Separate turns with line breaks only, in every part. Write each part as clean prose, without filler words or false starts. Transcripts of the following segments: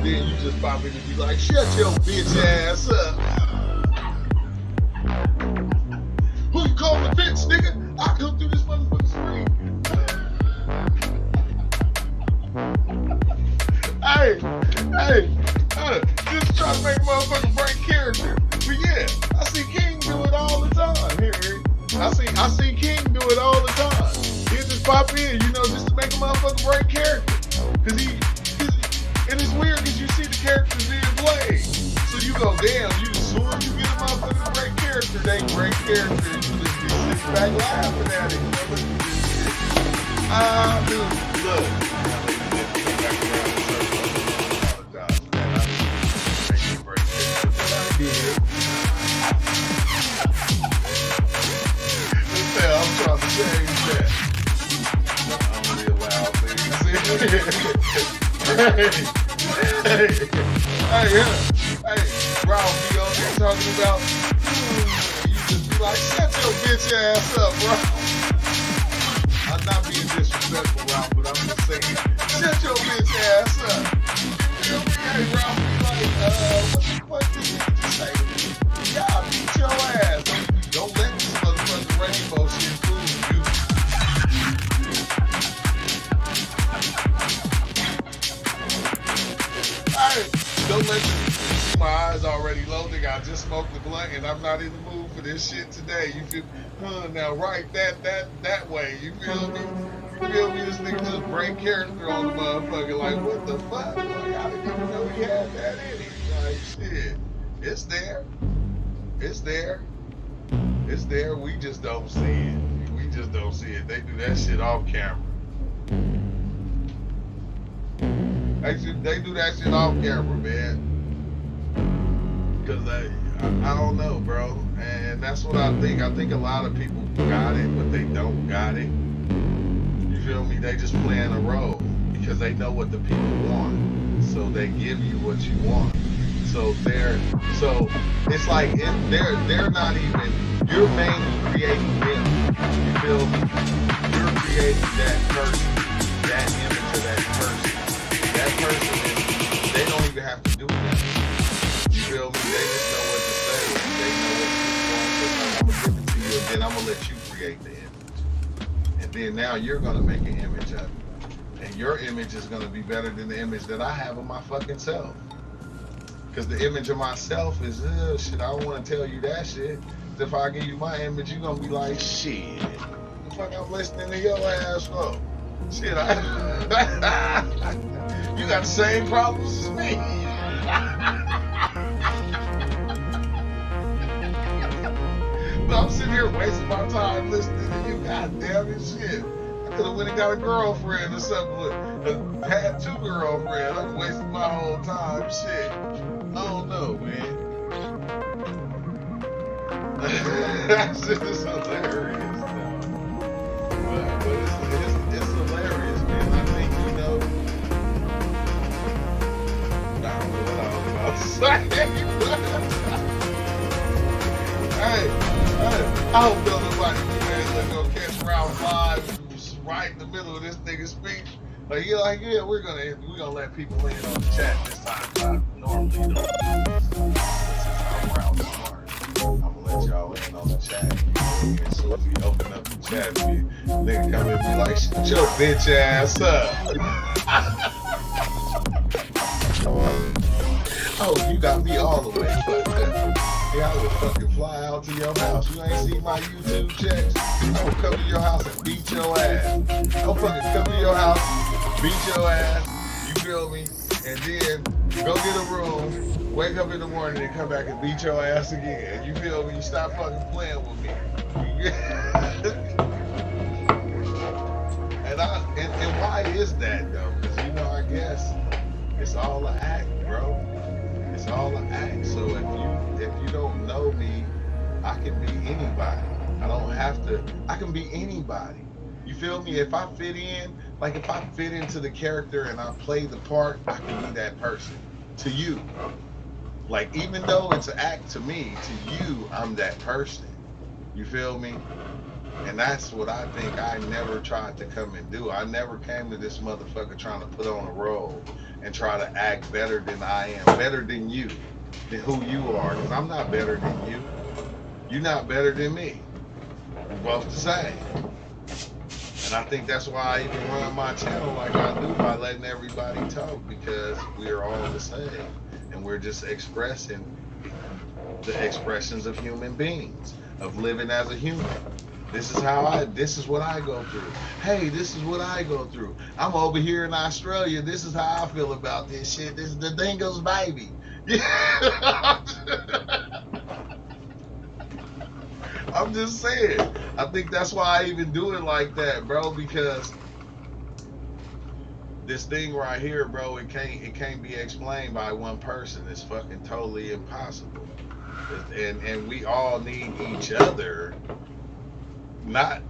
then you just pop in and be like, shut your bitch ass up. Who you calling a bitch, nigga? I come through this motherfucking screen. Hey, just try to make a motherfucker break character. But yeah, I see King do it all the time. Here, I see King do it all the time. He'll just pop in, just to make a motherfucker break character. And it's weird because you see the characters being played. So you go, damn, as soon as you get a motherfucker break character, they break character. And you just be sitting back laughing at it. Dude, look. I'm trying to change that. I'm only allowed things. Hey, Ralph be on there talking about, you just be like, shut your bitch ass up, bro. I'm not being disrespectful, Ralph, but I'm just saying, shut your bitch ass up. Hey, Ralph be like, what did you just say to me? Yeah, I'll beat your ass. Don't let this motherfucking rainbow shit fool you. Hey, don't let you see my eyes already low, nigga. I just smoked the blunt and I'm not in the mood for this shit today. You feel now right that way. You feel me? You feel me? This nigga just break character on the motherfucker. Like, what the fuck? Like, I didn't even know he had that in him. Like, shit. It's there. It's there. It's there. We just don't see it. We just don't see it. They do that shit off camera. They do that shit off camera, man. Cause I don't know, bro. And that's what I think. I think a lot of people got it, but they don't got it. You feel me? They just playing a role because they know what the people want. So they give you what you want. So it's like they're not even, you're mainly creating them. You feel me? You're creating that person, that image of that person. That person, they don't even have to do that. You feel me? They just know what to say. They know what you want. So I'm gonna give it to you, and then I'm gonna let you create the image. And then now you're gonna make an image of it. And your image is gonna be better than the image that I have of my fucking self. Because the image of myself is, shit, I don't want to tell you that shit. If I give you my image, you're going to be like, shit, what the fuck I'm listening to your ass for? Shit, you got the same problems as me. But I'm sitting here wasting my time listening to you, goddamn it, shit. I could have went and got a girlfriend or something, had 2 girlfriends. I'm wasting my whole time, shit. I don't know, man. That's just hilarious, though. But it's hilarious, man. I think, I don't know what I was about to say. Hey, I hope nobody, man, go catch round 5 right in the middle of this nigga's speech. Like, you're like, yeah, we're gonna let people in on the chat this time. Normally don't. I'm around smart. I'm gonna let y'all in on the chat. As soon as we open up the chat, nigga come in and be like, shut your bitch ass up. Oh, you got me all the way fucked up. Yeah, I would fucking fly out to your house. You ain't seen my YouTube checks? I would come to your house and beat your ass. I'll fucking come to your house, beat your ass, you feel me? And then go get a room, wake up in the morning and come back and beat your ass again. You feel me? You stop fucking playing with me. And why is that though? Because I guess it's all an act, bro. It's all an act. So if you don't know me, I can be anybody. I don't have to. I can be anybody. You feel me? If I fit in, like if I fit into the character and I play the part, I can be that person to you. Like even though it's an act to me, to you, I'm that person. You feel me? And that's what I think I never tried to come and do. I never came to this motherfucker trying to put on a role and try to act better than I am, better than you, than who you are. Because I'm not better than you. You're not better than me. We're both the same. And I think that's why I even run my channel like I do, by letting everybody talk, because we are all the same. And we're just expressing the expressions of human beings, of living as a human. This is what I go through. Hey, this is what I go through. I'm over here in Australia. This is how I feel about this shit. This is the dingo's baby. I'm just saying. I think that's why I even do it like that, bro, because this thing right here, bro, it can't be explained by one person. It's fucking totally impossible. And we all need each other. Not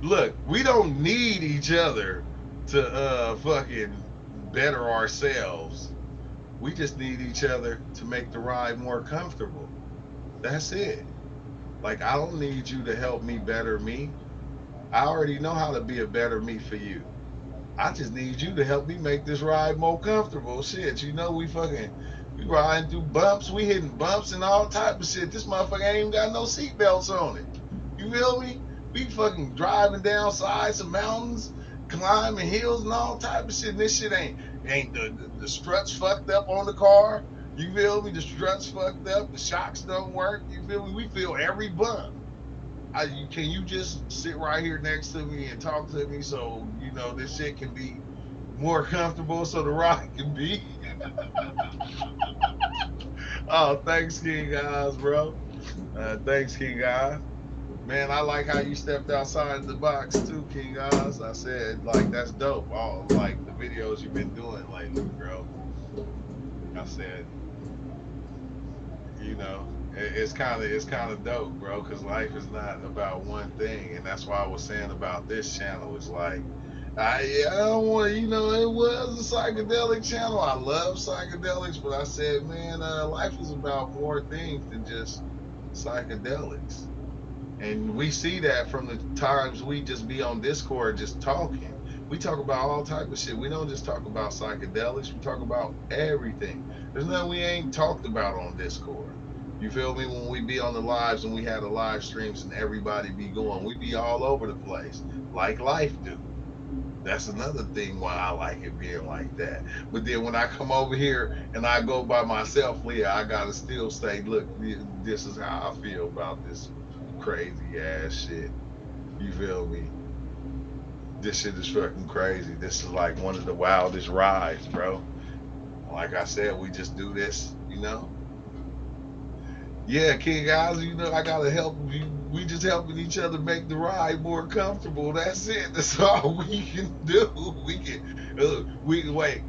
look, we don't need each other to fucking better ourselves. We just need each other to make the ride more comfortable. That's it. Like, I don't need you to help me better me. I already know how to be a better me for you. I just need you to help me make this ride more comfortable. Shit, you know, we riding through bumps, we hitting bumps and all type of shit. This motherfucker ain't even got no seatbelts on it. You feel me? We fucking driving down sides of mountains, climbing hills and all type of shit. And this shit ain't the struts fucked up on the car. You feel me? The struts fucked up. The shocks don't work. You feel me? We feel every bump. Can you just sit right here next to me and talk to me so, you know, this shit can be more comfortable so the ride can be? Oh, thanks, King Guys, bro. Thanks, King Guys. Man, I like how you stepped outside the box too, King Oz. I said, like, that's dope. All like the videos you've been doing lately, bro. I said, you know, it's kind of dope, bro, because life is not about one thing, and that's why I was saying about this channel. It's like, I don't want, you know, it was a psychedelic channel. I love psychedelics, but I said, man, life is about more things than just psychedelics. And we see that from the times we just be on Discord just talking. We talk about all type of shit. We don't just talk about psychedelics. We talk about everything. There's nothing we ain't talked about on Discord. You feel me? When we be on the lives and we have the live streams and everybody be going, we be all over the place, like life do. That's another thing why I like it being like that. But then when I come over here and I go by myself, Leah, I gotta still say, look, this is how I feel about this crazy ass shit. You feel me? This shit is fucking crazy. This is like one of the wildest rides, bro. Like I said, we just do this, you know? Yeah, King Guys, you know, I gotta help you. We just helping each other make the ride more comfortable. That's it. That's all we can do. We can wait.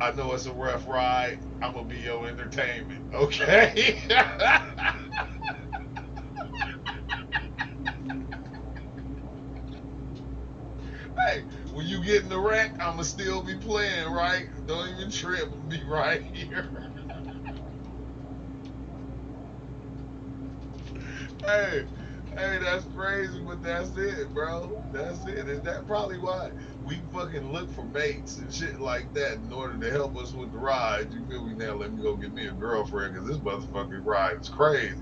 I know it's a rough ride. I'm gonna be your entertainment, okay? Hey, when you get in the wreck, I'ma still be playing, right? Don't even trip, I'll be right here. Hey, that's crazy, but that's it, bro. That's it. Is that probably why we fucking look for mates and shit like that in order to help us with the ride? You feel me? Now let me go get me a girlfriend, because this motherfucking ride is crazy.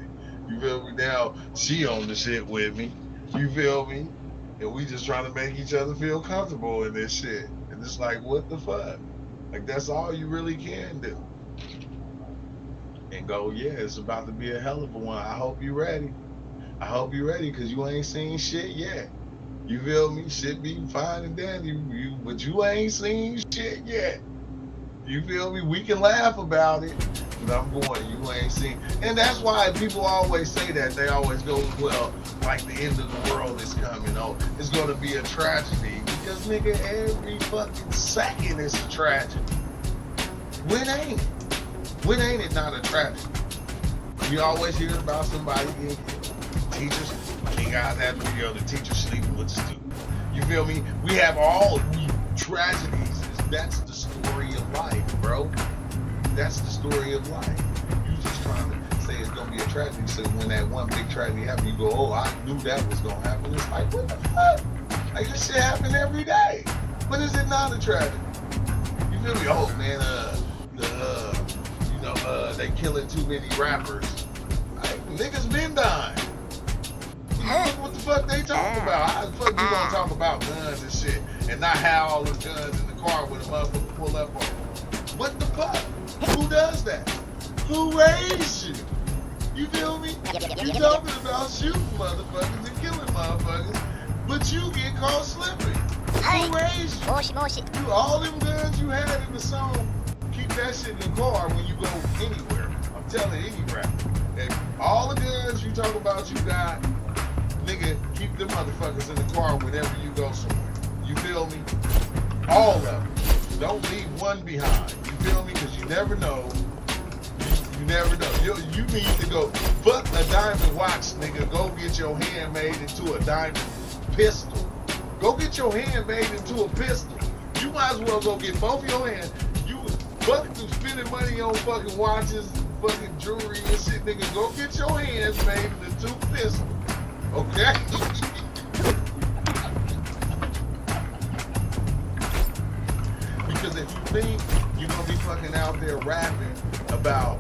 You feel me? Now she on the shit with me. You feel me? And we just trying to make each other feel comfortable in this shit. And it's like, what the fuck? Like, that's all you really can do. And go, yeah, it's about to be a hell of a one. I hope you ready. I hope you ready, because you ain't seen shit yet. You feel me? Shit be fine and dandy, but you ain't seen shit yet. You feel me? We can laugh about it, but I'm going, you ain't seen. And that's why people always say that. They always go, well, like the end of the world is coming. Oh, it's going to be a tragedy. Because, nigga, every fucking second is a tragedy. When ain't it? When ain't it not a tragedy? You always hear about somebody getting killed. Teachers, King Guys have the video, the teacher sleeping with the student. You feel me? We have all tragedies. That's the story of life, bro. That's the story of life. You just trying to say say it's gonna be a tragedy. So when that one big tragedy happened, you go, oh, I knew that was gonna happen. It's like, what the fuck? Like, this shit happen every day. But is it not a tragedy? You feel me? Oh man, they killing too many rappers. Like, niggas been dying. What the fuck they talking about? How the fuck you gonna talk about guns and shit and not have all the guns in the car when a motherfucker pull up on you? What the fuck? Who does that? Who raised you? You feel me? You talking about shooting motherfuckers and killing motherfuckers, but you get caught slipping. Who raised you? You all them guns you had in the song, keep that shit in the car when you go anywhere. I'm telling any rapper. And all the guns you talk about you got, nigga, keep them motherfuckers in the car whenever you go somewhere. You feel me? All of them. Don't leave one behind. You feel me? Because you never know. You never know. You need to go, fuck a diamond watch, nigga. Go get your hand made into a diamond pistol. Go get your hand made into a pistol. You might as well go get both your hands. You fucking spending money on fucking watches, fucking jewelry and shit, nigga. Go get your hands made into a pistol. Okay? Because if you think you're gonna be fucking out there rapping about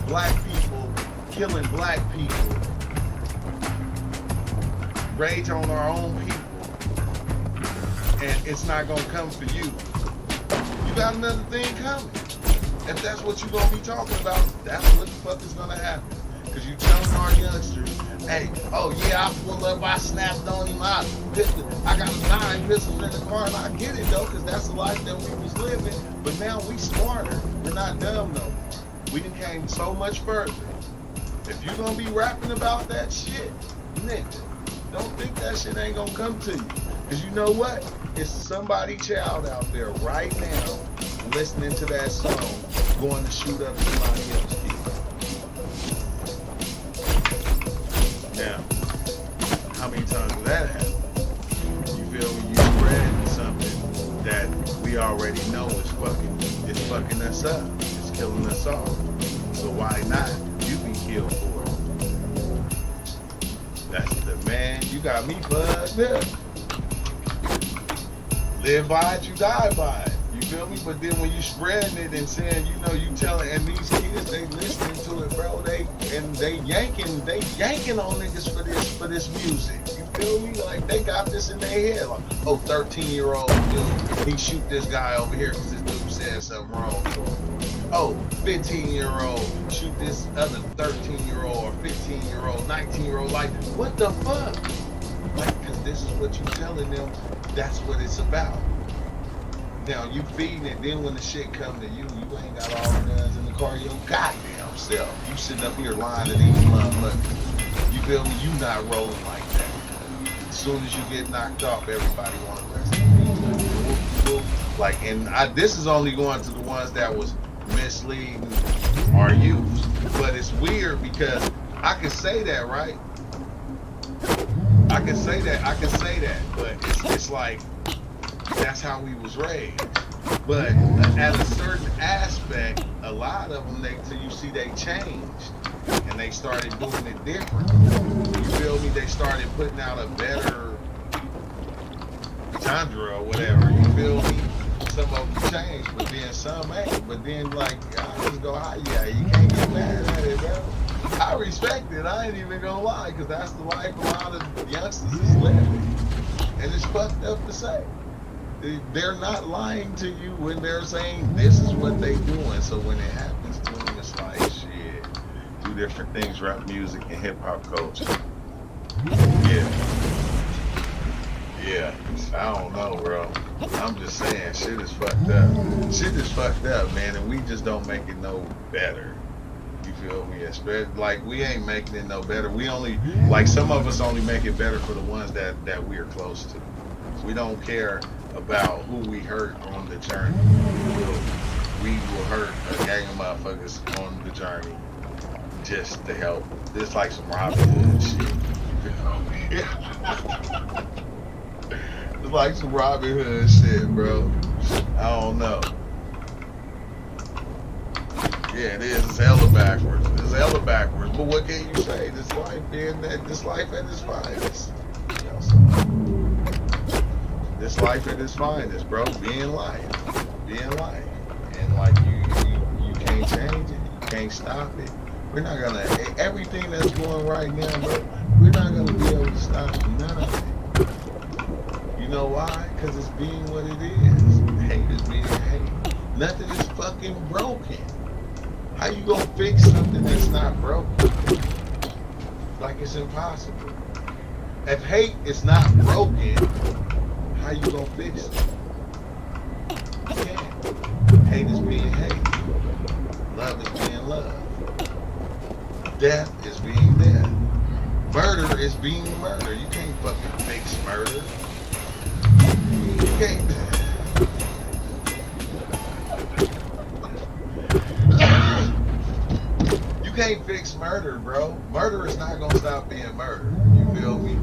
black people killing black people, rage on our own people, and it's not gonna come for you, you got another thing coming. If that's what you're gonna be talking about, that's what the fuck is gonna happen. Because you telling our youngsters, hey, oh yeah, I pulled up, I snapped on him, I got 9 pistols in the car, and I get it though, because that's the life that we was living. But now we smarter, we're not dumb no more. We done came so much further. If you're gonna be rapping about that shit, nigga, don't think that shit ain't gonna come to you. Because you know what? It's somebody child out there right now listening to that song, going to shoot up somebody else. Now, how many times does that happen? You feel me? You spread something that we already know is fucking us up. It's killing us all. So why not? You be killed for it. That's the man. You got me buzzed up. Live by it, you die by it. You feel me? But then when you spreading it and saying, you know, you telling, and these kids, they listening to it, bro. They yanking on niggas for this music. You feel me? Like they got this in their head. Like, oh, 13-year-old dude, he shoot this guy over here because this dude said something wrong to him. Oh, 15-year-old shoot this other 13-year-old or 15-year-old, 19-year-old. Like, what the fuck? Like, because this is what you telling them. That's what it's about. Now you feeding it, then when the shit come to you, you ain't got all the guns in the car your goddamn self. You sitting up here lying to these motherfuckers. You feel me? You not rolling like that. As soon as you get knocked off, everybody want to rest in peace. Like, and this is only going to the ones that was misleading our youth. But it's weird because I can say that, right? I can say that, but it's like, that's how we was raised. But at a certain aspect, a lot of them, they changed and they started doing it different. You feel me? They started putting out a better genre or whatever. You feel me? Some of them changed, but then some ain't. But then, like, I just go, yeah, you can't get mad at it, bro. I respect it. I ain't even gonna lie, because that's the life a lot of youngsters is living. And it's fucked up to say. They're not lying to you when they're saying this is what they doing. So when it happens to them, it's like, shit, 2 different things, rap music and hip hop culture. Yeah, I don't know, bro. I'm just saying, shit is fucked up. Shit is fucked up, man, and we just don't make it no better. You feel me? Like, we ain't making it no better. We only, like, some of us only make it better for the ones that we're close to. We don't care about who we hurt on the journey. We will hurt a gang of motherfuckers on the journey just to help. It's like some Robin Hood shit. It's like some Robin Hood shit, bro. I don't know. Yeah, Yeah, it is. It's hella backwards. It's hella backwards. But what can you say? This life being that, this life at its finest. You know, so this life at its finest, bro. Being life. Being life. And like you can't change it. You can't stop it. We're not gonna, everything that's going right now, bro, we're not gonna be able to stop none of it. You know why? Because it's being what it is. Hate is being hate. Nothing is fucking broken. How you gonna fix something that's not broken? Like it's impossible. If hate is not broken, how you gonna fix it? You can't. Hate is being hate. Love is being love. Death is being death. Murder is being murder. You can't fucking fix murder. You can't. You can't fix murder, bro. Murder is not gonna stop being murder. You feel me?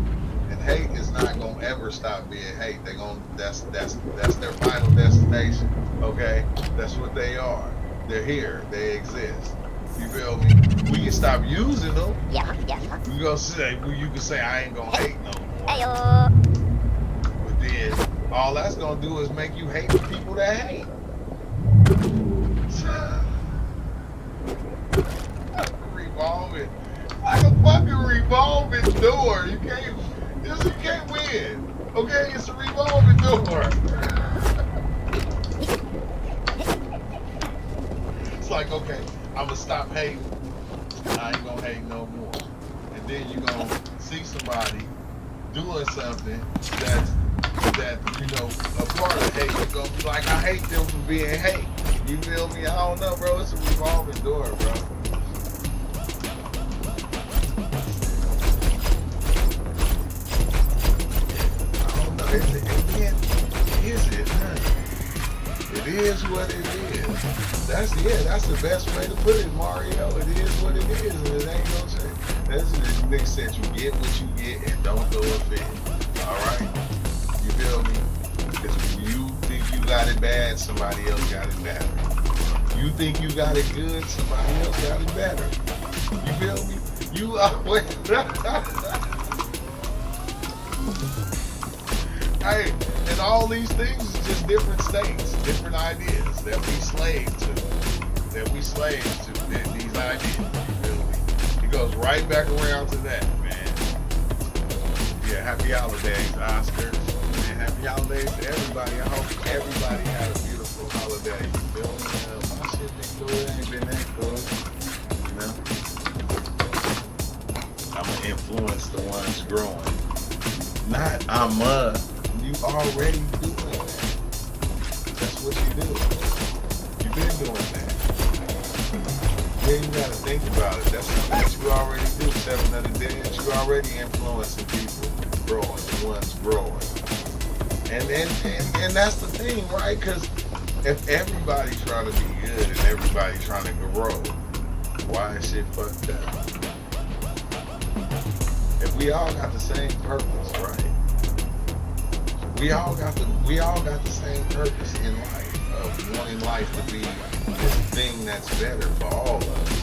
And hate is not gonna ever stop being hate. They gonna that's their final destination. Okay, that's what they are. They're here. They exist. You feel me? We can stop using them.
Yeah.
You gonna say you can say I ain't gonna hate no more.
Heyo.
But then all that's gonna do is make you hate the people that hate. Revolving like a fucking revolving door. You can't win. Okay, it's a revolving door. It's like, okay, I'm gonna stop hating. I ain't gonna hate no more. And then you gonna see somebody doing something that you know a part of hate. You're gonna be like, I hate them for being hate. You feel me? I don't know, bro. It's a revolving door, bro. I don't know. Is it? It is what it is. That's the best way to put it, Mario. It is what it is, and it ain't no change. That's the nigga said you get what you get and don't throw a fit. Alright? You feel me? Because when you think you got it bad, somebody else got it better. You think you got it good, somebody else got it better. You feel me? You always Hey, and all these things is just different states, different ideas that we slave to. These ideas. You feel me? It goes right back around to that, man. Yeah, happy holidays, Oscar. And happy holidays to everybody. I hope everybody had a beautiful holiday. You feel me? My shit been good, ain't been that good. You know? I'm gonna influence the ones growing. You already doing that. That's what you do. You've been doing that. You ain't gotta think about it. That's something that you already do. 7 of the dead. You already influencing people growing, the ones growing. And that's the thing, right? Because if everybody trying to be good and everybody trying to grow, why is shit fucked up? If we all got the same purpose, right? We all got the same purpose in life of wanting life to be this thing that's better for all of us.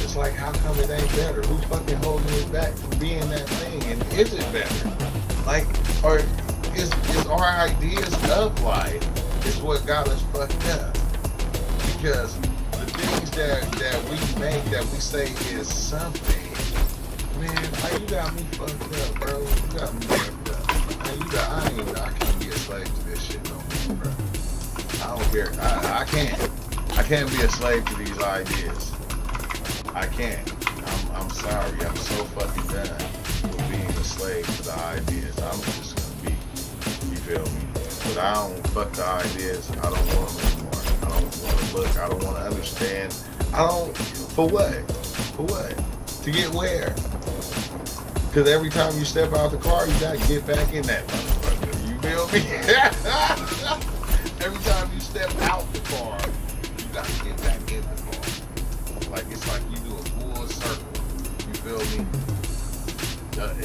It's like, how come it ain't better? Who's fucking holding it back from being that thing? And is it better? Like, or is our ideas of life is what got us fucked up? Because the things that we make, that we say is something, man, like, you got me fucked up, bro. You got me fucked up. Man, I can't be a slave to this shit no more, bro. I don't care. I can't be a slave to these ideas. I can't. I'm sorry. I'm so fucking done with being a slave to the ideas. I'm just gonna be. You feel me? But I don't fuck the ideas. I don't want them anymore. I don't want to look. I don't want to understand. For what? For what? To get where? Because every time you step out the car, you gotta get back in that motherfucker. You feel me? Every time you step out the car, you gotta get back in the car. Like, it's like you do a full circle. You feel me?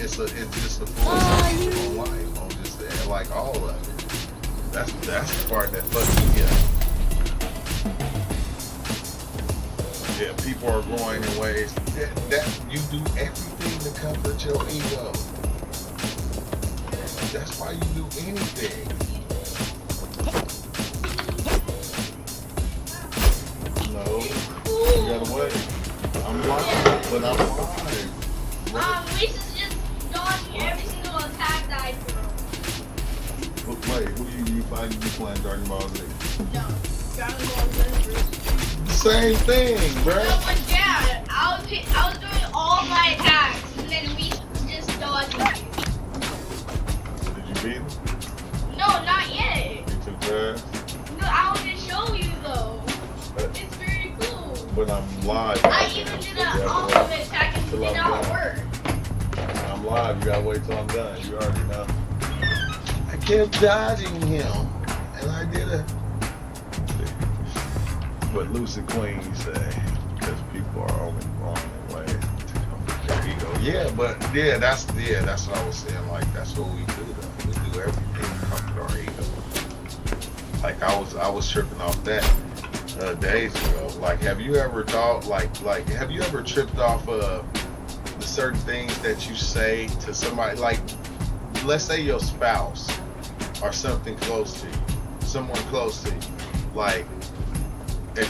It's just a full circle on life, on just like all of it. That's the part that fucks me up. Yeah, people are growing in ways that you do everything to comfort your ego. That's why you do anything. No, you gotta wait. I'm live, but I'm live.
Reese is just dodging every single attack that I throw.
But wait, who you find you playing Dragon Ball Z?
No, Dragon Ball Z.
Same thing, bro.
No, but yeah, I was doing all my attacks, and then Reese was just dodging me.
Did you beat him?
No, not yet.
You took fast?
No, I was gonna show you though. It's very cool.
But I'm live.
I even did an ultimate attack and it did not work.
I'm live. You gotta wait till I'm done. You already know. I kept dodging him, and I did a. What Lucid Queen say, because people are only wrong in way to comfort their ego. Yeah, but that's what I was saying. Like that's what we do. Though. We do everything to comfort our ego. Like I was tripping off that days ago. Like, have you ever thought like have you ever tripped off the certain things that you say to somebody? Like, let's say your spouse or something close to you, someone close to you, like. If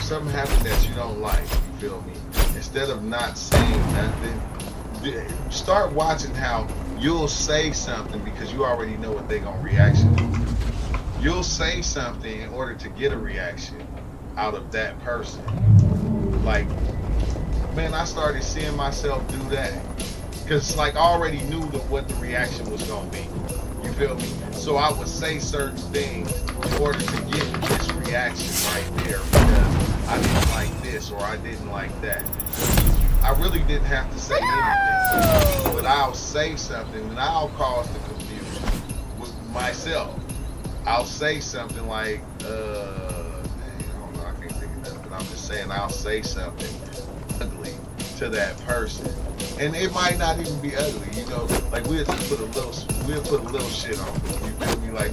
something happens that you don't like, you feel me? Instead of not saying nothing, start watching how you'll say something because you already know what they're gonna react to. You'll say something in order to get a reaction out of that person. Like, man, I started seeing myself do that because like I already knew what the reaction was gonna be. You feel me? So I would say certain things in order to get this reaction right there because I didn't like this or I didn't like that. I really didn't have to say anything, but I'll say something and I'll cause the confusion with myself. I'll say something like, I don't know, I can't think of that, but I'm just saying I'll say something ugly to that person. And it might not even be ugly, you know. Like we'll just put a little shit on it. You feel me? Like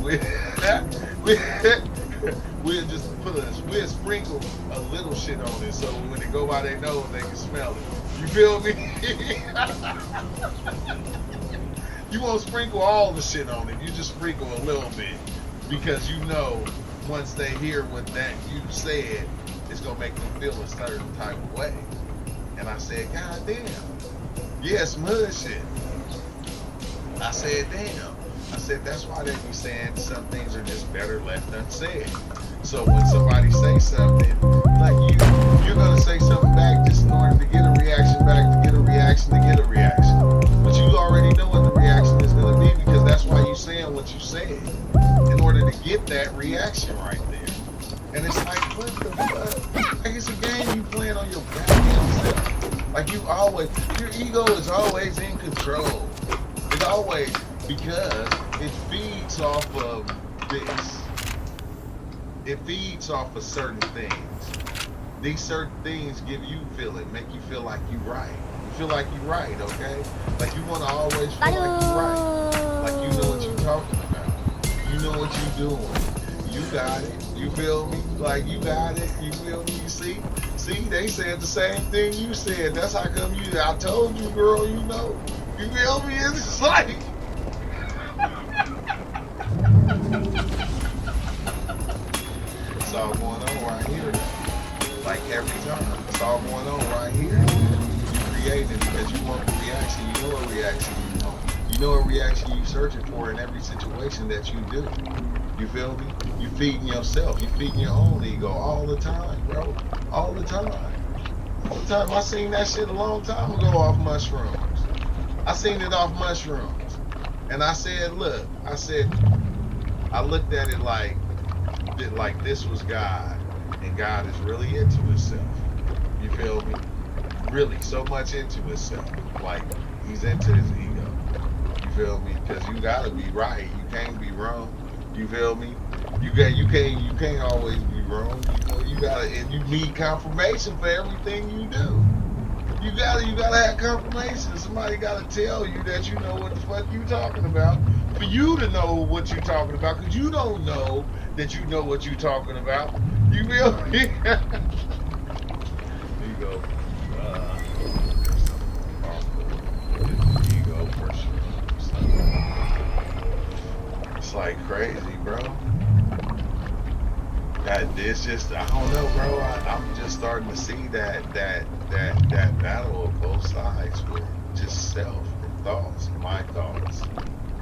we'll sprinkle a little shit on it, so when they go by their nose, they can smell it. You feel me? You won't sprinkle all the shit on it. You just sprinkle a little bit because you know once they hear what that you said, it's gonna make them feel a certain type of way. And I said, God damn. Yeah, some hood shit. I said, damn. I said, that's why they be saying some things are just better left unsaid. So when somebody says something, like you're going to say something back just in order to get a reaction back, to get a reaction, to get a reaction. But you already know what the reaction is going to be because that's why you're saying what you said, in order to get that reaction right there. And it's like, what the fuck? Like, it's a game you playing on your goddamn self. Like your ego is always in control. It's always, because it feeds off of this. It feeds off of certain things. These certain things give you feeling, make you feel like you're right. You feel like you're right, okay? Like you want to always feel like you're right. Like you know what you're talking about. You know what you're doing. You got it. You feel me? Like you got it. You feel me? You see? See, they said the same thing you said. That's how come I told you, girl, you know. You feel me? It's just like... It's all going on right here. Like every time. It's all going on right here. You create it because you want a reaction. You know a reaction you want. You know a reaction you're searching for in every situation that you do. You feel me? You feeding yourself. You feeding your own ego all the time, bro. All the time. All the time. I seen that shit a long time ago off mushrooms. I seen it off mushrooms. And I said, look, I looked at it like this was God. And God is really into himself. You feel me? Really so much into himself. Like he's into his ego. You feel me? Because you gotta be right. You can't be wrong. You feel me? You can't always be wrong. You gotta, and you need confirmation for everything you do. You gotta have confirmation. Somebody gotta tell you that you know what the fuck you talking about. For you to know what you're talking about, because you don't know that you know what you're talking about. You feel me? Ego. Ego for sure. It's like crazy, bro. That it's just I don't know, bro. I'm just starting to see that battle of both sides with just self and thoughts, my thoughts.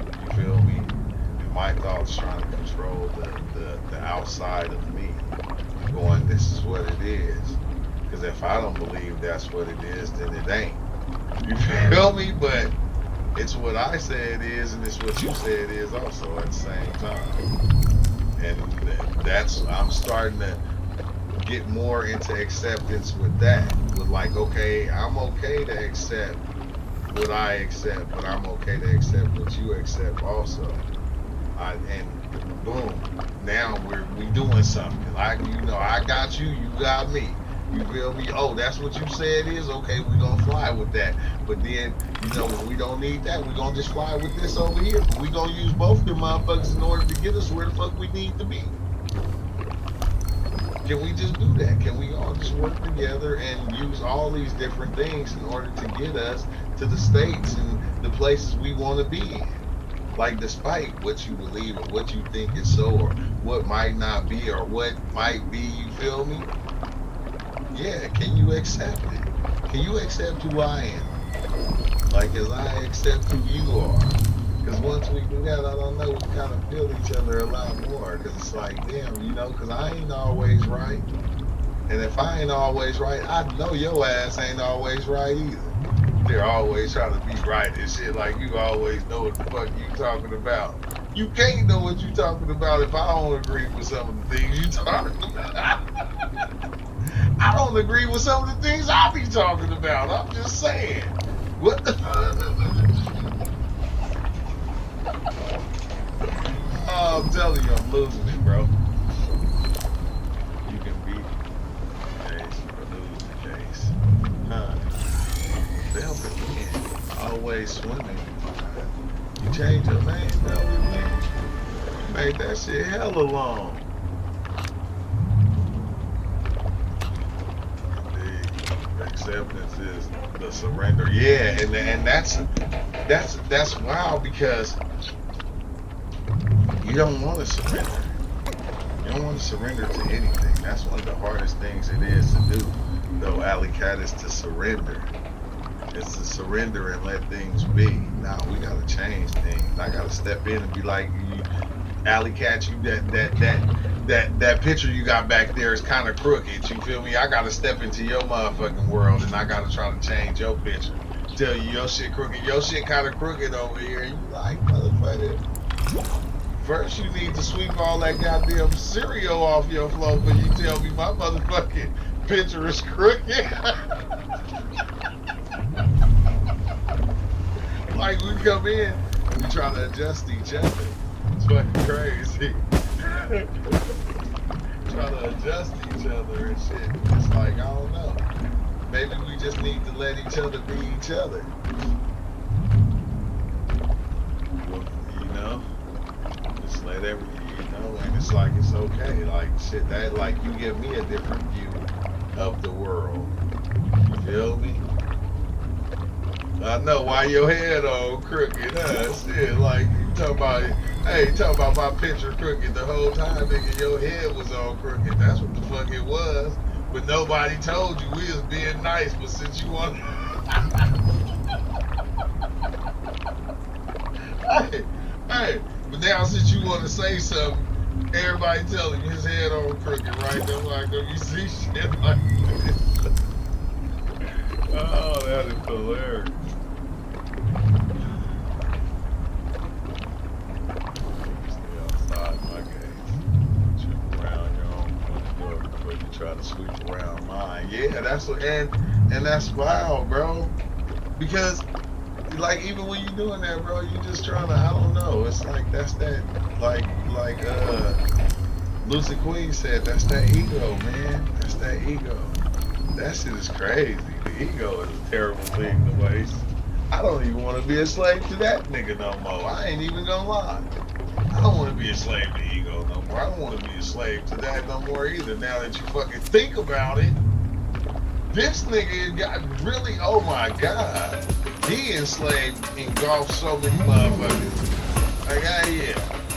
You feel me? And my thoughts trying to control the outside of me, going, this is what it is. Because if I don't believe that's what it is, then it ain't. You feel me? But it's what I say it is, and it's what you say it is also at the same time. And that's I'm starting to get more into acceptance with that. With like, okay, I'm okay to accept what I accept, but I'm okay to accept what you accept also. And boom, now we doing something. Like, I got you, you got me. You feel me? Oh, that's what you said is? Okay, we gonna fly with that. But then, when we don't need that, we gonna just fly with this over here. But we gonna use both of them motherfuckers in order to get us where the fuck we need to be. Can we just do that? Can we all just work together and use all these different things in order to get us to the states and the places we want to be in? Like, despite what you believe or what you think is so, or what might not be, or what might be, you feel me? Yeah, can you accept it? Can you accept who I am? Like, as I accept who you are? Because once we do that, I don't know, we kind of feel each other a lot more. Because it's like, damn, because I ain't always right. And if I ain't always right, I know your ass ain't always right either. They're always trying to be right and shit, like you always know what the fuck you talking about. You can't know what you talking about if I don't agree with some of the things you talking about. I don't agree with some of the things I be talking about. I'm just saying. What the Oh, I'm telling you, I'm losing it, bro. You can beat the case or lose the case. Huh. They'll win. Always swimming. You change your name, they'll win. You made that shit hella long. Acceptance is the surrender. Yeah, and that's wild, because you don't want to surrender. You don't want to surrender to anything. That's one of the hardest things it is to do, though, Alley Cat, is to surrender. It's to surrender and let things be. Now we gotta change things. I gotta step in and be like, Alley Cat, you that picture you got back there is kind of crooked. You feel me? I gotta step into your motherfucking world and I gotta try to change your picture. Tell you your shit crooked. Your shit kind of crooked over here. You like, motherfucker. First you need to sweep all that goddamn cereal off your floor before you tell me my motherfucking picture is crooked. Like, we come in and we try to adjust each other. It's fucking crazy. Try to adjust each other and shit. It's like, I don't know. Maybe we just need to let each other be each other. Just let and it's like, it's okay. Like, shit, that, like, you give me a different view of the world. You feel me? I know why your head all crooked, huh? Shit, like, you talking about my picture crooked the whole time, nigga, your head was all crooked. That's what the fuck it was. But nobody told you. We was being nice, but since you want hey, but now since you want to say something, everybody telling you his head all crooked, right? I'm like, you see shit like this. Oh, that is hilarious. Stay outside my gates. Sweep around your own front door before you try to sweep around mine. Yeah, that's what, and that's wild, bro. Because, like, even when you doing that, bro, you just trying to, I don't know. It's like, that's that, like Lucy Queen said, that's that ego, man. That's that ego. That shit is crazy. The ego is a terrible thing to waste. I don't even want to be a slave to that nigga no more. I ain't even gonna lie. I don't want to be a slave to ego no more. I don't want to be a slave to that no more either. Now that you fucking think about it, this nigga got really, oh my God. He enslaved, engulfed so many motherfuckers. Like,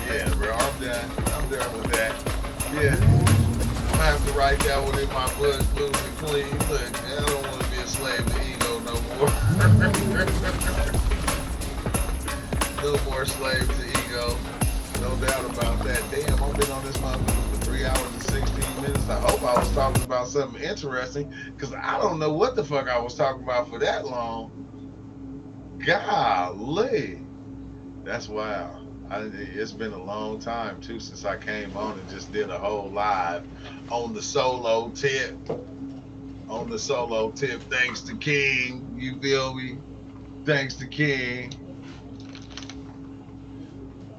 yeah, bro, I'm done. I'm done with that. Yeah. I have to write that one in my book, Loose and Clean. Look, man, I don't want to be a slave to ego no more. No more slave to ego. No doubt about that. Damn, I've been on this motherfucker for 3 hours and 16 minutes. I hope I was talking about something interesting, because I don't know what the fuck I was talking about for that long. Golly. That's wild. It's been a long time, too, since I came on and just did a whole live on the solo tip. On the solo tip, thanks to King. You feel me? Thanks to King.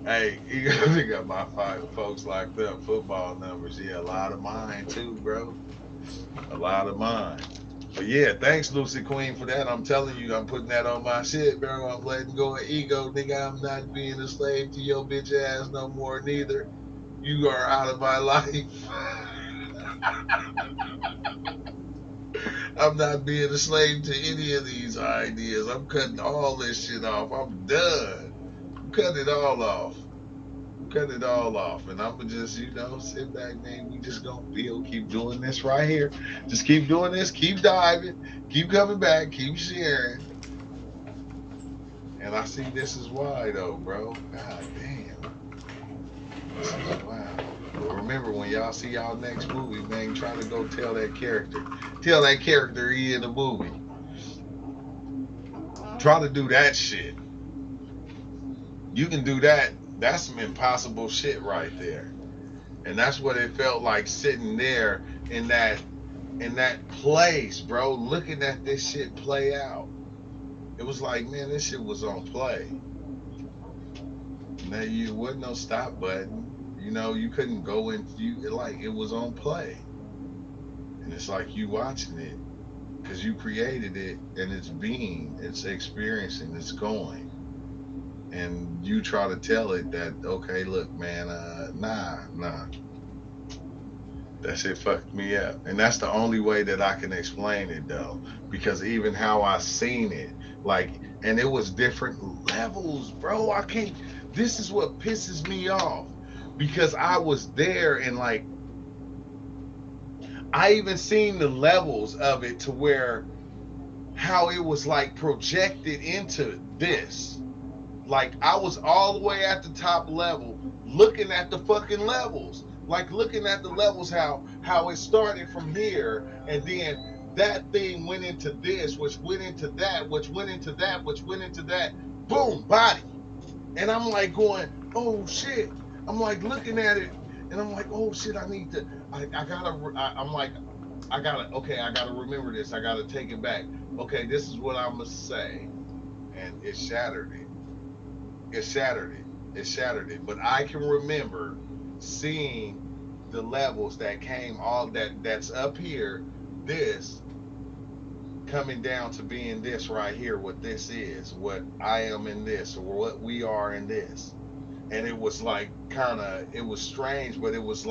Hey, you got my 5 folks locked up. Football numbers. Yeah, a lot of mine, too, bro. A lot of mine. But yeah, thanks, Lucy Queen, for that. I'm telling you, I'm putting that on my shit, bro. I'm letting go of ego, nigga. I'm not being a slave to your bitch ass no more, neither. You are out of my life. I'm not being a slave to any of these ideas. I'm cutting all this shit off. I'm done. I'm cutting it all off. Cut it all off, and I'm gonna just, sit back, man. We just gonna keep doing this right here. Just keep doing this, keep diving, keep coming back, keep sharing. And I see this is why, though, bro. God damn. This is wow. But remember, when y'all see y'all next movie, man, try to go tell that character he in the movie. Try to do that shit. You can do that. That's some impossible shit right there. And that's what it felt like sitting there in that place, bro, looking at this shit play out. It was like, man, this shit was on play. Now, you wasn't no stop button. You couldn't go in, it was on play. And it's like you watching it because you created it, and it's experiencing, it's going. And you try to tell it that, okay, look, man, nah. That shit fucked me up. And that's the only way that I can explain it, though. Because even how I seen it, and it was different levels, bro. This is what pisses me off. Because I was there, and I even seen the levels of it to where how it was projected into this. I was all the way at the top level, looking at the fucking levels. Looking at the levels, how it started from here, and then that thing went into this, which went into that, which went into that, which went into that. Boom, body. And I'm going, oh shit. I'm looking at it, and I'm oh shit, I gotta remember this. I gotta take it back. Okay, this is what I'm gonna say. And it shattered it. It shattered it. But I can remember seeing the levels that came, all that's up here, this coming down to being this right here, what this is, what I am in this, or what we are in this. And it was it was strange, but it was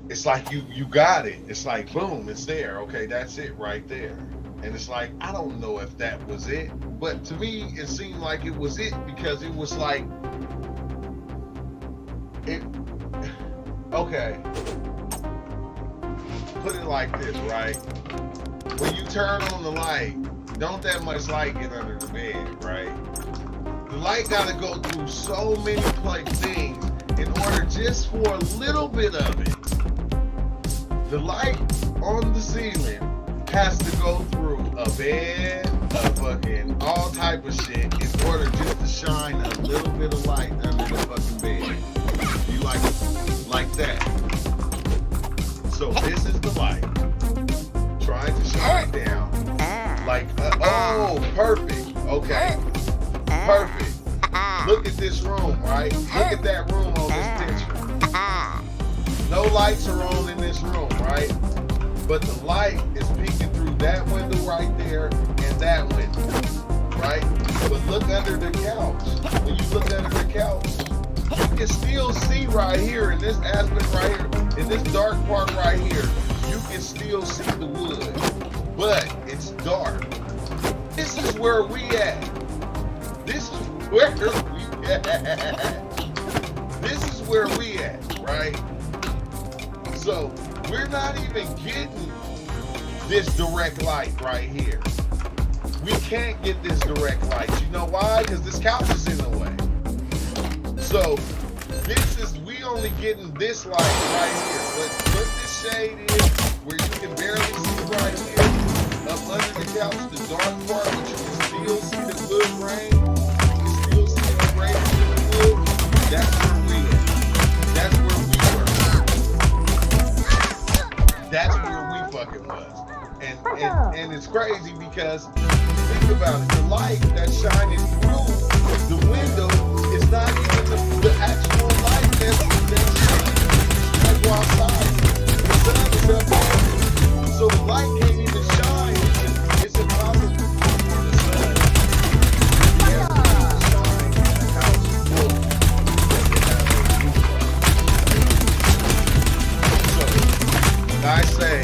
it's you got it. It's boom, it's there. Okay, that's it right there. And it's I don't know if that was it, but to me, it seemed like it was it, because it was okay, put it like this, right? When you turn on the light, don't that much light get under the bed, right? The light gotta go through so many things in order just for a little bit of it. The light on the ceiling has to go through a bed, a fucking all type of shit in order just to shine a little bit of light under the fucking bed. You like that. So this is the light trying to shine down. Oh, perfect. Okay. Perfect. Look at this room, right? Look at that room on this picture. No lights are on in this room, right? But the light is peeking through that window right there and that window, right? But look under the couch. When you look under the couch, you can still see right here in this aspect right here, in this dark part right here, you can still see the wood, but it's dark. This is where we at. This is where we at. This is where we at, right? So we're not even getting this direct light right here. We can't get this direct light. You know why? Because this couch is in the way. So we only getting this light right here. But what this shade is, where you can barely see right here, up under the couch, the dark part, but you can still see the wood grain. You can still see the grain in the wood. That's where we at. That's where we were. That's where we fucking was. And it's crazy because think about it, the light that's shining through the window is not even the actual light that's shining. Like go outside, the sun is up there. So the light can't even shine. It's impossible for the sun to be able to shine in a house full So when I say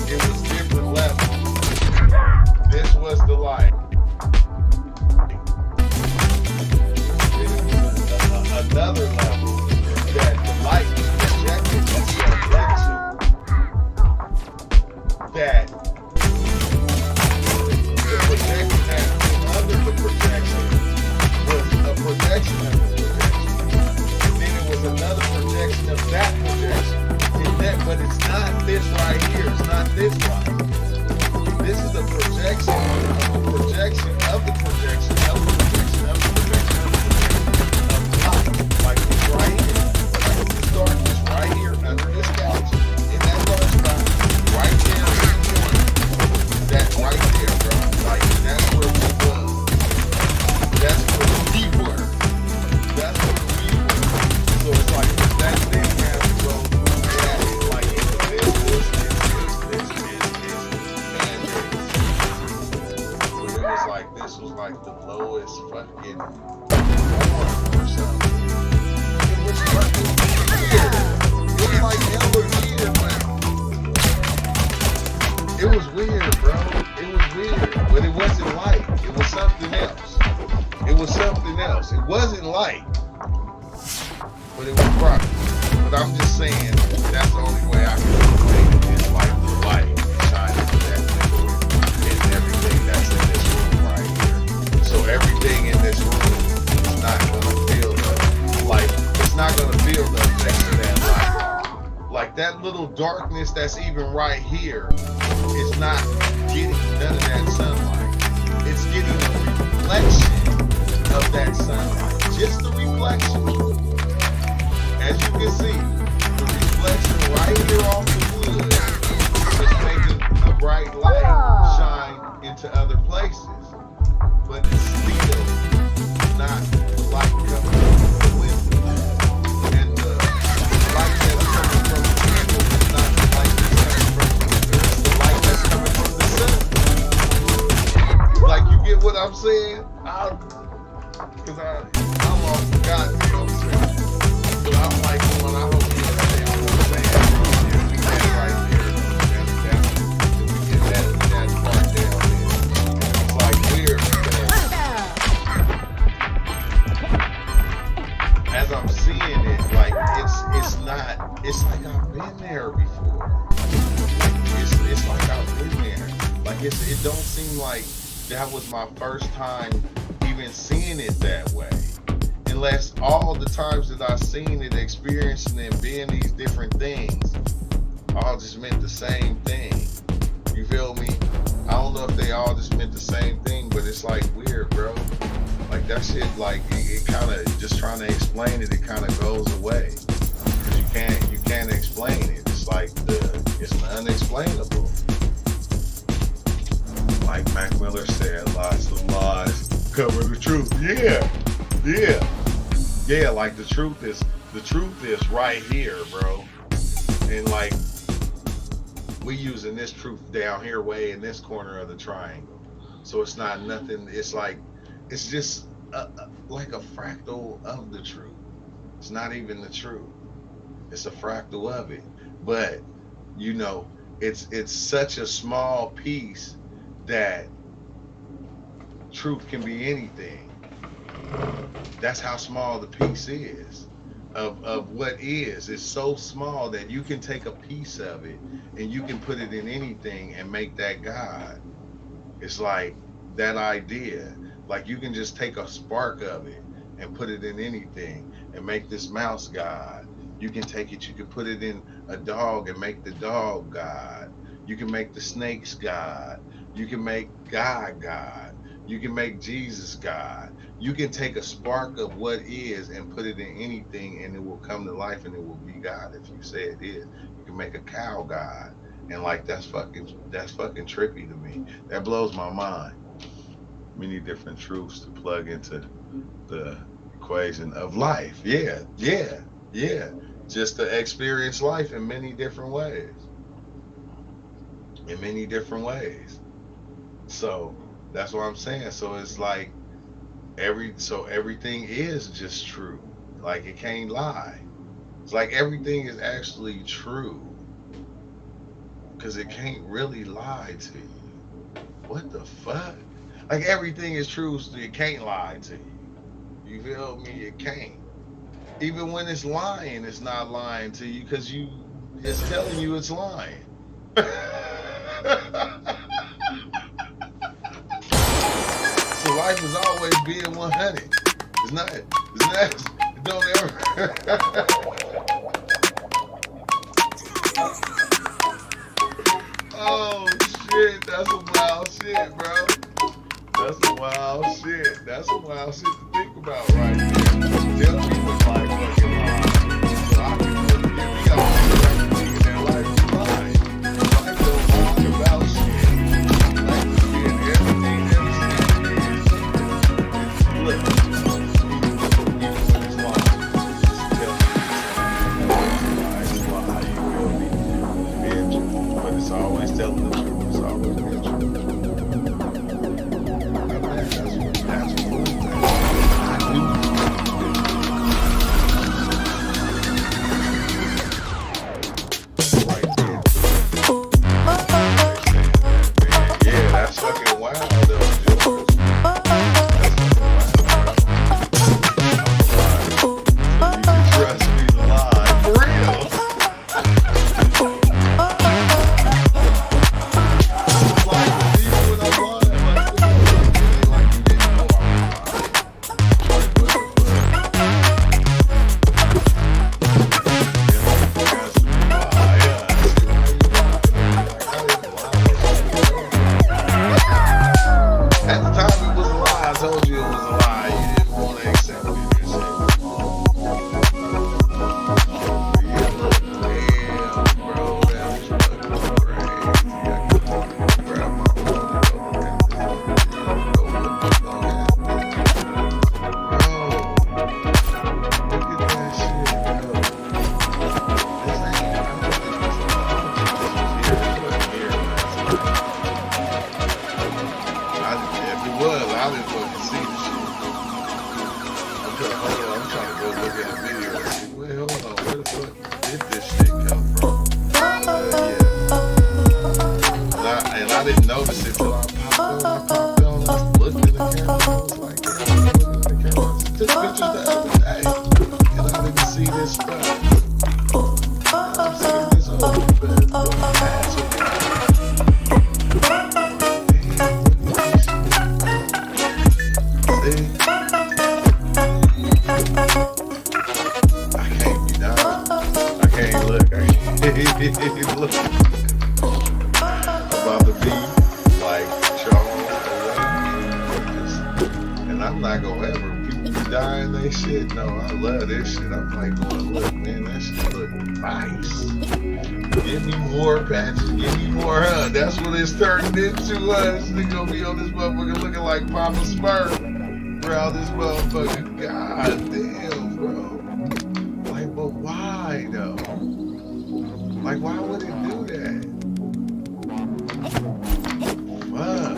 it was different levels, this was the light. Another level that the light was projected itself into. That the projection under the projection was a projection of the projection. And then it was another projection of that projection. But it's not this right here. It's not this light. This is a projection of the projection of the projection of the projection of the projection of the projection of light. Like this right here. Like this darkness right here under this couch. In that dark spot. Right there in the corner. That right there, bro. Like that's where we were. That's where we were. That's where we were. So it's like that thing has to go. This was like the lowest fucking form or something. It was fucking weird. It was like hella weird, but it was weird, bro. It was weird, but it wasn't light. It was something else. It was something else. It wasn't light, but it was proper. But I'm just saying that's the only way I can explain it. It's like the light shining through that window and everything that's in this room right here. So everything in this room is not gonna feel the light. It's not gonna feel the effects of that light. Like that little darkness that's even right here is not getting none of that sunlight. It's getting a reflection of that sunlight. Just the reflection. As you can see, the reflection right here off the wood is making a bright light shine into other places. But it's still not the light coming from the window. And the light that's coming from the window is not the light that's coming from the window. It's the light that's coming from the sun. Like, you get what I'm saying? Because I lost the goddamn saying. But I'm like, when I hope you understand what I'm saying. Yeah, we get right there. We get that part down there. It's like weird. As I'm seeing it, like it's not. It's like I've been there before. It's like I've been there. Like it don't seem like that was my first time even seeing it that way. Unless all the times that I've seen it, experiencing it, being these different things, all just meant the same thing. You feel me? I don't know if they all just meant the same thing, but it's like weird, bro. Like that shit, like it kind of just trying to explain it, it kind of goes away. Cause you can't explain it. It's like it's unexplainable. Like Mac Miller said, lots of lies cover the truth. Yeah, like the truth is right here, bro. And like we using this truth down here way in this corner of the triangle. So it's not nothing, it's like it's just like a fractal of the truth. It's not even the truth. It's a fractal of it. But you know, it's such a small piece that truth can be anything. That's how small the piece is of what is. It's so small that you can take a piece of it and you can put it in anything and make that God. It's like that idea. Like you can just take a spark of it and put it in anything and make this mouse God. You can take it, you can put it in a dog and make the dog God. You can make the snakes God. You can make God God. You can make Jesus God. You can take a spark of what is and put it in anything and it will come to life and it will be God if you say it is. You can make a cow God. And like that's fucking trippy to me. That blows my mind. Many different truths to plug into the equation of life. Yeah, yeah, yeah. Just to experience life in many different ways. In many different ways. So that's what I'm saying. So it's like everything is just true. Like it can't lie. It's like everything is actually true because it can't really lie to you. What the fuck? Like everything is true, so it can't lie to you. You feel me? It can't. Even when it's lying, it's not lying to you because it's telling you it's lying. So life is always being 100. It's not. It's not. It don't ever. Oh shit! That's some wild shit, bro. That's some wild shit. That's some wild shit to think about right there. Tell people like fucking lying. So I can really get me out of thinking that life is lying. Life don't lie about shit. Life is being everything that it's look. Even when it's lying, it's telling you it's lie. You feel me? It's being true, but it's always telling the truth. It's always being true. Papa Smurf around this motherfucker. God damn, bro. Like, but why though? Like, why would it do that? Fuck.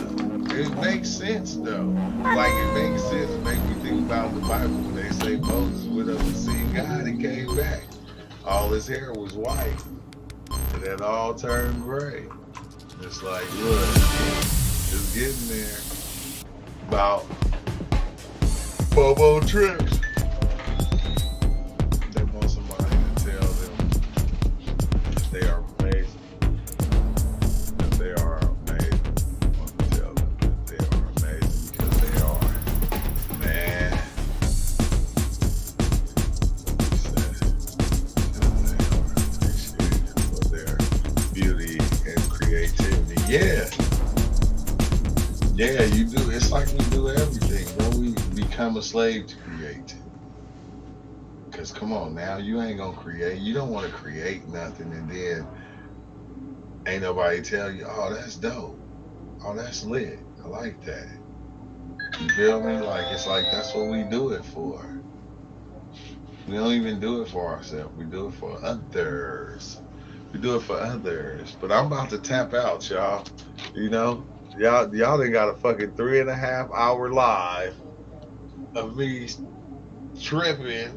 It makes sense though. Like, it makes sense. It makes me think about in the Bible when they say Moses went up and seen God and came back. All his hair was white. And it all turned gray. It's like, look, it's getting there. About 4 more trips. They want somebody to tell them they are amazing. That they are amazing. I want to tell them that they are amazing because they are. Man. Beauty and creativity. Yeah, you do. It's like we do everything, bro. We become a slave to create. Cause come on now, you ain't gonna create. You don't want to create nothing and then ain't nobody tell you, oh, that's dope. Oh, that's lit. I like that. You feel me? Like it's like that's what we do it for. We don't even do it for ourselves. We do it for others. We do it for others. But I'm about to tap out, y'all. You know, y'all done got a fucking 3.5 hour live of me tripping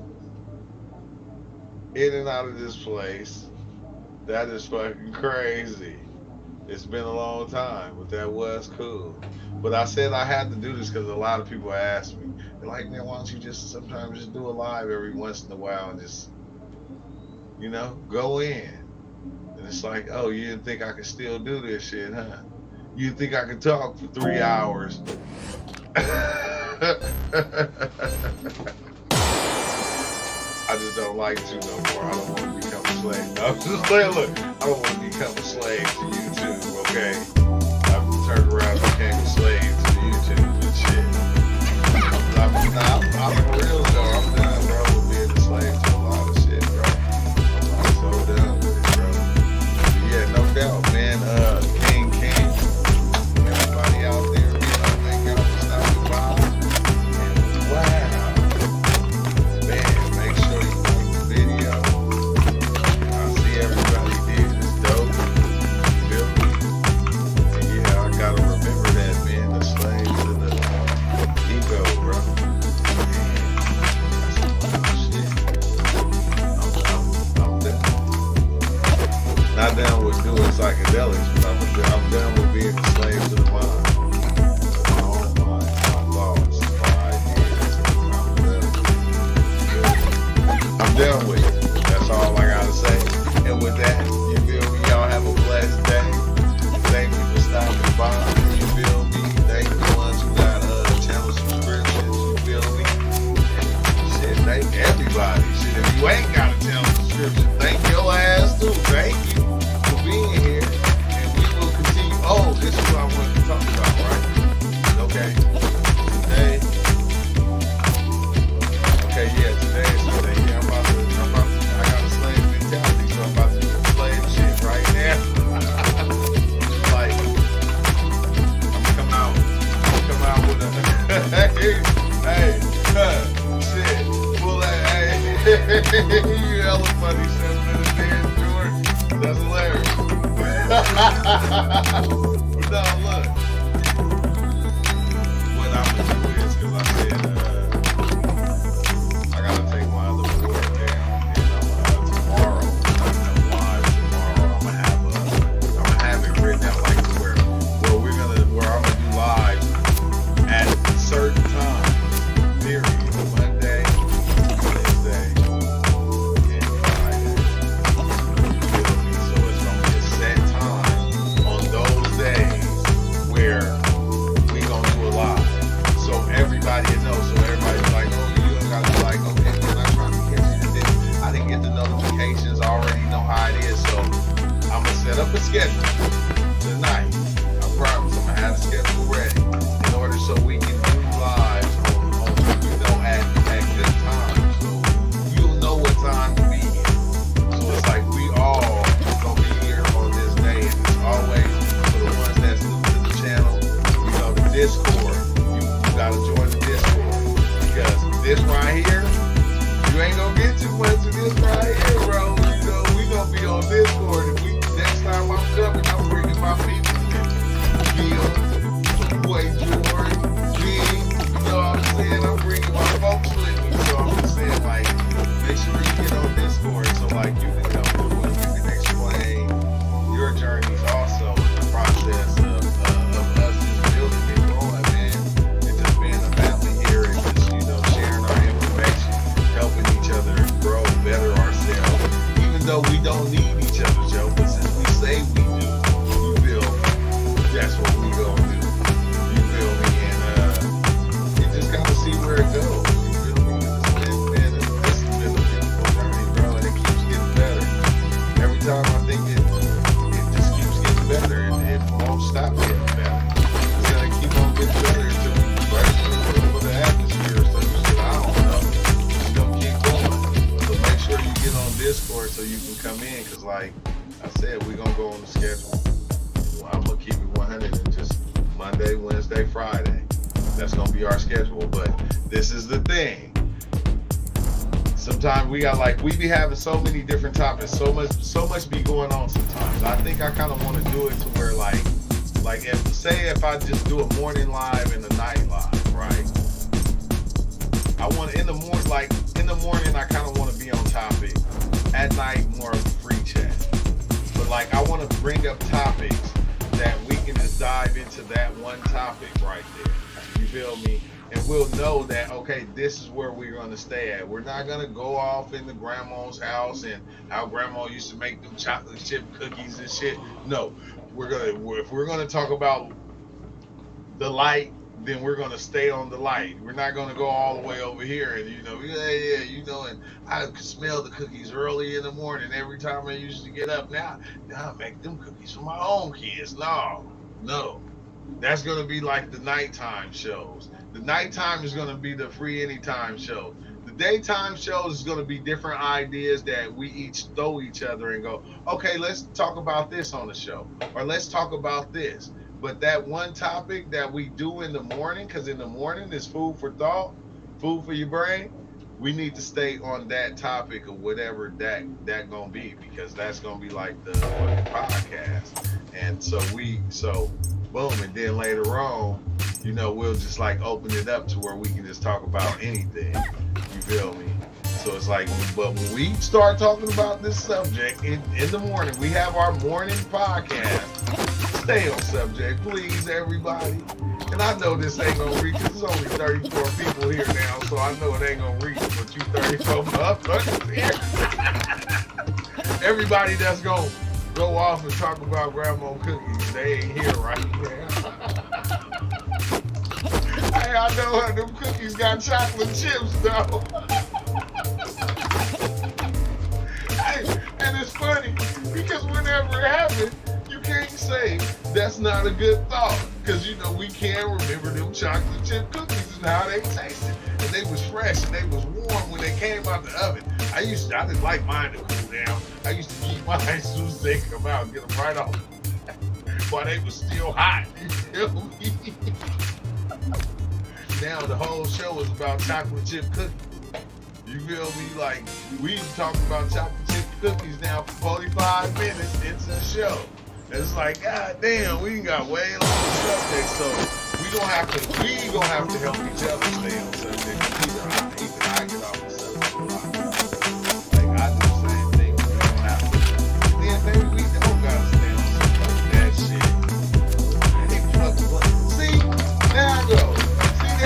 in and out of this place. That is fucking crazy. It's been a long time, but that was cool. But I said I had to do this because a lot of people asked me. They're like, man, why don't you just sometimes just do a live every once in a while and just, you know, go in. And it's like, oh, you didn't think I could still do this shit, huh? You think I could talk for 3 hours? I just don't like to no more. I don't want to become a slave. I'm just saying, look, I don't want to become a slave to YouTube, okay? I've turned around and became a slave to YouTube and shit. I'm for real though. I'm done, bro, with being a slave to a lot of shit, bro. I'm so done with it, bro. But yeah, no doubt, man. King, everybody out there, you know, thank y'all for stopping by. And wow. Man, make sure you like the video. I see everybody did. It's dope. Feel me? And yeah, I gotta remember that being a slave to the ego, bro. Not down with doing psychedelics, but I'm down with being a slave to the mind. My own mind, my thoughts, my ideas. I'm down with it. That's all I gotta say. And with that, you feel me? Y'all have a blessed day. Thank you for stopping by. You feel me? Thank you the ones who got channel subscriptions. You feel me? And shit, thank everybody. Shit, if you ain't got a channel subscription, thank your ass too. Thank you for being here. And we will continue. Oh, this is what I wanted to talk about, right? Okay. Today. Okay, yeah, today is Sunday. Yeah, I got a slave mentality, so I'm about to do some slave shit right now. Like, I'm come out with a hey, shit, pull that, hey, you hella funny, 7 minutes there, Jordan. That's hilarious. But no, look, what I'm gonna do is, because I said, I gotta take my other board down, and tomorrow, live tomorrow, I'm gonna have it written out like where I'm gonna do live at certain times, period, Monday, Wednesday, and Friday. So it's gonna be a set time on those days where we gonna do a live. So everybody knows. So everybody's like, oh, you gotta be like, okay, man, I'm trying to catch you today. I didn't get the notifications. I already know how it is. So I'm gonna set up a schedule tonight. I promise I'm gonna have a schedule ready in order so we can do lives on you know, at good times. So you'll know what time to be here. So it's like we all gonna be here on this day, and it's always for the ones that's new to the channel. You know, the Discord. You gotta join the Discord because this right here, you ain't gonna get too much of this right here, bro. You know, we gonna be on Discord, and next time I'm coming, I'm bringing my people. Bill, boy George, King, you know what I'm saying? I'm bringing my phone. don't need each other's help, but since we say we do, you feel that's what we gonna do. You feel me? And you just gotta see where it goes. You feel me? This has been a beautiful journey, bro, and it keeps getting better. Every time I think it just keeps getting better, and it won't stop getting better. It's gonna keep on getting better until we right for the atmosphere or some shit. I don't know. It's gonna keep going. So make sure you get on Discord so you can come in, cause like I said, we're gonna go on the schedule. Well, I'm gonna keep it 100 and just Monday, Wednesday, Friday. That's gonna be our schedule. But this is the thing. Sometimes we be having so many different topics, so much be going on sometimes. I think I kind of want to do it to where like if I just do a morning live and a night live, right? I want in the morning I kind of want to be on topic. At night more of a free chat. But like I want to bring up topics that we can just dive into that one topic right there. You feel me? And we'll know that, okay, this is where we're going to stay at. We're not going to go off into grandma's house and how grandma used to make them chocolate chip cookies and shit. No, if we're going to talk about the light, then we're going to stay on the light. We're not going to go all the way over here and, and I could smell the cookies early in the morning every time I used to get up. Now I make them cookies for my own kids. No. That's going to be like the nighttime shows. The nighttime is going to be the free anytime show. The daytime shows is going to be different ideas that we each throw each other and go, okay, let's talk about this on the show. Or let's talk about this. But that one topic that we do in the morning, because in the morning is food for thought, food for your brain, we need to stay on that topic of whatever that gonna be, because that's gonna be like the podcast. And so boom, and then later on, we'll just like open it up to where we can just talk about anything. You feel me? So it's like, but when we start talking about this subject in the morning, we have our morning podcast. Stay on subject, please, everybody. And I know this ain't gonna reach. There's only 34 people here now, so I know it ain't gonna reach. But you 34 motherfuckers here. Everybody that's gonna go off and talk about grandma cookies, they ain't here right now. Hey, I know how them cookies got chocolate chips though. Hey, and it's funny because whenever it happened, you can't say that's not a good thought, because we can't remember them chocolate chip cookies and how they tasted, and they was fresh and they was warm when they came out the oven. I didn't like mine to cool down. I used to keep mine as soon as they come out and get them right off while they was still hot. You feel me? Now the whole show is about chocolate chip cookies. You feel me? Like, we talking about chocolate chip cookies now for 45 minutes into the show. It's like, god damn, we got way long subject, so we gonna have to help each other stay on subject. Either I get off the subject. Like, I do the same thing, we don't have to. And then maybe we don't gotta stay on subject. That shit. Hey, see, there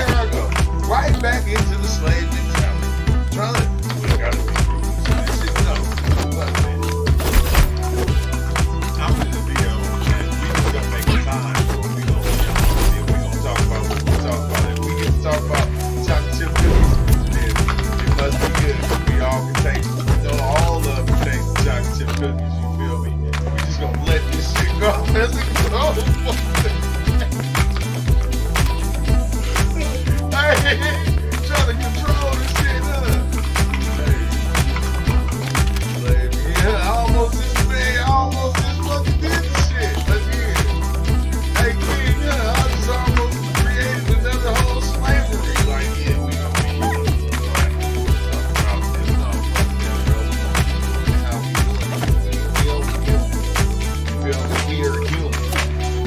I go. Right back into the slave mentality. We gotta be shit. No, but man, I'm gonna be on and we just gonna make time for what we gonna talk about what we talk about. If we get to talk about chocolate chip cookies, then it must be good. We all can taste, all of them taste the chocolate chip cookies, you feel me? We just gonna let this shit go as it goes. Hey, trying to control this shit, huh? I almost just fucking did the shit again. Hey, King, I just almost created another whole slavery. Like, yeah, we gonna be we are human,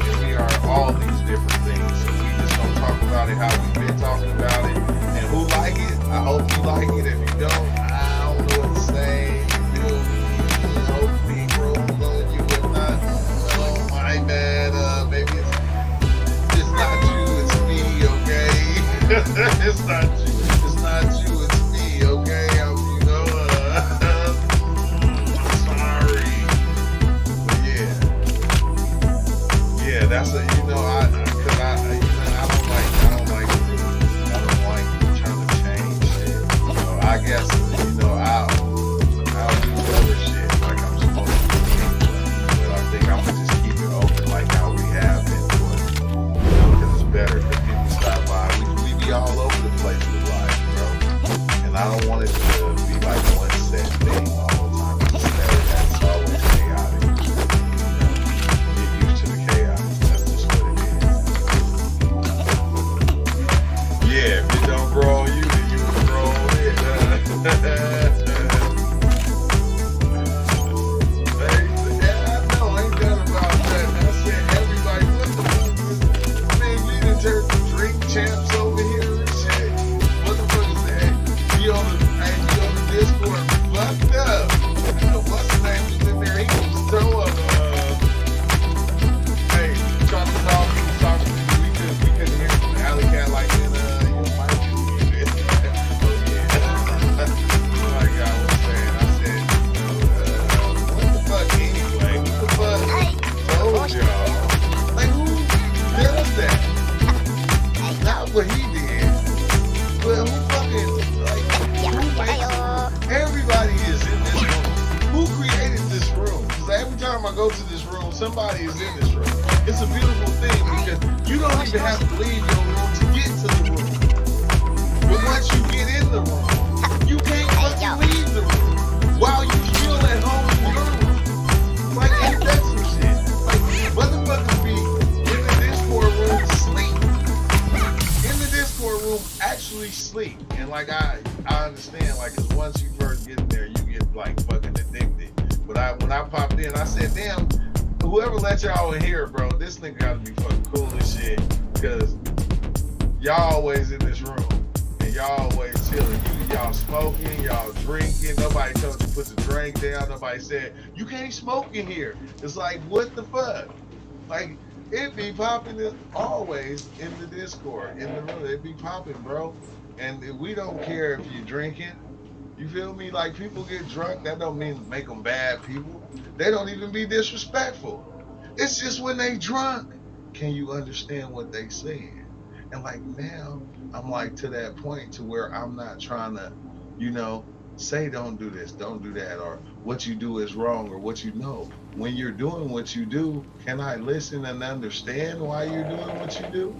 and we are all these different things. So we just gonna talk about it how we've been talking about it. And who like it, I hope you like it. If you don't, I don't know what to say. Maybe it's not you, it's me, okay? It's not you, it's me, okay? I'm sorry. want it to be like one set thing all the time. It's always chaotic. Get used to the chaos. That's just what it is. Yeah, if it don't grow on you, then you will grow on it. Champs over here and shit. Motherfuckers say, be on the Discord fucked up. What's the name was in there? He was so hey, trying to talk, he was talking to me. We couldn't hear from the alley cat like in your mic. Oh yeah. Like I was saying, I said, what the fuck anyway? What the fuck? Told y'all. Like who does that? Not what he did, but who fucking, like, everybody is in this room. Who created this room? Because every time I go to this room, somebody is in this room. It's a beautiful thing because you don't even have to leave your room to get to the room. But once you get in the room, you can't fucking leave the room while you still at home in your room. Like, ain't that some shit? Like, motherfuckers be in the Discord room sleep. Discord room actually sleep, and like I understand, like, cause once you first get in there, you get like fucking addicted. But when I popped in, I said, damn, whoever let y'all in here, bro, this nigga gotta be fucking cool as shit, cause y'all always in this room and y'all always chilling. Y'all smoking, y'all drinking. Nobody told you to put the drink down. Nobody said you can't smoke in here. It's like, what the fuck, like. It be popping always in the Discord, in the room. It be popping, bro. And we don't care if you're drinking. You feel me? Like, people get drunk, that don't mean make them bad people. They don't even be disrespectful. It's just when they drunk, can you understand what they saying? And like now, I'm like to that point to where I'm not trying to, say don't do this, don't do that, or what you do is wrong, or what you know. When you're doing what you do, can I listen and understand why you're doing what you do?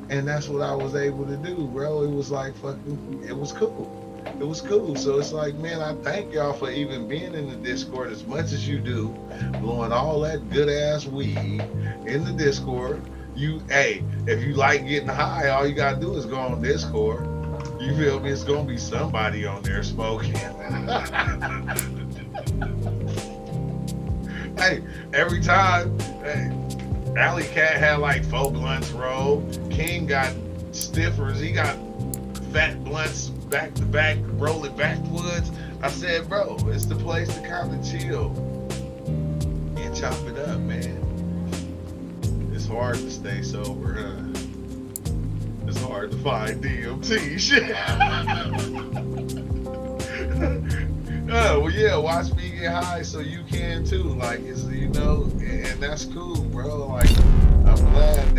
And that's what I was able to do, bro. It was like fucking, it was cool. It was cool. So it's like, man, I thank y'all for even being in the Discord as much as you do, blowing all that good ass weed in the Discord. Hey, if you like getting high, all you gotta do is go on Discord. You feel me? It's gonna be somebody on there smoking. Hey, every time, hey, Alley Cat had like 4 blunts rolled. King got stiffers. He got fat blunts back to back, rolling backwards. I said, bro, it's the place to kind of chill and chop it up, man. It's hard to stay sober, huh? It's hard to find DMT shit. Well, yeah, watch me get high so you can too. Like, it's, and that's cool, bro. Like, I'm glad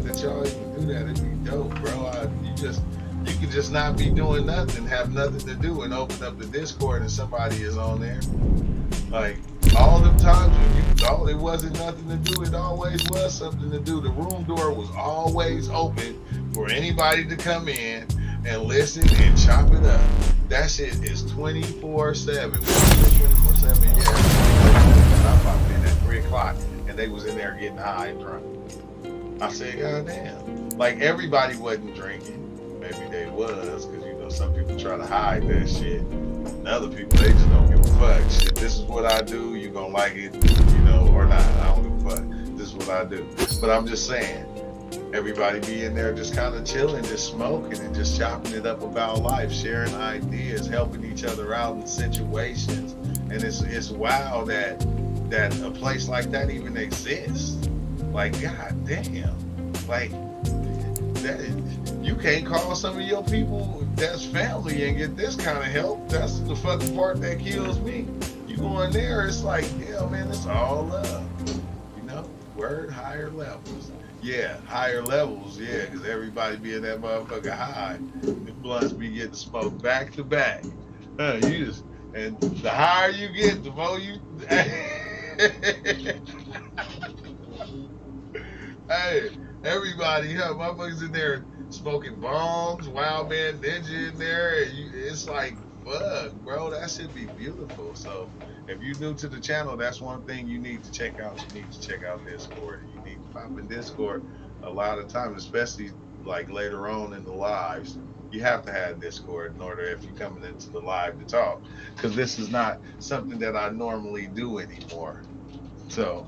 that y'all even do that. It'd be dope, bro. You can just not be doing nothing, have nothing to do, and open up the Discord and somebody is on there. Like, all them times when you thought it wasn't nothing to do, it always was something to do. The room door was always open for anybody to come in and listen and chop it up. That shit is 24/7. 24/7, yeah. I popped in at 3 o'clock and they was in there getting high and drunk. I said, God damn. Like, everybody wasn't drinking. Maybe they was, because some people try to hide that shit. And other people, they just don't give a fuck. Shit, this is what I do, you gonna like it, or not. I don't give a fuck. This is what I do. But I'm just saying, everybody be in there just kind of chilling, just smoking and just chopping it up about life, sharing ideas, helping each other out in situations. And it's wild that a place like that even exists. Like, god damn. Like, that, you can't call some of your people that's family and get this kind of help. That's the fucking part that kills me. You go in there, it's like, yeah, man, it's all love. Word, higher levels. Yeah, higher levels, yeah, because everybody be in that motherfucker high. The blunts be getting smoked back to back. And the higher you get, the more you... Hey, everybody, motherfuckers in there smoking bongs, Wild Man Ninja in there. And it's like, fuck, bro, that should be beautiful. So if you're new to the channel, that's one thing you need to check out. You need to check out Discord. You need to pop in Discord a lot of times, especially like later on in the lives. You have to have Discord in order if you're coming into the live to talk, because this is not something that I normally do anymore. So,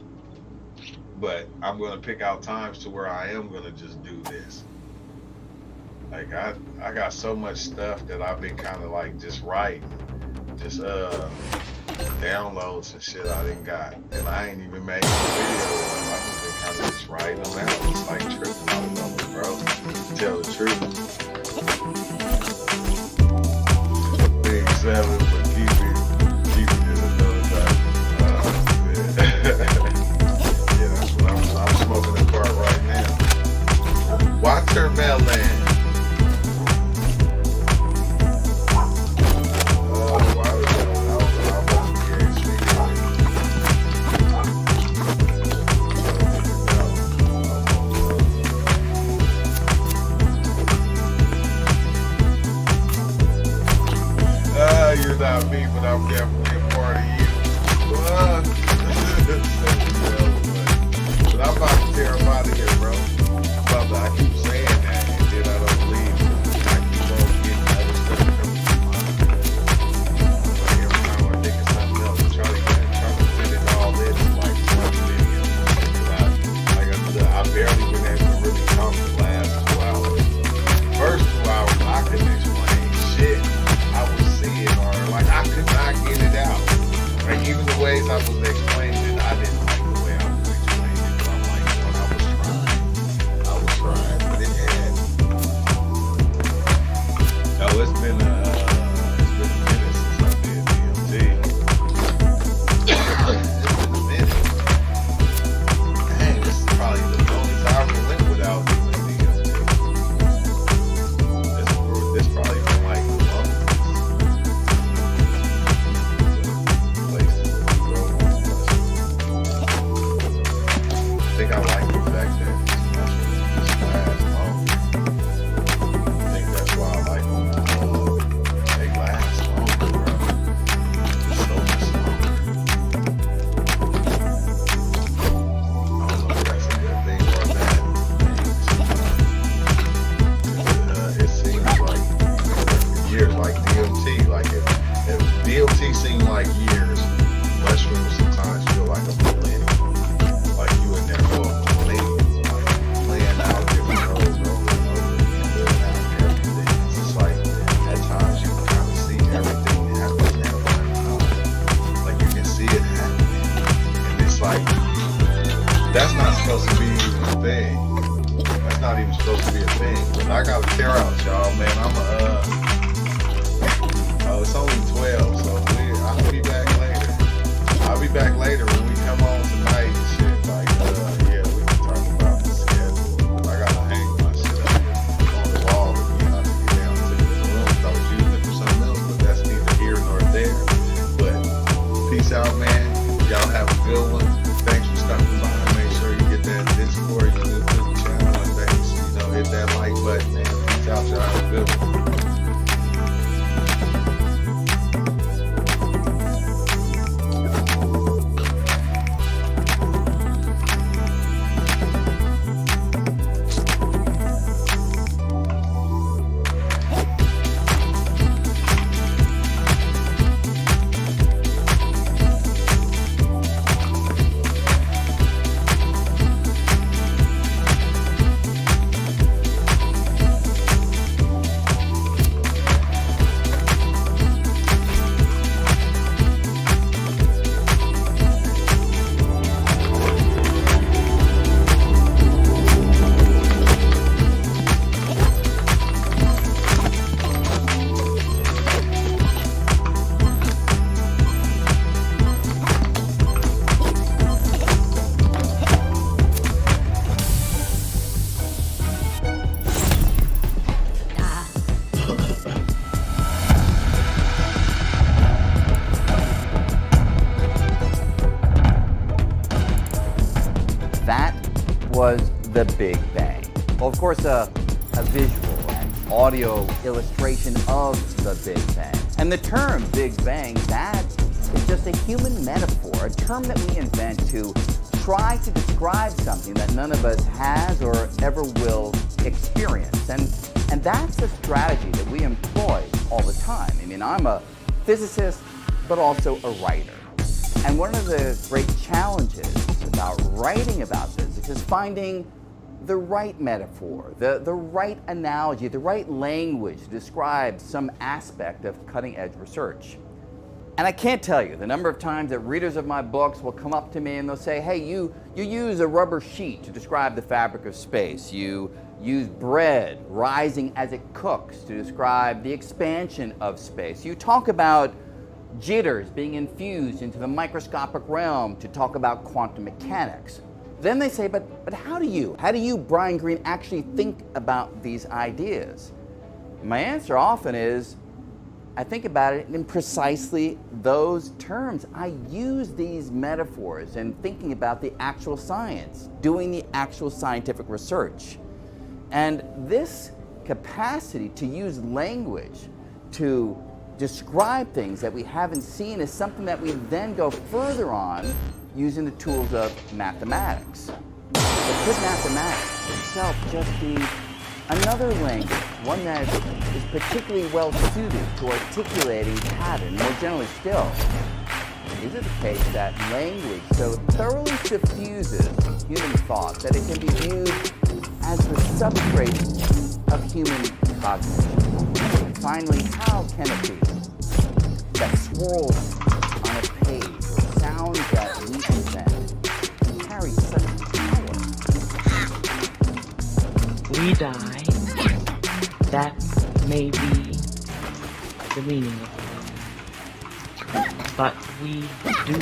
but I'm gonna pick out times to where I am gonna just do this. Like I got so much stuff that I've been kind of like just writing, just downloads and shit I didn't got, and I ain't even made a video. I just been kind of just writing them out. It's like tripping out of them, bro. To tell the truth. Big 7 for keeping it another time. Yeah, that's what I'm smoking the part right now. Watermelon. You're not me, but I'm definitely a part of you. But I'm about to tear him out of here, bro. I keep saying that, and then I don't leave. I keep on getting other stuff coming to mind. Like every time I think of something else, I try to fit it all in like one video. I barely been able to really talk the last 2 hours. First 2 hours, I couldn't explain shit. I was seeing, or like I could not get it out. Like even the ways I was explaining it, I didn't like the way I was explaining it. But I'm like, when I was trying, but it had. No, it's been a minute since I did DMT. It's been a minute. Dang, this is probably the longest I ever went without doing DMT. This probably been like the longest. I think I like the fact that it's last longer. I think that's why I like them. They last longer, bro. So much longer. I don't know if that's a good thing or a bad thing. It seems like years, like DMT. Like if DMT seemed like years, mushrooms sometimes feel like a millennium. Like you in there for a millennium, like playing out different roles over and over again, living out everything. It's just like at times you can kind of see everything happening at one time. Like you can see it happening, and it's like that's not supposed to be even a thing. That's not even supposed to be a thing. But I gotta tear out, y'all, man. Oh, it's only 12, so I'll be back later. I'll be back later when we come on tonight and shit. Like, yeah, we can talk about the schedule. I gotta hang my shit up on the wall again. I have to get down to the room. I was using it for something else, but that's neither here nor there. But peace out, man. Y'all have a good one. Thanks for stopping by. Make sure you get that Discord, you new to the channel, and thanks. Hit that like button, man. Peace out, y'all. Have a good one.
That was the Big Bang. Well, of course, a visual and audio illustration of the Big Bang. And the term Big Bang, that is just a human metaphor, a term that we invent to try to describe something that none of us has or ever will experience. And that's the strategy that we employ all the time. I mean, I'm a physicist, but also a writer. And one of the great challenges about writing about this is finding the right metaphor, the right analogy, the right language to describe some aspect of cutting-edge research. And I can't tell you the number of times that readers of my books will come up to me and they'll say, hey, you use a rubber sheet to describe the fabric of space. You use bread rising as it cooks to describe the expansion of space. You talk about jitters being infused into the microscopic realm to talk about quantum mechanics. Then they say, but how do you, Brian Greene, actually think about these ideas? My answer often is, I think about it in precisely those terms. I use these metaphors in thinking about the actual science, doing the actual scientific research. And this capacity to use language to describe things that we haven't seen is something that we then go further on using the tools of mathematics. But could mathematics itself just be another language, one that is particularly well suited to articulating pattern? More generally still, is it the case that language so thoroughly suffuses human thought that it can be used as the substrate of human cognition? Finally, how can it be that swirls on a page or sounds that we invent carry such power?
We die, that may be the meaning of it. But we do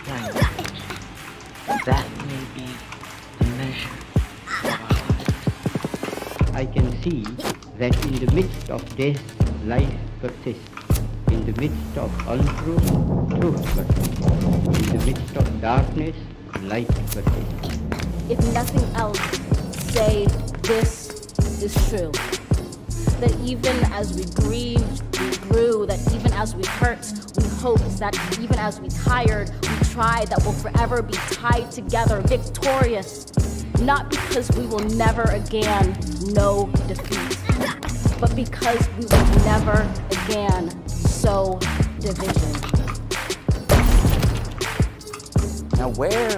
language, that may be the measure of our life.
I can see that in the midst of death, life persists. In the midst of untruth, truth persists. In the midst of darkness, light persists.
If nothing else, say this is true. That even as we grieved, we grew. That even as we hurt, we hoped. That even as we tired, we tried. That we'll forever be tied together, victorious. Not because we will never again know defeat, but because we will never again sow division.
Now, where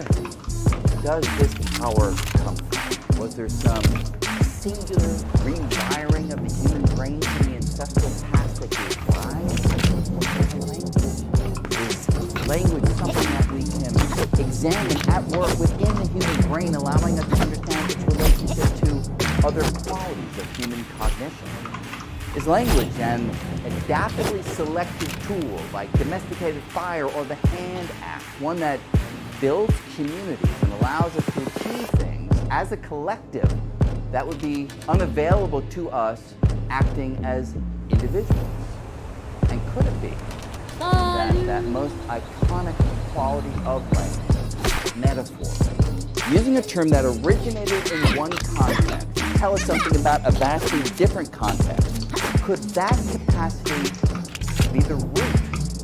does this power come from? Was there some singular rewiring of the human brain from the ancestral past that gave rise to language? Is language something that we can examine at work within the human brain, allowing us to understand its relationship to other qualities of human cognition? Is language an adaptively selected tool like domesticated fire or the hand axe, one that builds communities and allows us to achieve things as a collective that would be unavailable to us acting as individuals? And could it be that most iconic quality of language, metaphor, using a term that originated in one context, tell us something about a vastly different context? Could that capacity be the root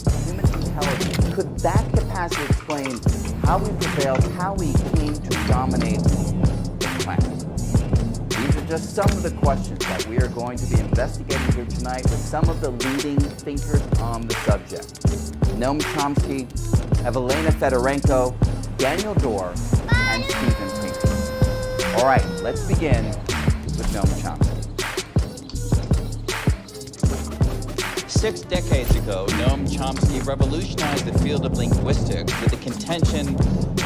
of human intelligence? Could that capacity explain how we prevailed, how we came to dominate the planet? These are just some of the questions that we are going to be investigating here tonight with some of the leading thinkers on the subject. Noam Chomsky, Evelina Fedorenko, Daniel Dorr, and Steven Pinker. All right, let's begin with Noam Chomsky.
6 decades ago, Noam Chomsky revolutionized the field of linguistics with the contention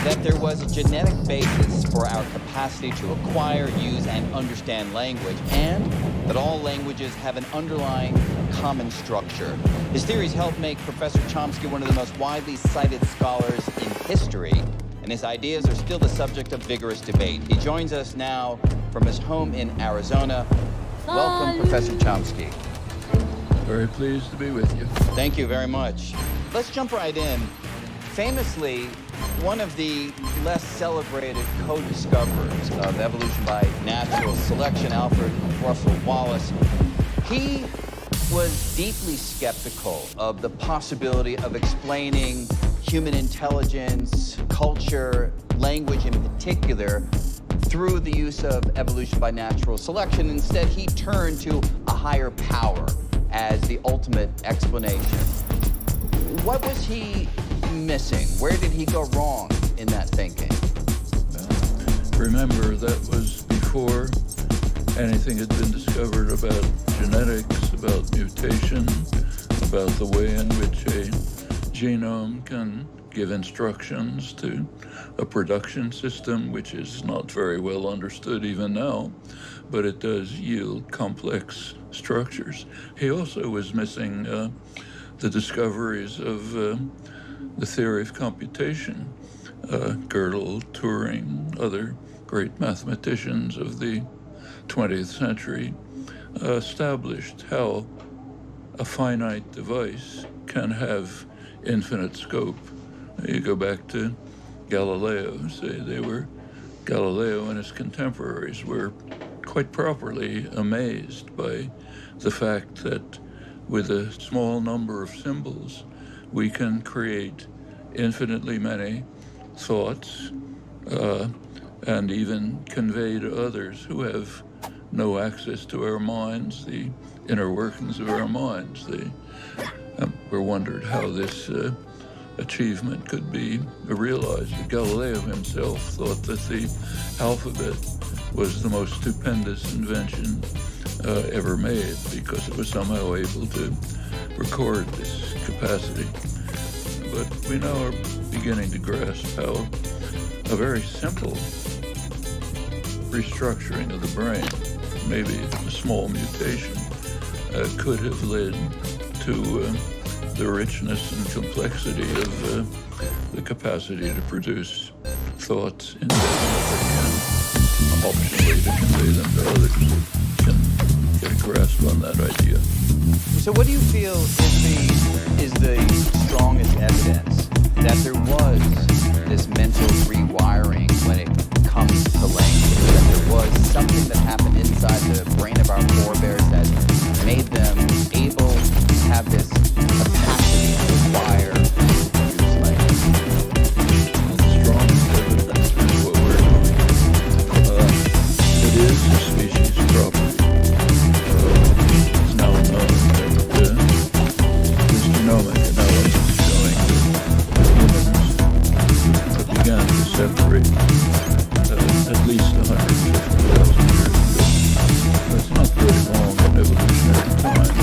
that there was a genetic basis for our capacity to acquire, use, and understand language, and that all languages have an underlying common structure. His theories helped make Professor Chomsky one of the most widely cited scholars in history, and his ideas are still the subject of vigorous debate. He joins us now from his home in Arizona. Welcome, Professor Chomsky.
Very pleased to be with you.
Thank you very much. Let's jump right in. Famously, one of the less celebrated co-discoverers of evolution by natural selection, Alfred Russel Wallace, he was deeply skeptical of the possibility of explaining human intelligence, culture, language in particular, through the use of evolution by natural selection. Instead, he turned to a higher power as the ultimate explanation. What was he missing? Where did he go wrong in that thinking?
Remember, that was before anything had been discovered about genetics, about mutation, about the way in which a genome can give instructions to a production system, which is not very well understood even now, but it does yield complex structures. He also was missing the discoveries of the theory of computation. Gödel, Turing, other great mathematicians of the 20th century established how a finite device can have infinite scope. You go back to Galileo, Galileo and his contemporaries were quite properly amazed by the fact that with a small number of symbols, we can create infinitely many thoughts and even convey to others who have no access to our minds, the inner workings of our minds. They were wondered how this achievement could be realized. Galileo himself thought that the alphabet was the most stupendous invention ever made because it was somehow able to record this capacity. But we now are beginning to grasp how a very simple restructuring of the brain, maybe a small mutation, could have led to the richness and complexity of the capacity to produce thoughts indefinitely and optionally to convey them to others who can get a grasp on that idea.
So what do you feel is the strongest evidence that there was this mental rewiring when it comes to language, that there was something that happened inside the brain of our forebears that made them able to have this capacity to acquire and produce language?
The strongest evidence is what we're doing. It is a species property. It's now known that this genomic analysis showing that humans began to separate at least 150,000 years ago. That's not very long in evolutionary time.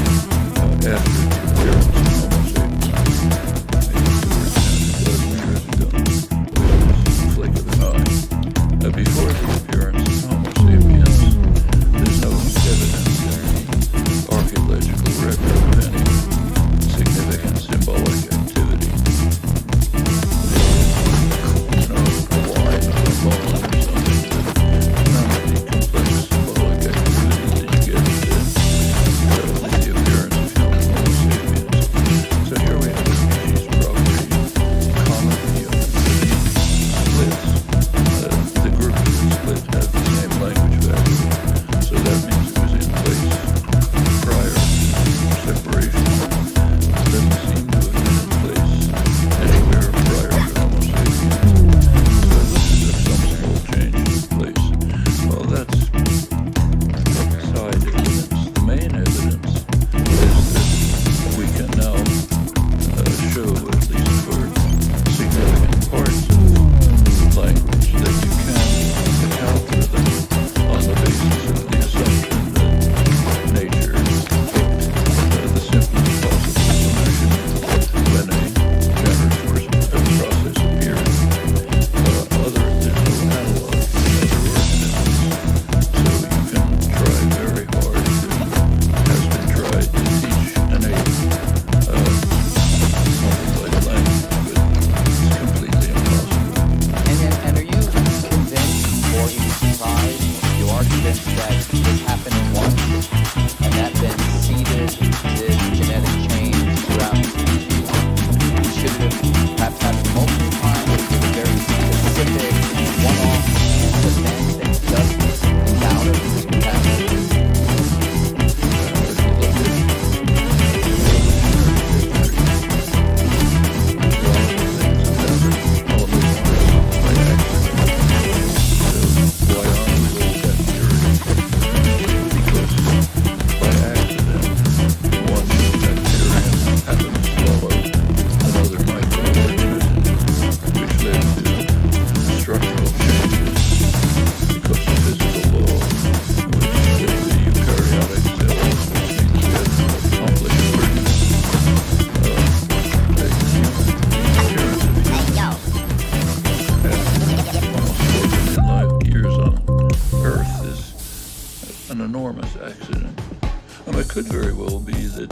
could very well be that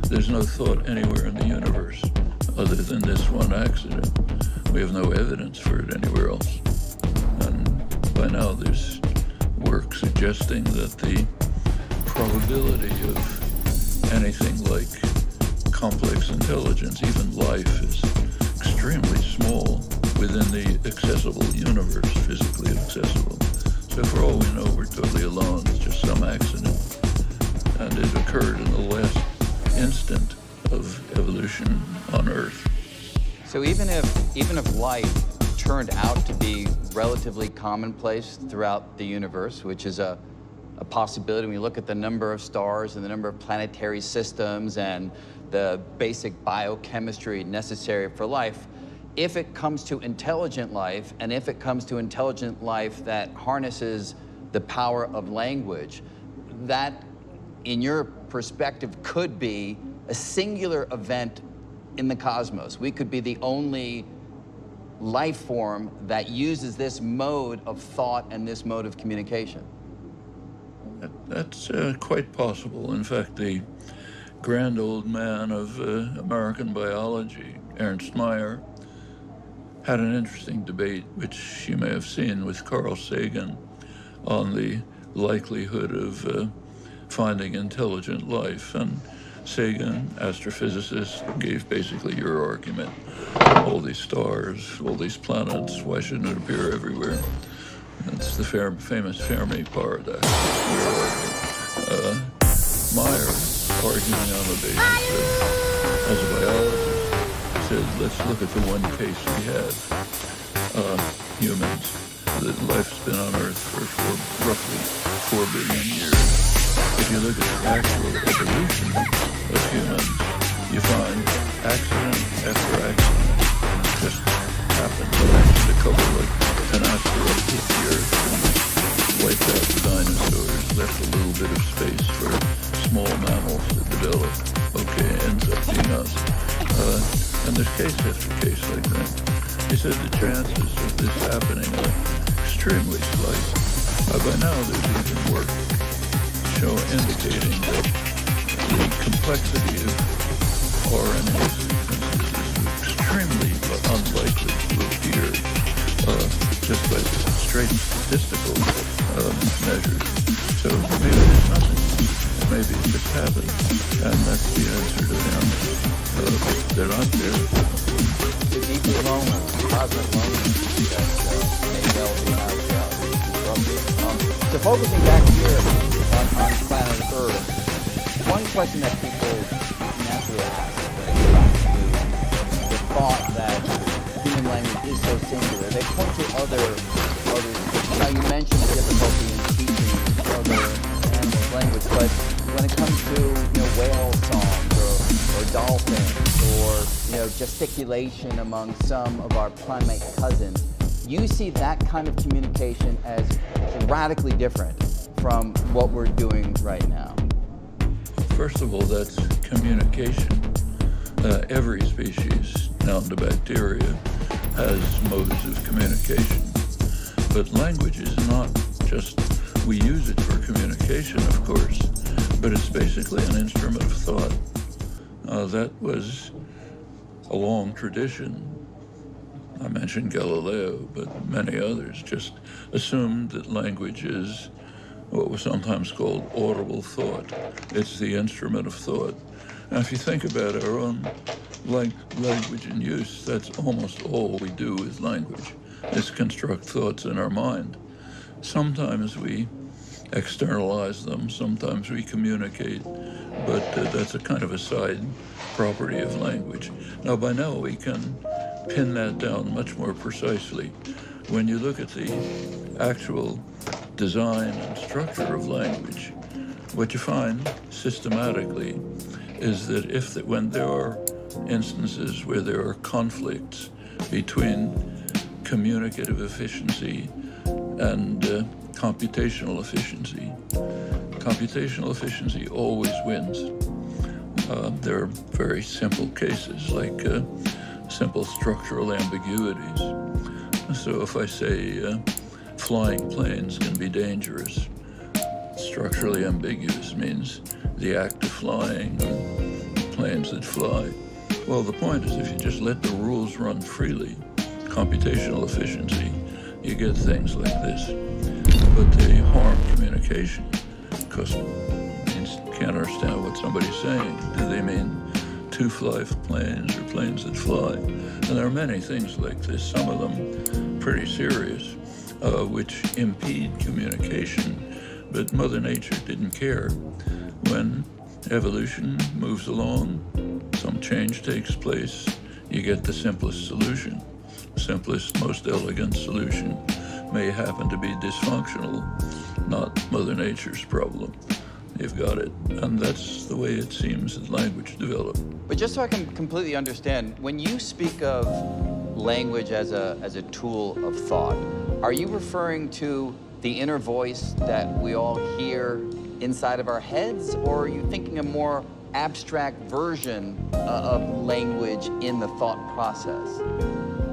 there's no thought anywhere in the universe other than this one accident. We have no evidence for it anywhere else. And by now there's work suggesting that the probability of anything like complex intelligence, even life, is extremely small within the accessible universe, physically accessible. So for all we know, we're totally alone. It's just some accident. And it occurred in the last instant of evolution on Earth.
So even if life turned out to be relatively commonplace throughout the universe, which is a possibility when you look at the number of stars and the number of planetary systems and the basic biochemistry necessary for life, if it comes to intelligent life, and if it comes to intelligent life that harnesses the power of language, that, in your perspective, could be a singular event in the cosmos. We could be the only life form that uses this mode of thought and this mode of communication.
That's quite possible. In fact, the grand old man of American biology, Ernst Mayr, had an interesting debate, which you may have seen, with Carl Sagan on the likelihood of finding intelligent life. And Sagan, astrophysicist, gave basically your argument. All these stars, all these planets, why shouldn't it appear everywhere? That's the famous Fermi paradox. Mayr, arguing on the basis of, as a biologist, said, let's look at the one case we have, humans. That life's been on Earth for roughly 4 billion years. If you look at the actual evolution of humans, you find accident after accident just happened. The couple like an asteroid hit the Earth and wiped out the dinosaurs, left a little bit of space for small mammals to develop. Okay, ends up being us. And there's case after case like that. He said the chances of this happening are extremely slight. By now there's even work indicating that the complexity of RNA sequences is extremely unlikely to appear just by straight statistical measures. So maybe there's nothing. Maybe it just happened. And that's the answer to them. They're not there.
The deeply lonely, cosmic loneliness that may well be our reality. So focusing back here on planet Earth, one question that people naturally ask when it comes to the thought that human language is so singular, they point to other. Now you mentioned the difficulty in teaching other animals language, but when it comes to whale songs or dolphins or gesticulation among some of our primate cousins, you see that kind of communication as radically different from what we're doing right now.
First of all, that's communication. Every species, down to bacteria, has modes of communication. But language is not just, we use it for communication, of course, but it's basically an instrument of thought. That was a long tradition. I mentioned Galileo, but many others just assumed that language is what was sometimes called audible thought. It's the instrument of thought. Now, if you think about our own language in use, that's almost all we do with language, is construct thoughts in our mind. Sometimes we externalize them, sometimes we communicate, but that's a kind of a side property of language. Now, by now, we can pin that down much more precisely. When you look at the actual design and structure of language, what you find systematically is that when there are instances where there are conflicts between communicative efficiency and computational efficiency always wins. There are very simple cases like simple structural ambiguities. So if I say flying planes can be dangerous, structurally ambiguous means the act of flying, or planes that fly. Well, the point is if you just let the rules run freely, computational efficiency, you get things like this. But they harm communication because you can't understand what somebody's saying. Do they mean two fly planes or planes that fly? And there are many things like this, some of them pretty serious, which impede communication. But Mother Nature didn't care. When evolution moves along, some change takes place, you get the simplest solution. Simplest, most elegant solution may happen to be dysfunctional, not Mother Nature's problem. You've got it. And that's the way it seems that language developed.
But just so I can completely understand, when you speak of language as a tool of thought, are you referring to the inner voice that we all hear inside of our heads, or are you thinking a more abstract version of language in the thought process?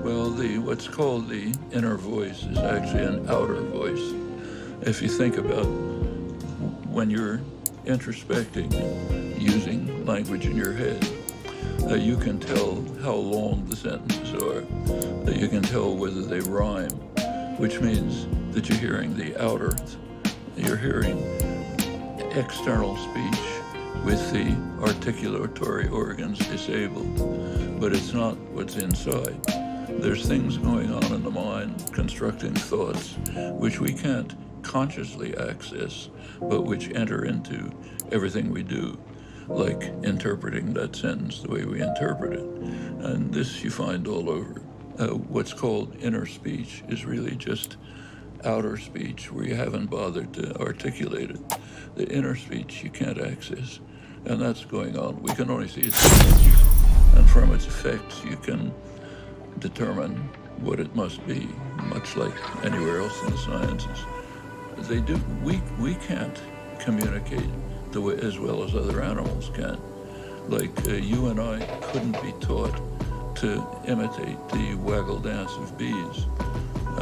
Well, what's called the inner voice is actually an outer voice. If you think about when you're introspecting, using language in your head, you can tell how long the sentences are, that you can tell whether they rhyme, which means that you're hearing the outer, you're hearing external speech with the articulatory organs disabled, but it's not what's inside. There's things going on in the mind, constructing thoughts, which we can't consciously access, but which enter into everything we do, like interpreting that sentence the way we interpret it. And this you find all over. What's called inner speech is really just outer speech where you haven't bothered to articulate it. The inner speech you can't access, and that's going on. We can only see its effects, and from its effects you can determine what it must be, much like anywhere else in the sciences. They do. We can't communicate the way as well as other animals can. Like you and I couldn't be taught to imitate the waggle dance of bees.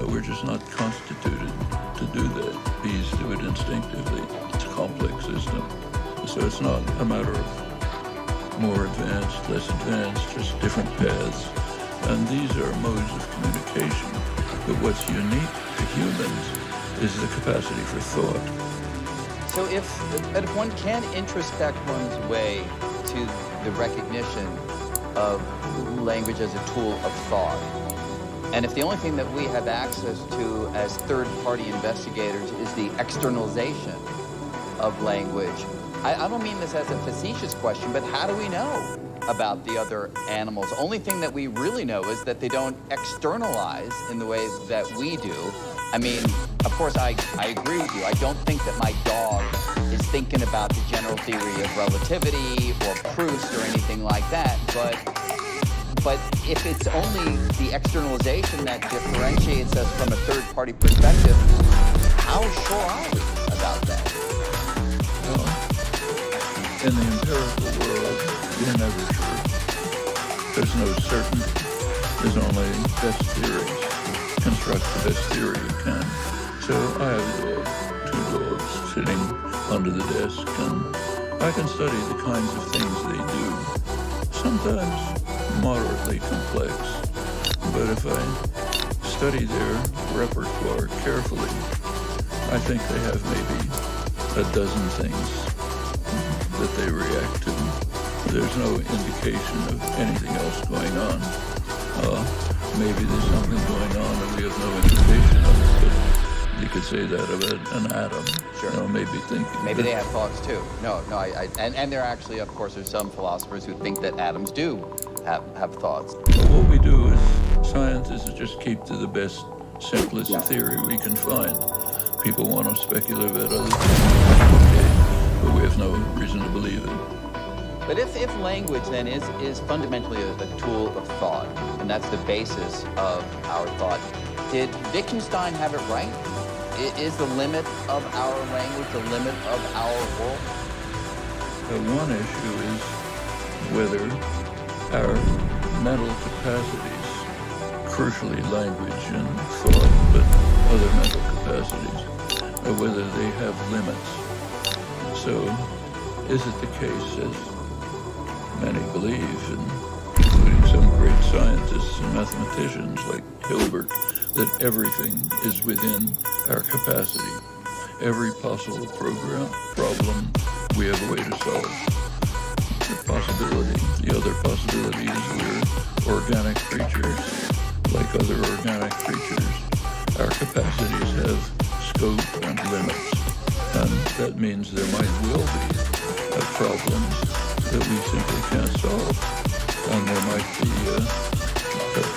We're just not constituted to do that. Bees do it instinctively. It's a complex system. So it's not a matter of more advanced, less advanced, just different paths. And these are modes of communication. But what's unique to humans is the capacity for thought.
So if one can introspect one's way to the recognition of language as a tool of thought, and if the only thing that we have access to as third-party investigators is the externalization of language, I don't mean this as a facetious question, but how do we know about the other animals? The only thing that we really know is that they don't externalize in the way that we do. I mean, of course, I agree with you. I don't think that my dog is thinking about the general theory of relativity or proofs or anything like that, but if it's only the externalization that differentiates us from a third-party perspective, how sure are we about that?
Well, in the empirical world, you're never sure. There's no certainty. There's only best theories. Construct the best theory you can. So I have a dog, 2 dogs sitting under the desk, and I can study the kinds of things they do. Sometimes moderately complex, but if I study their repertoire carefully, I think they have maybe a dozen things that they react to. There's no indication of anything else going on. Maybe there's something going on and we have no indication of it, but you could say that about an atom.
Sure.
You know, maybe thinking.
Maybe they have thoughts too. No, and there actually, of course, there's some philosophers who think that atoms do have thoughts.
But what we do as scientists is just keep to the best, simplest theory we can find. People want to speculate about other things, okay, but we have no reason to believe it.
But if language then is fundamentally a tool of thought, and that's the basis of our thought, did Wittgenstein have it right? Is the limit of our language the limit of our world?
One issue is whether our mental capacities, crucially language and thought, but other mental capacities, whether they have limits. So is it the case, as many believe, including some great scientists and mathematicians like Hilbert, that everything is within our capacity? Every possible problem, we have a way to solve. The other possibility is we're organic creatures. Like other organic creatures, our capacities have scope and limits. And that means there might well be problems that we simply can't solve. And there might be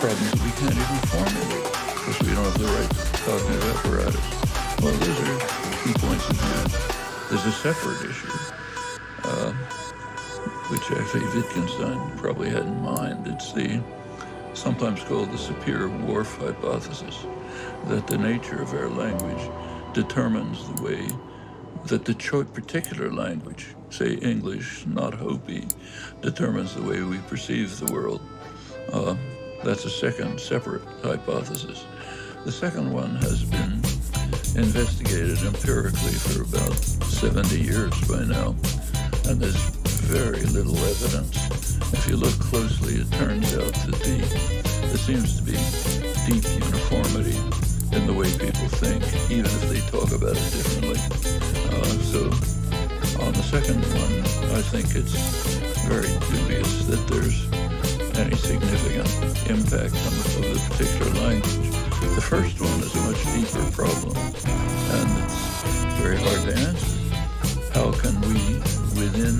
problems we can't even formulate because we don't have the right cognitive apparatus. Well, those are 2 points of view. There's a separate issue, which actually Wittgenstein probably had in mind. It's sometimes called the superior wharf hypothesis, that the nature of our language determines the way that the particular language, say English, not Hopi, determines the way we perceive the world. That's a second separate hypothesis. The second one has been investigated empirically for about 70 years by now, and there's very little evidence. If you look closely, it turns out that there seems to be deep uniformity in the way people think, even if they talk about it differently. So on the second one, I think it's very dubious that there's any significant impact of the particular language. The first one is a much deeper problem, and it's very hard to answer. How can we, within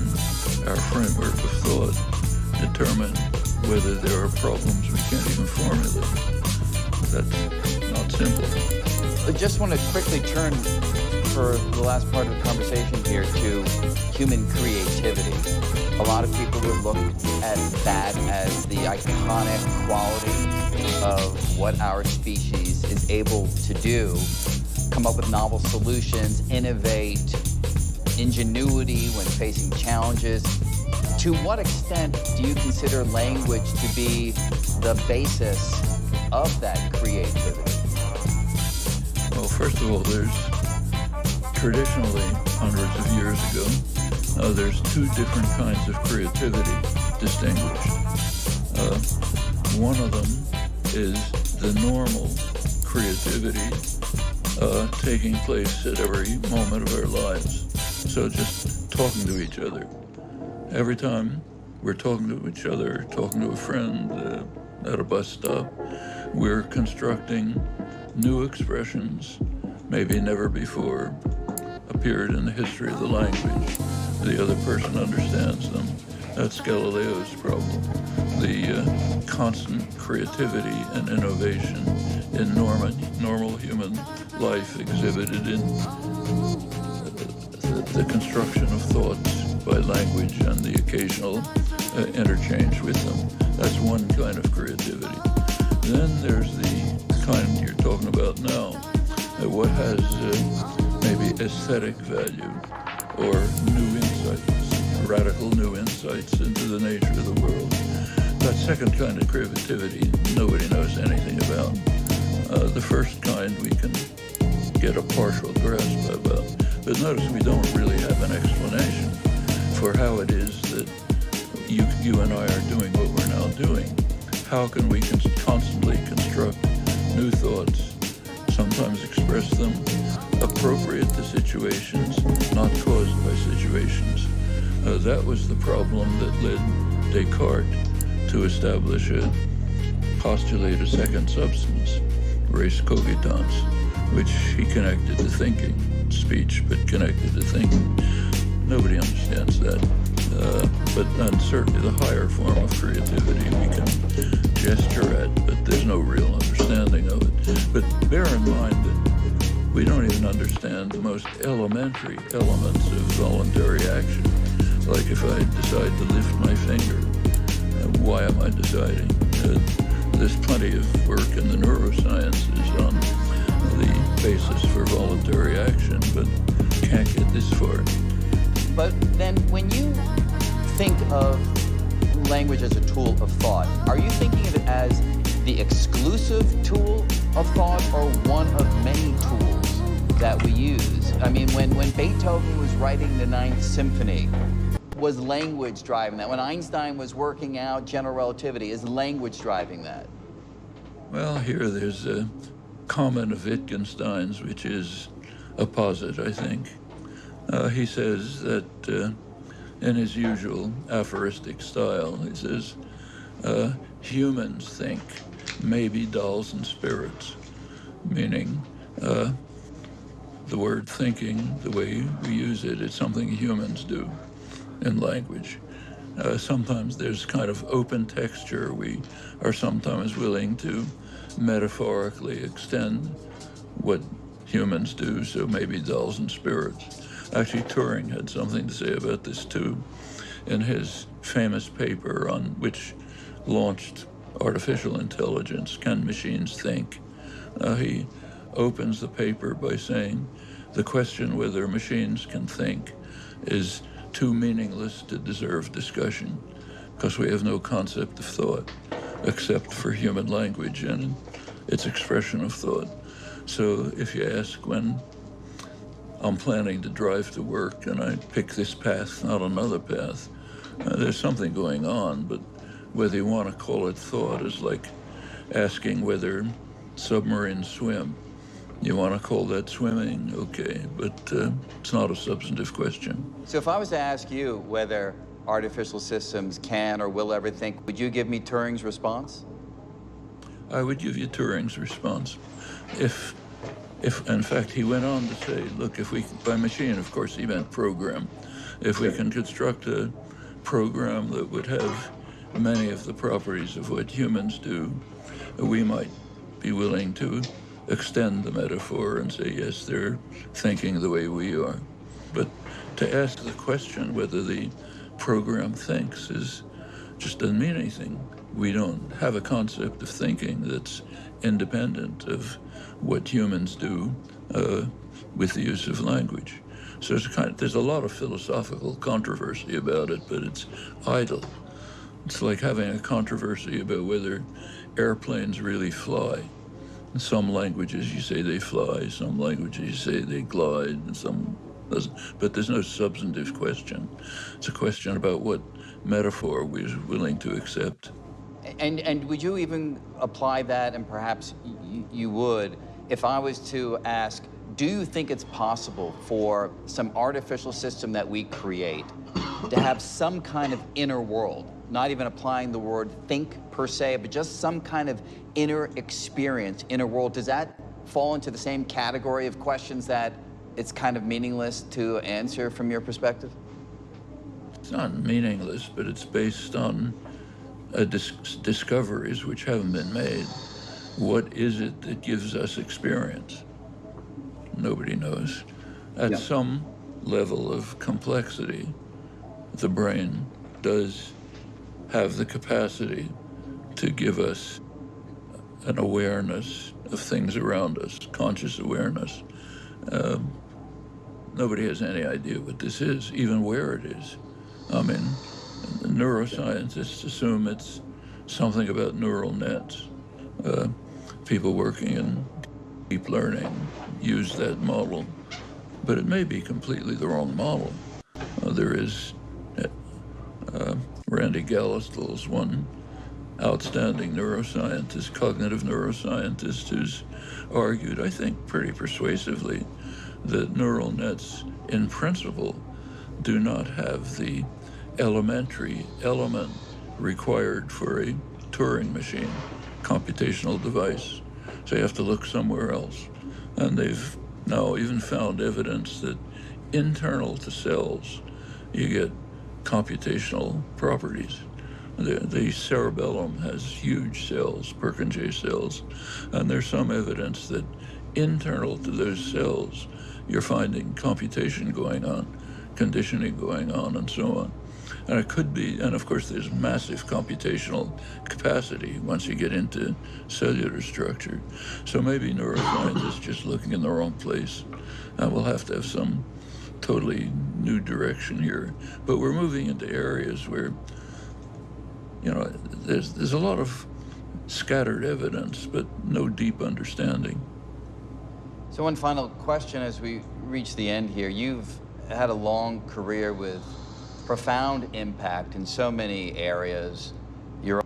our framework of thought, determine whether there are problems we can't even formulate? That's not simple.
I just want to quickly turn for the last part of the conversation here to human creativity. A lot of people would look at that as the iconic quality of what our species is able to do, come up with novel solutions, innovate, ingenuity when facing challenges. To what extent do you consider language to be the basis of that creativity?
Well, first of all, there's traditionally, hundreds of years ago, there's 2 different kinds of creativity distinguished. One of them is the normal creativity taking place at every moment of our lives. So just talking to each other. Every time we're talking to each other, talking to a friend at a bus stop, we're constructing new expressions, maybe never before appeared in the history of the language. The other person understands them. That's Galileo's problem. The constant creativity and innovation in normal human life exhibited in the construction of thoughts by language and the occasional interchange with them. That's one kind of creativity. Then there's the kind you're talking about now, what has maybe aesthetic value or new insights, radical new insights into the nature of the world. That second kind of creativity nobody knows anything about. The first kind we can get a partial grasp about. But notice we don't really have an explanation for how it is that you and I are doing what we're now doing. How can we constantly construct new thoughts, sometimes express them appropriate to situations, not caused by situations? That was the problem that led Descartes to postulate a second substance, res cogitans, which he connected to thinking, speech, but connected to thinking. Nobody understands that. And certainly the higher form of creativity we can gesture at, but there's no real understanding of it. But bear in mind that we don't even understand the most elementary elements of voluntary action. Like if I decide to lift my finger, why am I deciding? There's plenty of work in the neurosciences on the basis for voluntary action, but can't get this far.
But then when you think of language as a tool of thought, are you thinking of it as the exclusive tool of thought or one of many tools
that we use. I mean, when Beethoven was writing the Ninth Symphony, was language driving that? When Einstein was working out general relativity, is language driving that?
Well, here there's a comment of Wittgenstein's, which is a posit, I think. He says that in his usual aphoristic style, he says, humans think, maybe dolls and spirits, meaning the word thinking, the way we use it, it's something humans do in language. Sometimes there's kind of open texture. We are sometimes willing to metaphorically extend what humans do, so maybe dolls and spirits. Actually, Turing had something to say about this too in his famous paper on which launched artificial intelligence, Can Machines Think? He opens the paper by saying, the question whether machines can think is too meaningless to deserve discussion because we have no concept of thought except for human language and its expression of thought. So if you ask when I'm planning to drive to work and I pick this path, not another path, there's something going on, but whether you want to call it thought is like asking whether submarines swim. You want to call that swimming, okay, but it's not a substantive question.
So if I was to ask you whether artificial systems can or will ever think, would you give me Turing's response?
I would give you Turing's response. If in fact, he went on to say, look, if we, by machine, of course, he meant program. If we can construct a program that would have many of the properties of what humans do, we might be willing to extend the metaphor and say, yes, they're thinking the way we are. But to ask the question whether the program thinks just doesn't mean anything. We don't have a concept of thinking that's independent of what humans do with the use of language. So there's a lot of philosophical controversy about it, but it's idle. It's like having a controversy about whether airplanes really fly. In some languages you say they fly, some languages you say they glide, and some doesn't. But there's no substantive question. It's a question about what metaphor we're willing to accept.
And would you even apply that, and perhaps you would, if I was to ask, do you think it's possible for some artificial system that we create to have some kind of inner world, not even applying the word think per se, but just some kind of inner experience, inner world? Does that fall into the same category of questions that it's kind of meaningless to answer from your perspective?
It's not meaningless, but it's based on discoveries which haven't been made. What is it that gives us experience? Nobody knows. At some level of complexity, the brain does have the capacity to give us an awareness of things around us, conscious awareness. Nobody has any idea what this is, even where it is. I mean, neuroscientists assume it's something about neural nets. People working in deep learning use that model, but it may be completely the wrong model. There is Randy Gallistel's one outstanding neuroscientist, cognitive neuroscientist, who's argued, I think pretty persuasively, that neural nets in principle do not have the elementary element required for a Turing machine, computational device. So you have to look somewhere else. And they've now even found evidence that internal to cells, you get computational properties. The cerebellum has huge cells, Purkinje cells, and there's some evidence that internal to those cells, you're finding computation going on, conditioning going on, and so on. And it could be, and of course there's massive computational capacity once you get into cellular structure. So maybe neuroscience is just looking in the wrong place, and we'll have to have some totally new direction here. But we're moving into areas where, you know, there's a lot of scattered evidence, but no deep understanding.
So one final question as we reach the end here. You've had a long career with profound impact in so many areas. You're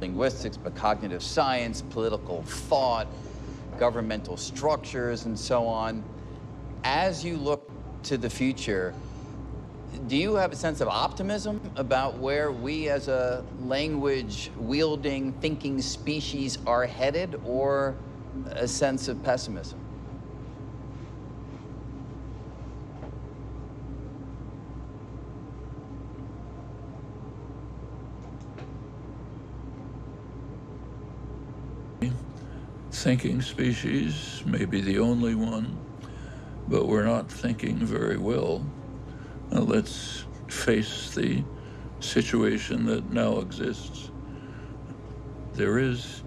linguistics, but cognitive science, political thought, governmental structures, and so on. As you look to the future, do you have a sense of optimism about where we as a language-wielding, thinking species are headed, or a sense of pessimism?
Thinking species may be the only one, but we're not thinking very well. Now let's face the situation that now exists. There is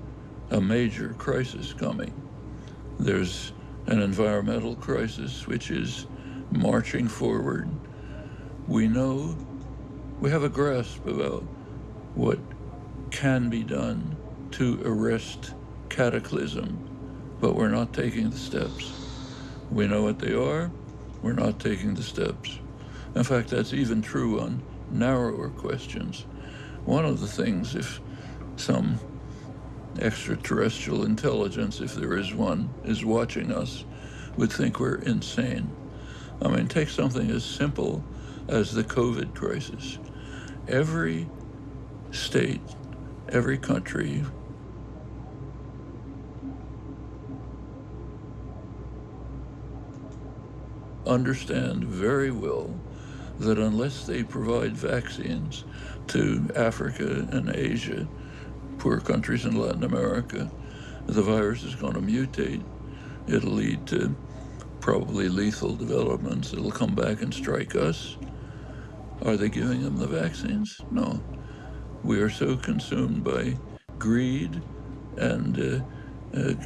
a major crisis coming. There's an environmental crisis which is marching forward. We know, we have a grasp about what can be done to arrest cataclysm, but we're not taking the steps. We know what they are, we're not taking the steps. In fact, that's even true on narrower questions. One of the things, if some extraterrestrial intelligence, if there is one, is watching us, would think we're insane. I mean, take something as simple as the COVID crisis. Every state, every country, understand very well that unless they provide vaccines to Africa and Asia, poor countries in Latin America, the virus is going to mutate. It'll lead to probably lethal developments. It'll come back and strike us. Are they giving them the vaccines? No. We are so consumed by greed and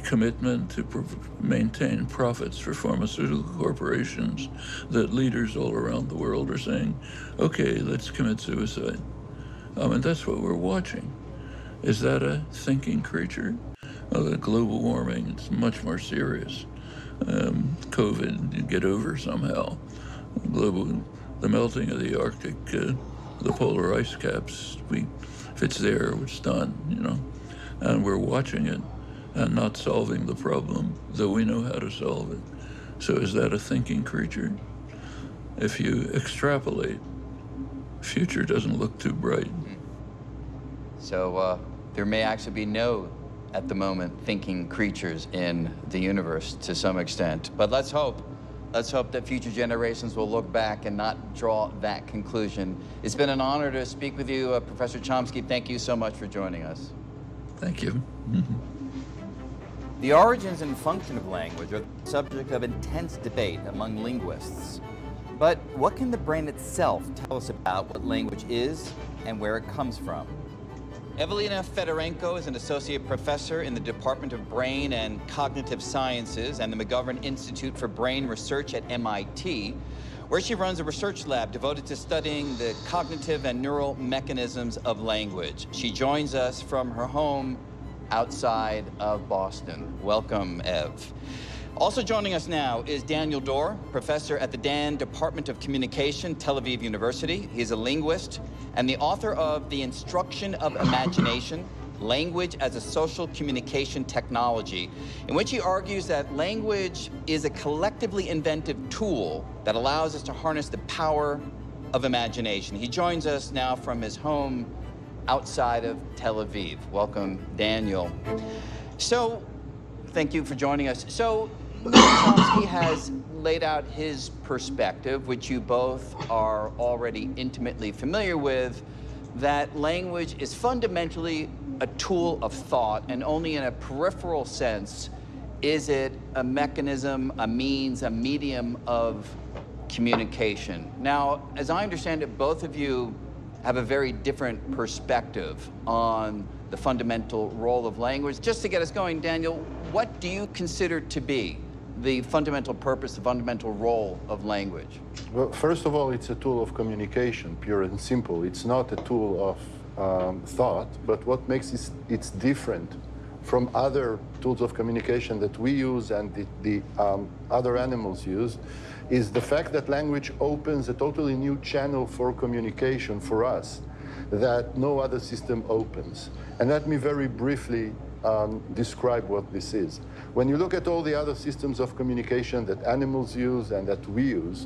commitment to maintain profits for pharmaceutical corporations that leaders all around the world are saying, okay, let's commit suicide. I mean, that's what we're watching. Is that a thinking creature? The global warming, it's much more serious. COVID, you get over somehow. The melting of the Arctic, the polar ice caps, if it's there, it's done, you know. And we're watching it and not solving the problem, though we know how to solve it. So is that a thinking creature? If you extrapolate, future doesn't look too bright.
So there may actually be no, at the moment, thinking creatures in the universe to some extent. But let's hope that future generations will look back and not draw that conclusion. It's been an honor to speak with you, Professor Chomsky. Thank you so much for joining us.
Thank you.
The origins and function of language are the subject of intense debate among linguists. But what can the brain itself tell us about what language is and where it comes from?
Evelina Fedorenko is an associate professor in the Department of Brain and Cognitive Sciences and the McGovern Institute for Brain Research at MIT, where she runs a research lab devoted to studying the cognitive and neural mechanisms of language. She joins us from her home outside of Boston. Welcome, Ev. Also joining us now is Daniel Dorr, professor at the Dan Department of Communication, Tel Aviv University. He's a linguist and the author of The Instruction of Imagination, Language as a Social Communication Technology, in which he argues that language is a collectively inventive tool that allows us to harness the power of imagination. He joins us now from his home outside of Tel Aviv. Welcome, Daniel. So, thank you for joining us. So, Chomsky has laid out his perspective, which you both are already intimately familiar with, that language is fundamentally a tool of thought, and only in a peripheral sense is it a mechanism, a means, a medium of communication. Now, as I understand it, both of you have a very different perspective on the fundamental role of language. Just to get us going, Daniel, what do you consider to be
the fundamental purpose, the fundamental role of language?
Well, first of all, it's a tool of communication, pure and simple. It's not a tool of thought, but what makes it's different from other tools of communication that we use and the other animals use is the fact that language opens a totally new channel for communication for us that no other system opens. And let me very briefly describe what this is. When you look at all the other systems of communication that animals use and that we use,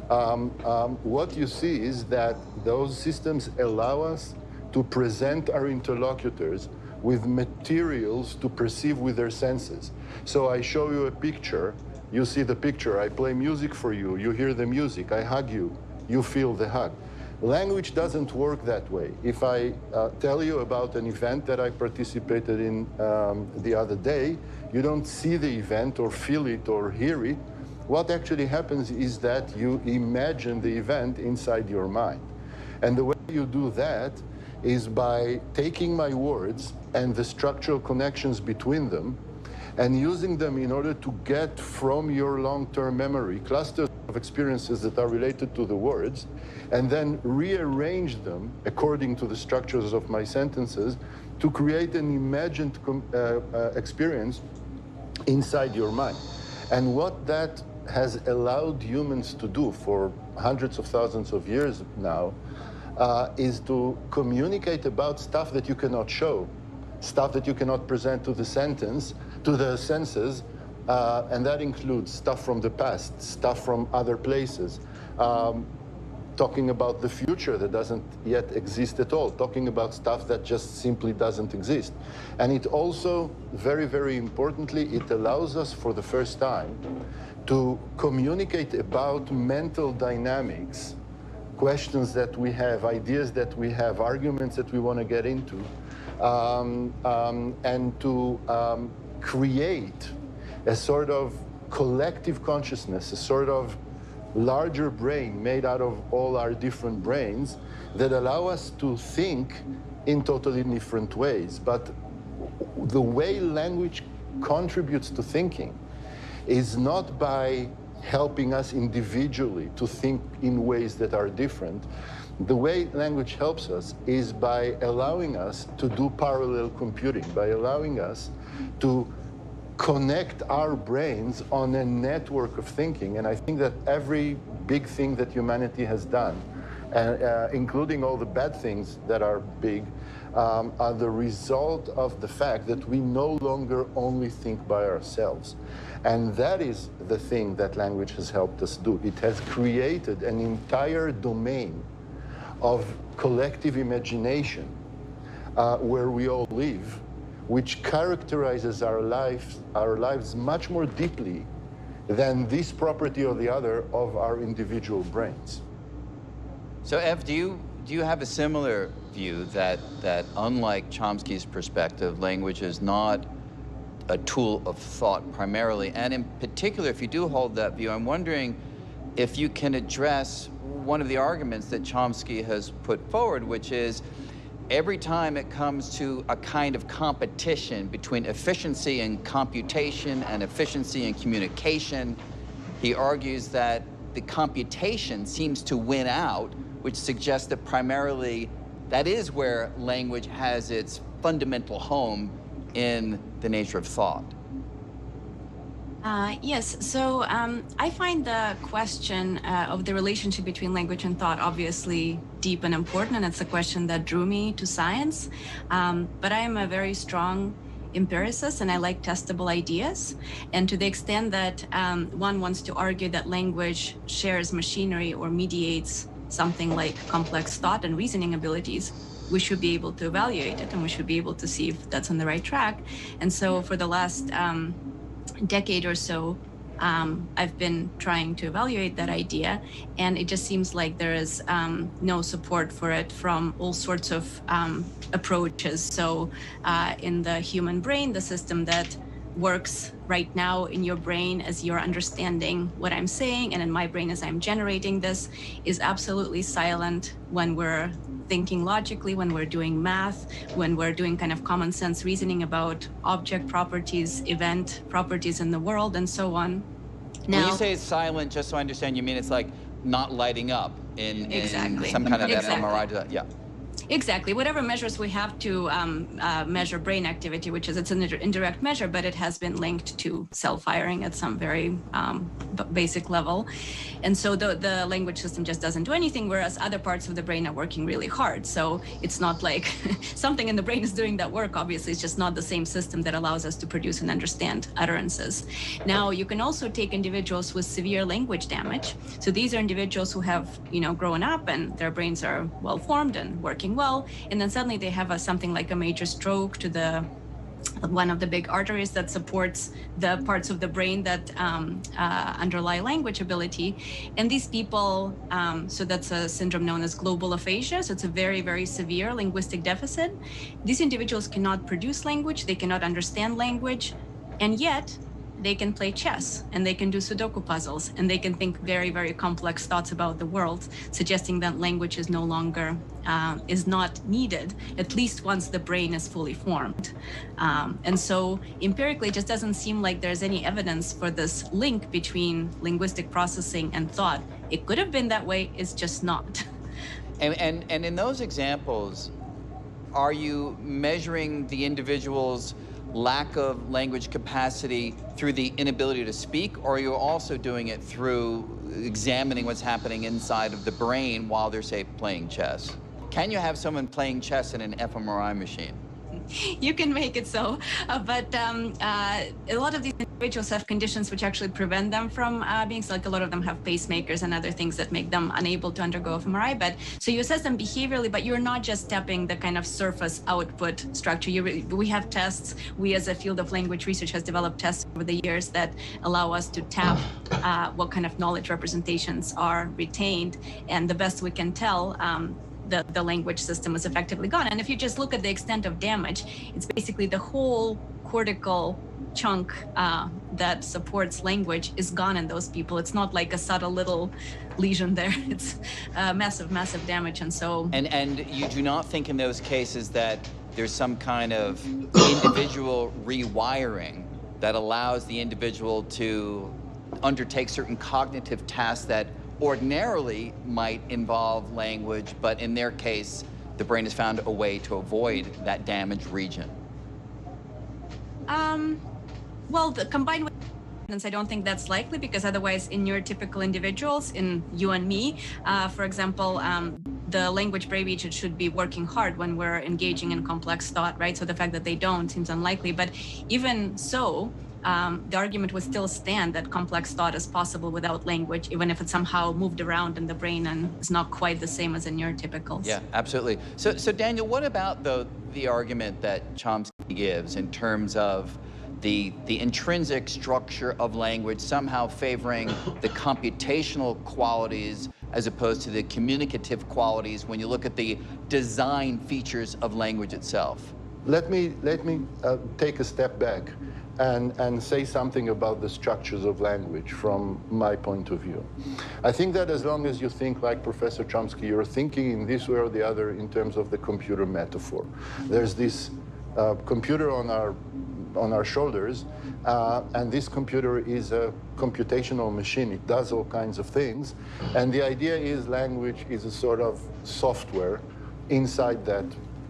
what you see is that those systems allow us to present our interlocutors with materials to perceive with their senses. So I show you a picture, you see the picture, I play music for you, you hear the music, I hug you, you feel the hug. Language doesn't work that way. If I tell you about an event that I participated in the other day, you don't see the event or feel it or hear it. What actually happens is that you imagine the event inside your mind. And the way you do that is by taking my words and the structural connections between them and using them in order to get from your long-term memory clusters of experiences that are related to the words, and then rearrange them according to the structures of my sentences to create an imagined experience inside your mind. And what that has allowed humans to do for hundreds of thousands of years now is to communicate about stuff that you cannot show, stuff that you cannot present to the senses, and that includes stuff from the past, stuff from other places, talking about the future that doesn't yet exist at all, talking about stuff that just simply doesn't exist. And it also, very, very importantly, it allows us for the first time to communicate about mental dynamics, questions that we have, ideas that we have, arguments that we want to get into, and to create a sort of collective consciousness, a sort of larger brain made out of all our different brains that allow us to think in totally different ways. But the way language contributes to thinking is not by helping us individually to think in ways that are different. The way language helps us is by allowing us to do parallel computing, by allowing us to connect our brains on a network of thinking. And I think that every big thing that humanity has done, including all the bad things that are big, are the result of the fact that we no longer only think by ourselves. And that is the thing that language has helped us do. It has created an entire domain of collective imagination where we all live, which characterizes our lives much more deeply than this property or the other of our individual brains.
So, Ev, do you have a similar view that unlike Chomsky's perspective, language is not a tool of thought primarily? And in particular, if you do hold that view, I'm wondering if you can address one of the arguments that Chomsky has put forward, which is every time it comes to a kind of competition between efficiency in computation and efficiency in communication, he argues that the computation seems to win out, which suggests that primarily that is where language has its fundamental home in the nature of thought.
Yes, so I find the question of the relationship between language and thought obviously deep and important, and it's a question that drew me to science. But I am a very strong empiricist, and I like testable ideas. And to the extent that one wants to argue that language shares machinery or mediates something like complex thought and reasoning abilities, we should be able to evaluate it, and we should be able to see if that's on the right track. And so for the last decade or so, I've been trying to evaluate that idea, and it just seems like there is no support for it from all sorts of approaches. So in the human brain, the system that works right now in your brain as you're understanding what I'm saying, and in my brain as I'm generating this, is absolutely silent when we're thinking logically, when we're doing math, when we're doing kind of common sense reasoning about object properties, event properties in the world, and so on.
When you say it's silent, just so I understand, you mean it's like not lighting up in some kind of fMRI? Yeah.
Exactly. Whatever measures we have to measure brain activity, which is it's an indirect measure, but it has been linked to cell firing at some very basic level. And so the language system just doesn't do anything, whereas other parts of the brain are working really hard. So it's not like something in the brain is doing that work. Obviously, it's just not the same system that allows us to produce and understand utterances. Now, you can also take individuals with severe language damage. So these are individuals who have, grown up and their brains are well formed and working well, and then suddenly they have something like a major stroke to one of the big arteries that supports the parts of the brain that underlie language ability. And these people, so that's a syndrome known as global aphasia. So it's a very, very severe linguistic deficit. These individuals cannot produce language, they cannot understand language, and yet they can play chess and they can do Sudoku puzzles and they can think very, very complex thoughts about the world, suggesting that language is no longer, is not needed, at least once the brain is fully formed. And so empirically, it just doesn't seem like there's any evidence for this link between linguistic processing and thought. It could have been that way, it's just not.
And in those examples, are you measuring the individual's lack of language capacity through the inability to speak, or are you also doing it through examining what's happening inside of the brain while they're, say, playing chess? Can you have someone playing chess in an fMRI machine?
You can make it so, but a lot of these individuals have conditions which actually prevent them from being so. Like a lot of them have pacemakers and other things that make them unable to undergo fMRI. But so you assess them behaviorally, but you're not just tapping the kind of surface output structure. We have tests. We, as a field of language research, has developed tests over the years that allow us to tap what kind of knowledge representations are retained, and the best we can tell. The language system is effectively gone. And if you just look at the extent of damage, it's basically the whole cortical chunk that supports language is gone in those people. It's not like a subtle little lesion there. It's massive, massive damage. And so...
And you do not think in those cases that there's some kind of individual rewiring that allows the individual to undertake certain cognitive tasks that ordinarily might involve language, but in their case, the brain has found a way to avoid that damaged region?
Well, combined with evidence, I don't think that's likely, because otherwise, in neurotypical individuals, in you and me, for example, the language brain region should be working hard when we're engaging in complex thought, right? So the fact that they don't seems unlikely. But even so, the argument would still stand that complex thought is possible without language, even if it's somehow moved around in the brain and is not quite the same as in neurotypicals.
Yeah, absolutely. So Daniel, what about the argument that Chomsky gives in terms of the intrinsic structure of language somehow favoring the computational qualities as opposed to the communicative qualities when you look at the design features of language itself?
Let me take a step back and say something about the structures of language from my point of view. I think that as long as you think like Professor Chomsky, you're thinking in this way or the other in terms of the computer metaphor. There's this computer on our shoulders, and this computer is a computational machine. It does all kinds of things, and the idea is language is a sort of software inside that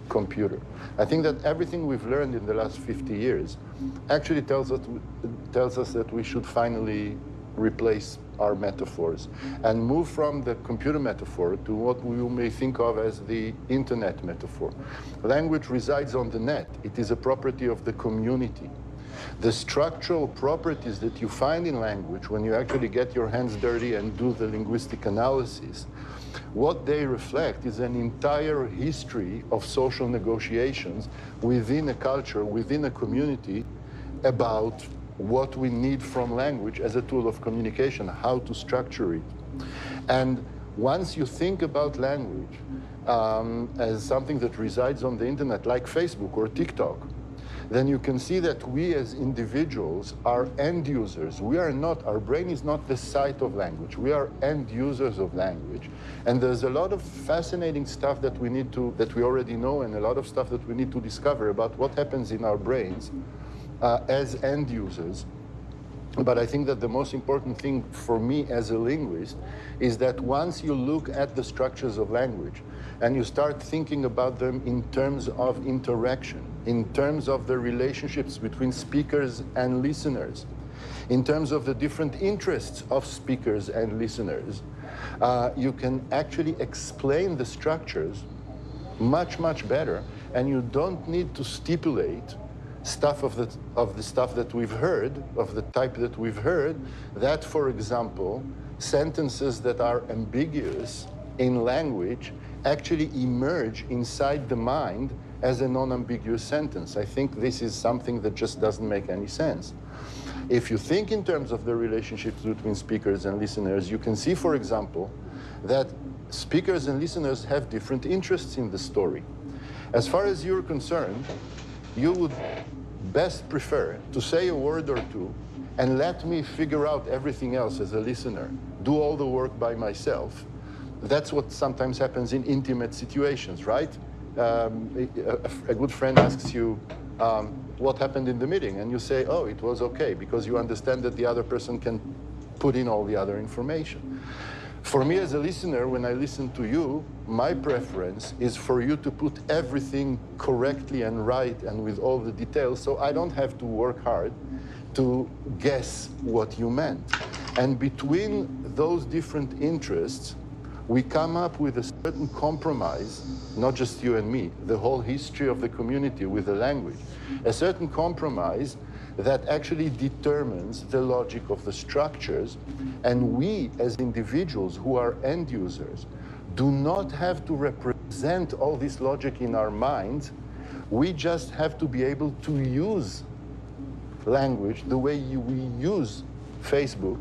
computer. I think that everything we've learned in the last 50 years actually tells us that we should finally replace our metaphors and move from the computer metaphor to what we may think of as the internet metaphor. Language resides on the net. It is a property of the community. The structural properties that you find in language when you actually get your hands dirty and do the linguistic analysis, what they reflect is an entire history of social negotiations within a culture, within a community, about what we need from language as a tool of communication, how to structure it. And once you think about language as something that resides on the internet, like Facebook or TikTok, then you can see that we as individuals are end users. We are not, our brain is not the site of language. We are end users of language. And there's a lot of fascinating stuff that we already know, and a lot of stuff that we need to discover about what happens in our brains as end users But I think that the most important thing for me as a linguist is that once you look at the structures of language and you start thinking about them in terms of interaction, in terms of the relationships between speakers and listeners, in terms of the different interests of speakers and listeners, you can actually explain the structures much, much better, and you don't need to stipulate stuff of the stuff that we've heard, of the type that we've heard, that, for example, sentences that are ambiguous in language actually emerge inside the mind as a non-ambiguous sentence. I think this is something that just doesn't make any sense. If you think in terms of the relationships between speakers and listeners, you can see, for example, that speakers and listeners have different interests in the story. As far as you're concerned, you would best prefer to say a word or two and let me figure out everything else as a listener, do all the work by myself. That's what sometimes happens in intimate situations, right? A good friend asks you what happened in the meeting, and you say, oh, it was okay, because you understand that the other person can put in all the other information. For me as a listener, when I listen to you, my preference is for you to put everything correctly and right and with all the details, so I don't have to work hard to guess what you meant. And between those different interests, we come up with a certain compromise, not just you and me, the whole history of the community with the language, a certain compromise that actually determines the logic of the structures. And we, as individuals who are end users, do not have to represent all this logic in our minds. We just have to be able to use language the way we use Facebook,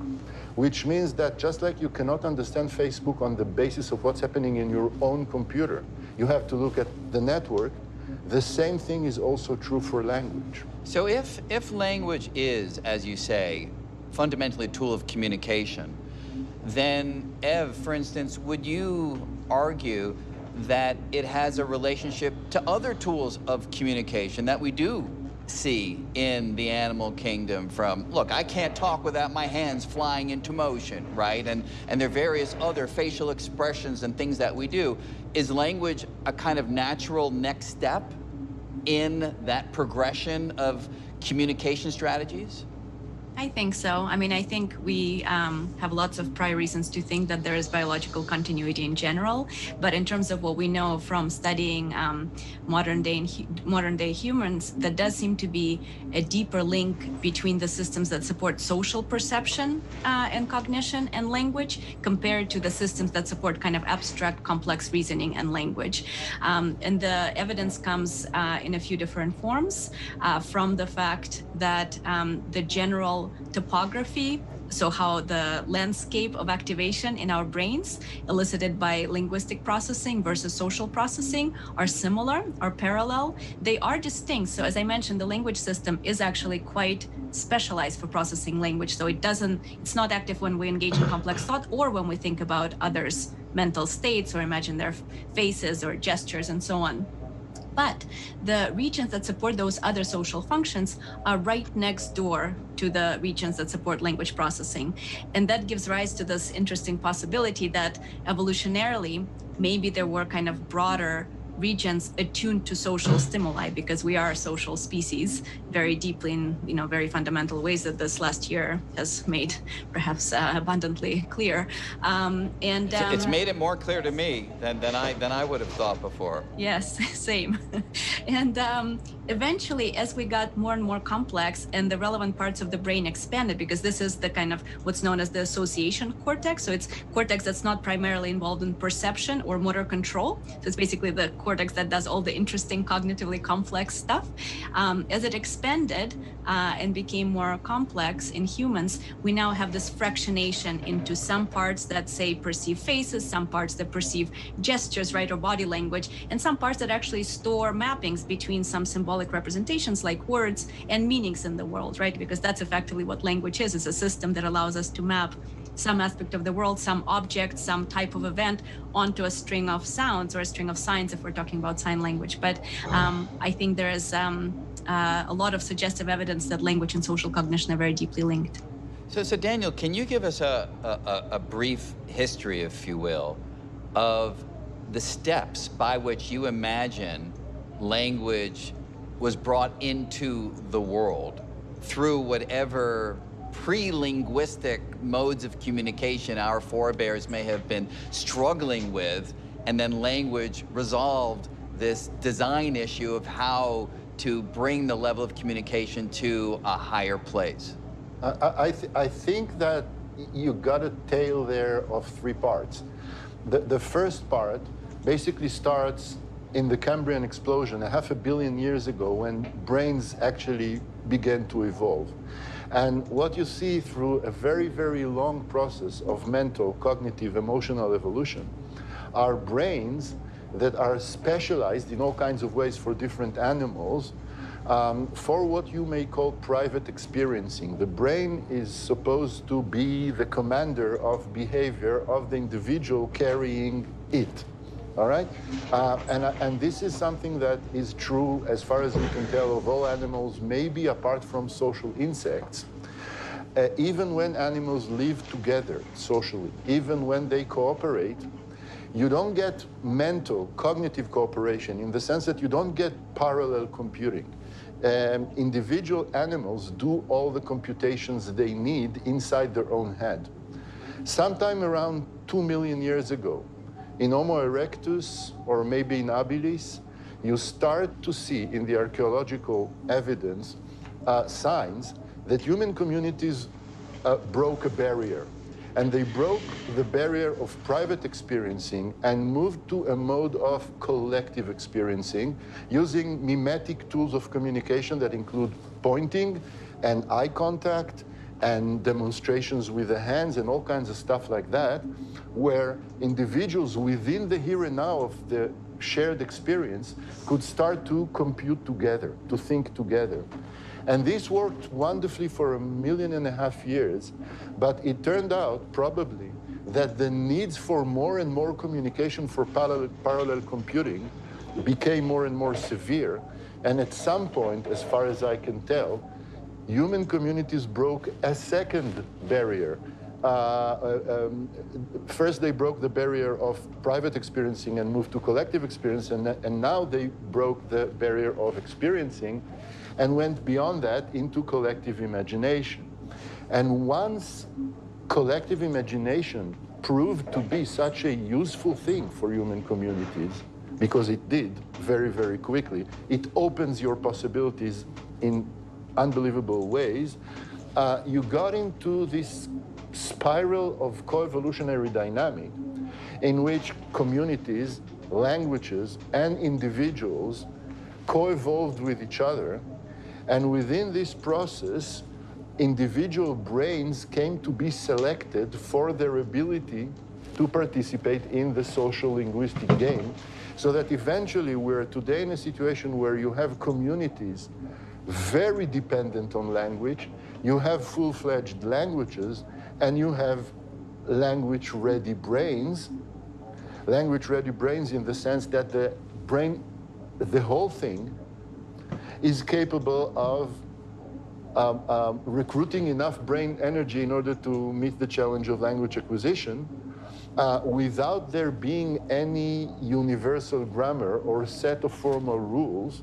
which means that just like you cannot understand Facebook on the basis of what's happening in your own computer, you have to look at the network. The same thing is also true for language.
So if language is, as you say, fundamentally a tool of communication, then Ev, for instance, would you argue that it has a relationship to other tools of communication that we do see in the animal kingdom? From, look, I can't talk without my hands flying into motion, right? And there are various other facial expressions and things that we do. Is language a kind of natural next step in that progression of communication strategies?
I think so. I mean, I think we have lots of prior reasons to think that there is biological continuity in general. But in terms of what we know from studying modern day humans, there does seem to be a deeper link between the systems that support social perception and cognition and language compared to the systems that support kind of abstract, complex reasoning and language. And the evidence comes in a few different forms from the fact that the general topography, so how the landscape of activation in our brains elicited by linguistic processing versus social processing are similar or parallel. They are distinct. So as I mentioned, the language system is actually quite specialized for processing language. So it's not active when we engage in complex thought or when we think about others' mental states or imagine their faces or gestures and so on. But the regions that support those other social functions are right next door to the regions that support language processing. And that gives rise to this interesting possibility that evolutionarily, maybe there were kind of broader regions attuned to social stimuli, because we are a social species very deeply in very fundamental ways that this last year has made perhaps abundantly clear.
It's made it more clear to me than I would have thought before.
Yes, same. And eventually, as we got more and more complex and the relevant parts of the brain expanded, because this is the kind of what's known as the association cortex. So it's cortex that's not primarily involved in perception or motor control. So it's basically the cortex that does all the interesting cognitively complex stuff. As it expanded and became more complex in humans, we now have this fractionation into some parts that say perceive faces, some parts that perceive gestures, right, or body language, and some parts that actually store mappings between some symbolic representations like words and meanings in the world, right? Because that's effectively what language is. It's a system that allows us to map some aspect of the world, some object, some type of event onto a string of sounds or a string of signs if we're talking about sign language. But I think there is a lot of suggestive evidence that language and social cognition are very deeply linked.
So Daniel, can you give us a brief history, if you will, of the steps by which you imagine language was brought into the world through whatever pre-linguistic modes of communication our forebears may have been struggling with, and then language resolved this design issue of how to bring the level of communication to a higher place?
I think that you got a tale there of three parts. The first part basically starts in the Cambrian explosion 500 million years ago, when brains actually began to evolve. And what you see through a very, very long process of mental, cognitive, emotional evolution are brains that are specialized in all kinds of ways for different animals, for what you may call private experiencing. The brain is supposed to be the commander of behavior of the individual carrying it. All right? And this is something that is true, as far as we can tell, of all animals, maybe apart from social insects. Even when animals live together socially, even when they cooperate, you don't get mental, cognitive cooperation in the sense that you don't get parallel computing. Individual animals do all the computations they need inside their own head. Sometime around 2 million years ago, in Homo erectus, or maybe in habilis, you start to see in the archaeological evidence signs that human communities broke a barrier. And they broke the barrier of private experiencing and moved to a mode of collective experiencing using mimetic tools of communication that include pointing and eye contact and demonstrations with the hands and all kinds of stuff like that, where individuals within the here and now of the shared experience could start to compute together, to think together. And this worked wonderfully for 1.5 million years, but it turned out probably that the needs for more and more communication for parallel computing became more and more severe. And at some point, as far as I can tell, human communities broke a second barrier. First, they broke the barrier of private experiencing and moved to collective experience, and now they broke the barrier of experiencing and went beyond that into collective imagination. And once collective imagination proved to be such a useful thing for human communities, because it did very, very quickly, it opens your possibilities in unbelievable ways. You got into this spiral of coevolutionary dynamic in which communities, languages, and individuals co-evolved with each other. And within this process, individual brains came to be selected for their ability to participate in the social linguistic game, so that eventually we're today in a situation where you have communities very dependent on language, you have full-fledged languages, and you have language-ready brains. Language-ready brains in the sense that the brain, the whole thing, is capable of recruiting enough brain energy in order to meet the challenge of language acquisition without there being any universal grammar or set of formal rules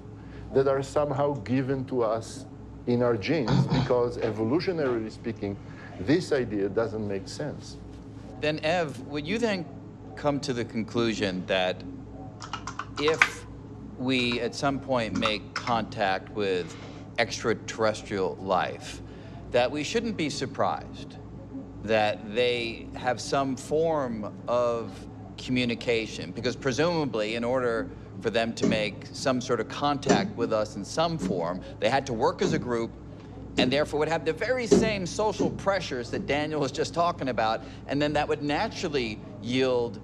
that are somehow given to us in our genes, because evolutionarily speaking, this idea doesn't make sense.
Then, Ev, would you then come to the conclusion that if we at some point make contact with extraterrestrial life, that we shouldn't be surprised that they have some form of communication? Because presumably, in order for them to make some sort of contact with us in some form, they had to work as a group, and therefore would have the very same social pressures that Daniel was just talking about, and then that would naturally yield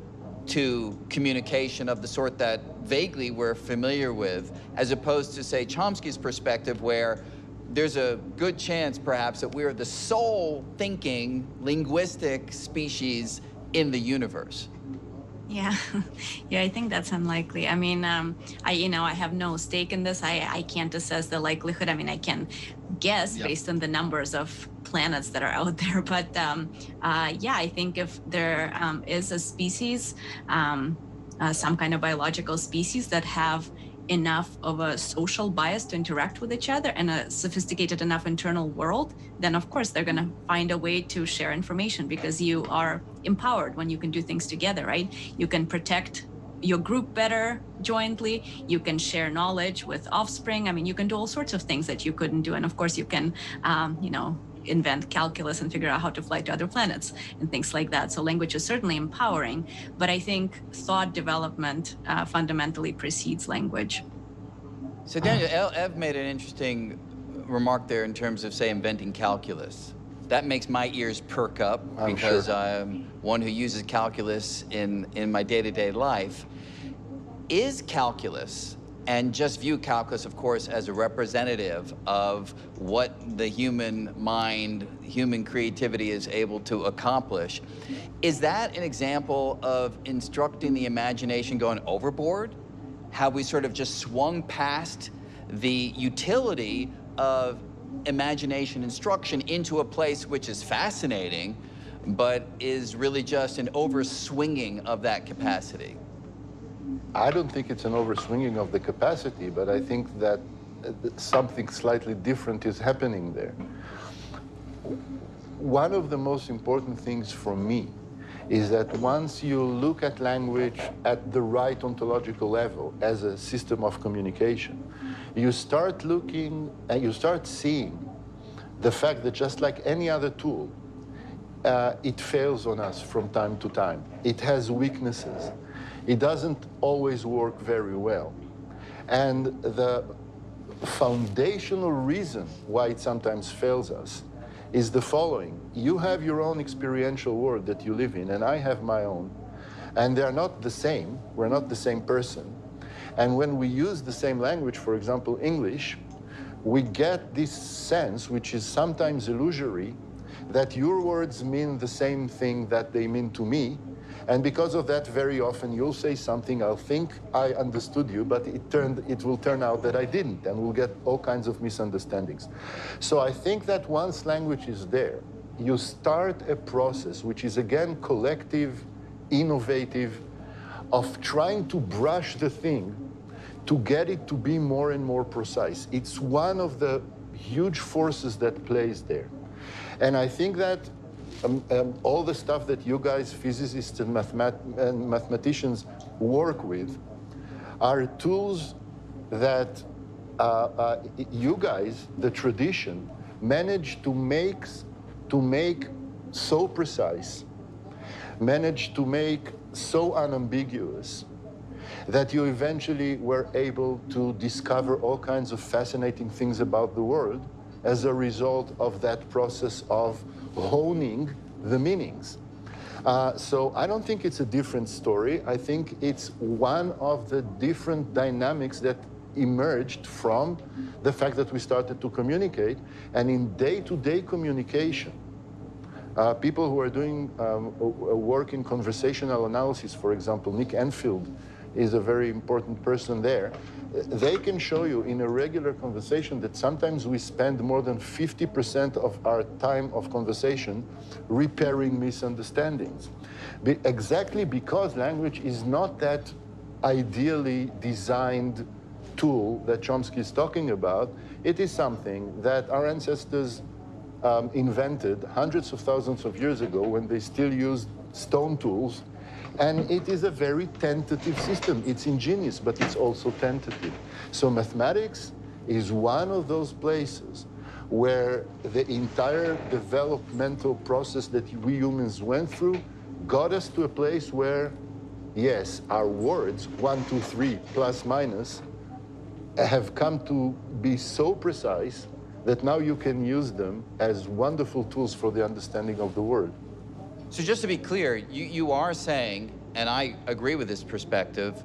to communication of the sort that vaguely we're familiar with, as opposed to, say, Chomsky's perspective, where there's a good chance, perhaps, that we're the sole thinking linguistic species in the universe.
Yeah, yeah, I think that's unlikely. I mean, I have no stake in this. I can't assess the likelihood. I mean, I can guess based on the numbers of planets that are out there. But yeah, I think if there is a species, some kind of biological species that have enough of a social bias to interact with each other and a sophisticated enough internal world, then of course they're going to find a way to share information, because you are empowered when you can do things together, right? You can protect your group better jointly, you can share knowledge with offspring. I mean, you can do all sorts of things that you couldn't do. And of course you can, invent calculus and figure out how to fly to other planets and things like that. So language is certainly empowering, but I think thought development fundamentally precedes language.
So Daniel, Ev made an interesting remark there in terms of, say, inventing calculus. That makes my ears perk up because I'm one who uses calculus in my day-to-day life. Is calculus, and just view calculus, of course, as a representative of what the human mind, human creativity is able to accomplish. Is that an example of instructing the imagination going overboard? How we sort of just swung past the utility of imagination instruction into a place which is fascinating, but is really just an overswinging of that capacity?
I don't think it's an overswinging of the capacity, but I think that something slightly different is happening there. One of the most important things for me is that once you look at language at the right ontological level as a system of communication, you start looking and you start seeing the fact that just like any other tool, it fails on us from time to time. It has weaknesses. It doesn't always work very well. And the foundational reason why it sometimes fails us is the following. You have your own experiential world that you live in, and I have my own. And they're not the same. We're not the same person. And when we use the same language, for example, English, we get this sense, which is sometimes illusory, that your words mean the same thing that they mean to me. And because of that, very often you'll say something, I'll think I understood you, but it will turn out that I didn't, and we'll get all kinds of misunderstandings. So I think that once language is there, you start a process which is again collective, innovative, of trying to brush the thing to get it to be more and more precise. It's one of the huge forces that plays there. And I think that all the stuff that you guys, physicists and mathematicians, work with are tools that you guys, the tradition, managed to make so precise, managed to make so unambiguous, that you eventually were able to discover all kinds of fascinating things about the world as a result of that process of honing the meanings. So I don't think it's a different story. I think it's one of the different dynamics that emerged from the fact that we started to communicate. And in day-to-day communication, people who are doing work in conversational analysis, for example, Nick Enfield is a very important person there. They can show you in a regular conversation that sometimes we spend more than 50% of our time of conversation repairing misunderstandings. Exactly because language is not that ideally designed tool that Chomsky is talking about. It is something that our ancestors invented hundreds of thousands of years ago when they still used stone tools. And it is a very tentative system. It's ingenious, but it's also tentative. So mathematics is one of those places where the entire developmental process that we humans went through got us to a place where, yes, our words, 1, 2, 3, plus, minus, have come to be so precise that now you can use them as wonderful tools for the understanding of the world.
So just to be clear, you are saying, and I agree with this perspective,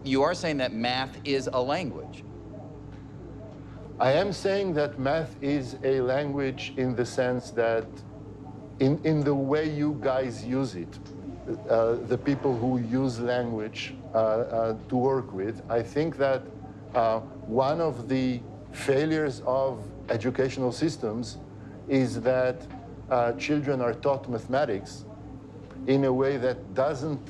you are saying that math is a language.
I am saying that math is a language in the sense that in the way you guys use it. the people who use language to work with. I think that one of the failures of educational systems is that children are taught mathematics in a way that doesn't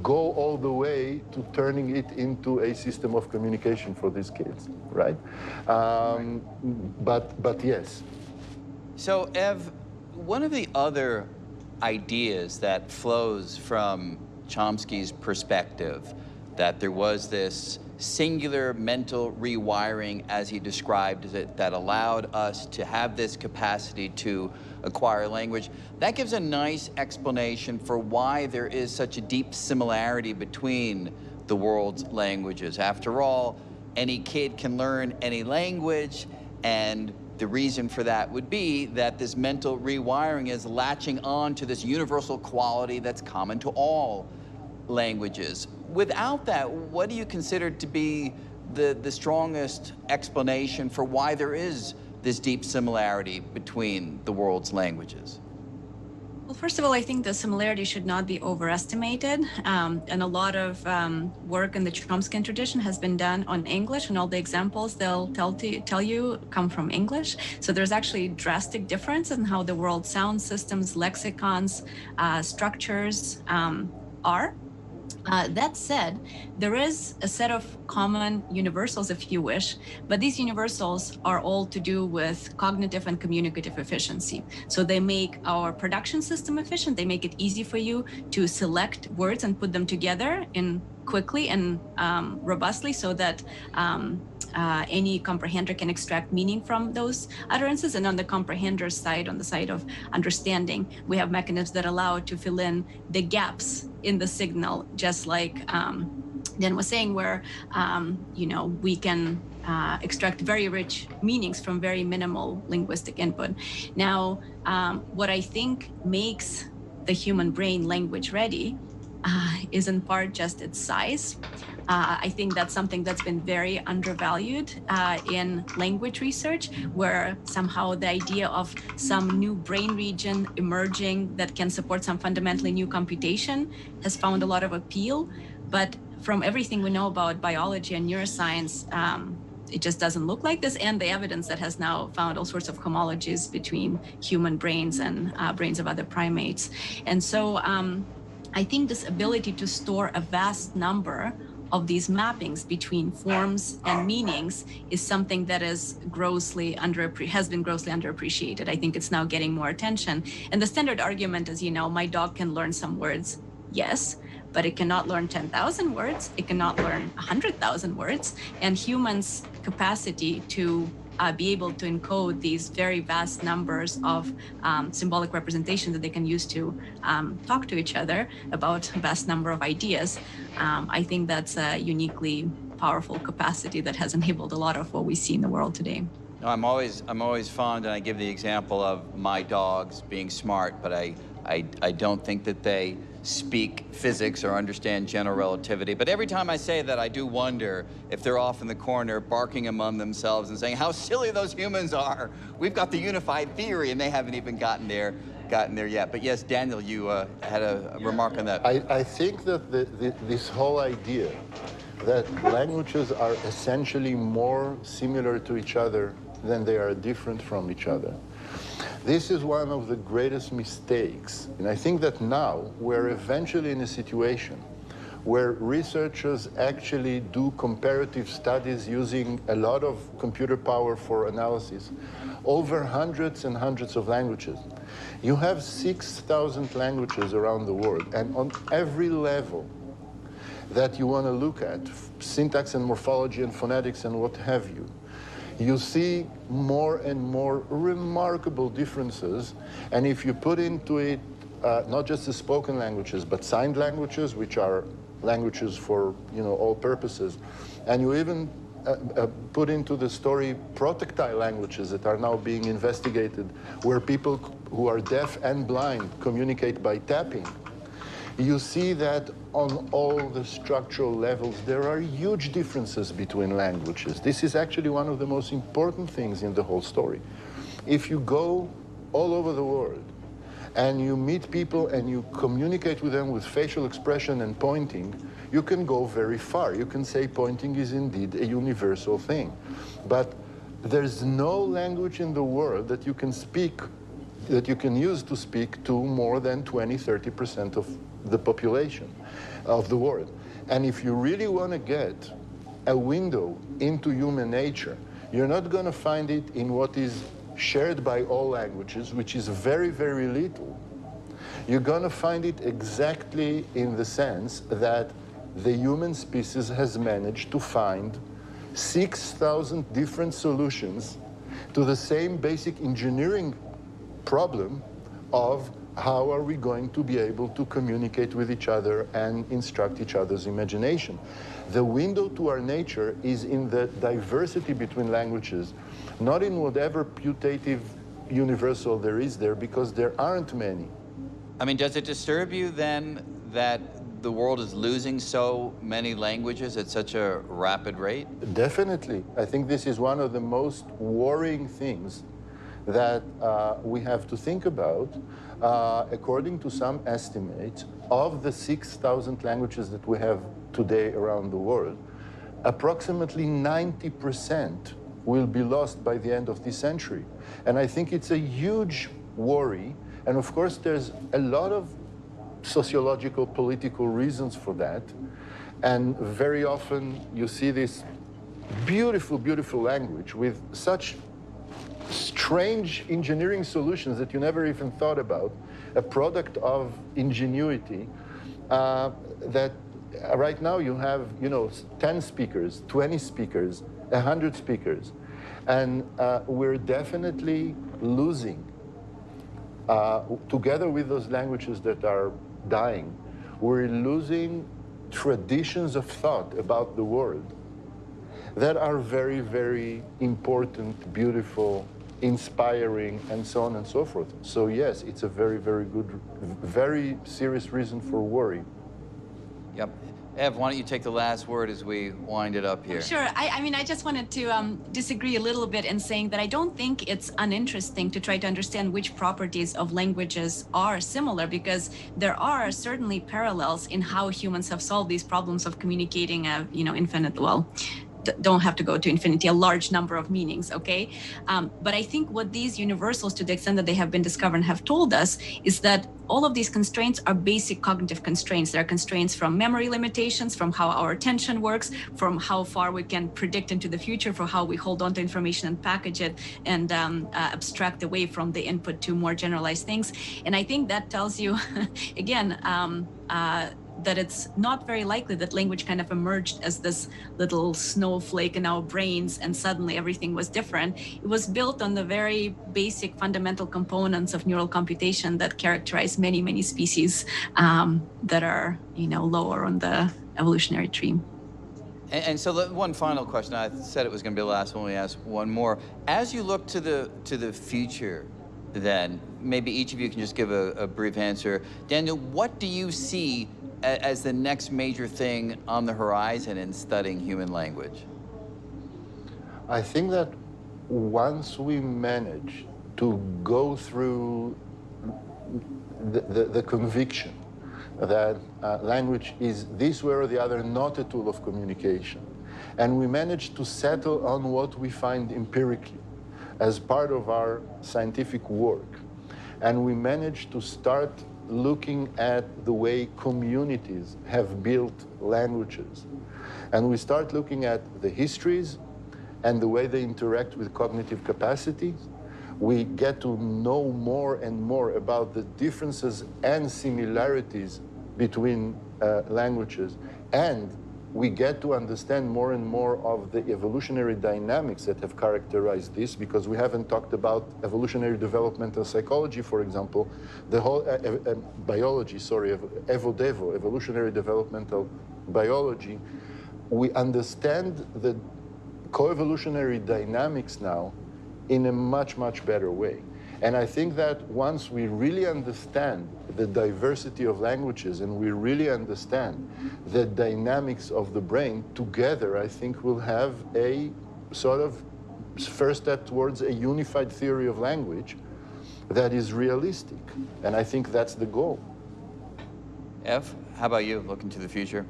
go all the way to turning it into a system of communication for these kids, right? But yes.
So, Ev, one of the other ideas that flows from Chomsky's perspective, that there was this singular mental rewiring, as he described it, that allowed us to have this capacity to acquire language. That gives a nice explanation for why there is such a deep similarity between the world's languages. After all, any kid can learn any language, and the reason for that would be that this mental rewiring is latching on to this universal quality that's common to all languages. Without that, what do you consider to be the strongest explanation for why there is this deep similarity between the world's languages?
Well, first of all, I think the similarity should not be overestimated. And a lot of work in the Chomskyan tradition has been done on English, and all the examples they'll tell you come from English. So there's actually drastic difference in how the world sound systems, lexicons, structures are. That said, there is a set of common universals, if you wish, but these universals are all to do with cognitive and communicative efficiency. So they make our production system efficient. They make it easy for you to select words and put them together in quickly and robustly, so that any comprehender can extract meaning from those utterances. And on the comprehender's side, on the side of understanding, we have mechanisms that allow it to fill in the gaps in the signal, just like Dan was saying, where we can extract very rich meanings from very minimal linguistic input. Now, what I think makes the human brain language ready is in part just its size. I think that's something that's been very undervalued in language research, where somehow the idea of some new brain region emerging that can support some fundamentally new computation has found a lot of appeal. But from everything we know about biology and neuroscience, it just doesn't look like this, and the evidence that has now found all sorts of homologies between human brains and brains of other primates. And so I think this ability to store a vast number of these mappings between forms and meanings is something that is has been grossly underappreciated. I think it's now getting more attention. And the standard argument is, my dog can learn some words. Yes, but it cannot learn 10,000 words. It cannot learn 100,000 words. And humans' capacity to be able to encode these very vast numbers of symbolic representations that they can use to talk to each other about a vast number of ideas. I think that's a uniquely powerful capacity that has enabled a lot of what we see in the world today.
No, I'm always fond, and I give the example of my dogs being smart, but I don't think that they speak physics or understand general relativity. But every time I say that, I do wonder if they're off in the corner barking among themselves and saying how silly those humans are. We've got the unified theory, and they haven't even gotten there yet. But yes, Daniel, you had a remark on that.
I think that this whole idea that languages are essentially more similar to each other than they are different from each other. This is one of the greatest mistakes. And I think that now we're eventually in a situation where researchers actually do comparative studies using a lot of computer power for analysis over hundreds and hundreds of languages. You have 6,000 languages around the world, and on every level that you want to look at, syntax and morphology and phonetics and what have you, you see more and more remarkable differences. And if you put into it not just the spoken languages, but signed languages, which are languages for all purposes, and you even put into the story protactile languages that are now being investigated, where people who are deaf and blind communicate by tapping, you see that on all the structural levels, there are huge differences between languages. This is actually one of the most important things in the whole story. If you go all over the world and you meet people and you communicate with them with facial expression and pointing, you can go very far. You can say pointing is indeed a universal thing. But there's no language in the world that you can speak, that you can use to speak to more than 20–30% of the population of the world. And if you really want to get a window into human nature, you're not going to find it in what is shared by all languages, which is very, very little. You're going to find it exactly in the sense that the human species has managed to find 6,000 different solutions to the same basic engineering problem of how are we going to be able to communicate with each other and instruct each other's imagination. The window to our nature is in the diversity between languages, not in whatever putative universal there is there, because there aren't many.
I mean, does it disturb you then that the world is losing so many languages at such a rapid rate?
Definitely. I think this is one of the most worrying things that we have to think about. According to some estimates, of the 6,000 languages that we have today around the world, approximately 90% will be lost by the end of this century. And I think it's a huge worry. And of course, there's a lot of sociological, political reasons for that. And very often you see this beautiful, beautiful language with such strange engineering solutions that you never even thought about, a product of ingenuity, that right now you have, 10 speakers, 20 speakers, 100 speakers. And we're definitely losing, together with those languages that are dying, we're losing traditions of thought about the world that are very, very important, beautiful, inspiring, and so on and so forth. So yes, it's a very, very good, very serious reason for worry.
Yep. Ev, why don't you take the last word as we wind it up here?
Sure. I mean, I just wanted to disagree a little bit in saying that I don't think it's uninteresting to try to understand which properties of languages are similar, because there are certainly parallels in how humans have solved these problems of communicating infinite, well, don't have to go to infinity, a large number of meanings, okay? But I think what these universals, to the extent that they have been discovered, have told us is that all of these constraints are basic cognitive constraints. There are constraints from memory limitations, from how our attention works, from how far we can predict into the future, for how we hold on to information and package it and abstract away from the input to more generalized things. And I think that tells you, again, that it's not very likely that language kind of emerged as this little snowflake in our brains and suddenly everything was different. It was built on the very basic fundamental components of neural computation that characterize many, many species that are, lower on the evolutionary tree.
And so one final question. I said it was going to be the last one. We ask one more. As you look to the future, then maybe each of you can just give a brief answer. Daniel, what do you see as the next major thing on the horizon in studying human language?
I think that once we manage to go through the conviction that language is this way or the other not a tool of communication, and we manage to settle on what we find empirically as part of our scientific work, and we manage to start looking at the way communities have built languages, and we start looking at the histories and the way they interact with cognitive capacities, we get to know more and more about the differences and similarities between languages, and we get to understand more and more of the evolutionary dynamics that have characterized this, because we haven't talked about evolutionary developmental psychology, for example, the whole biology, evo-devo, evolutionary developmental biology. We understand the coevolutionary dynamics now in a much, much better way. And I think that once we really understand the diversity of languages and we really understand the dynamics of the brain, together, I think we'll have a sort of first step towards a unified theory of language, that is realistic. And I think that's the goal.
Ev, how about you, looking to the future?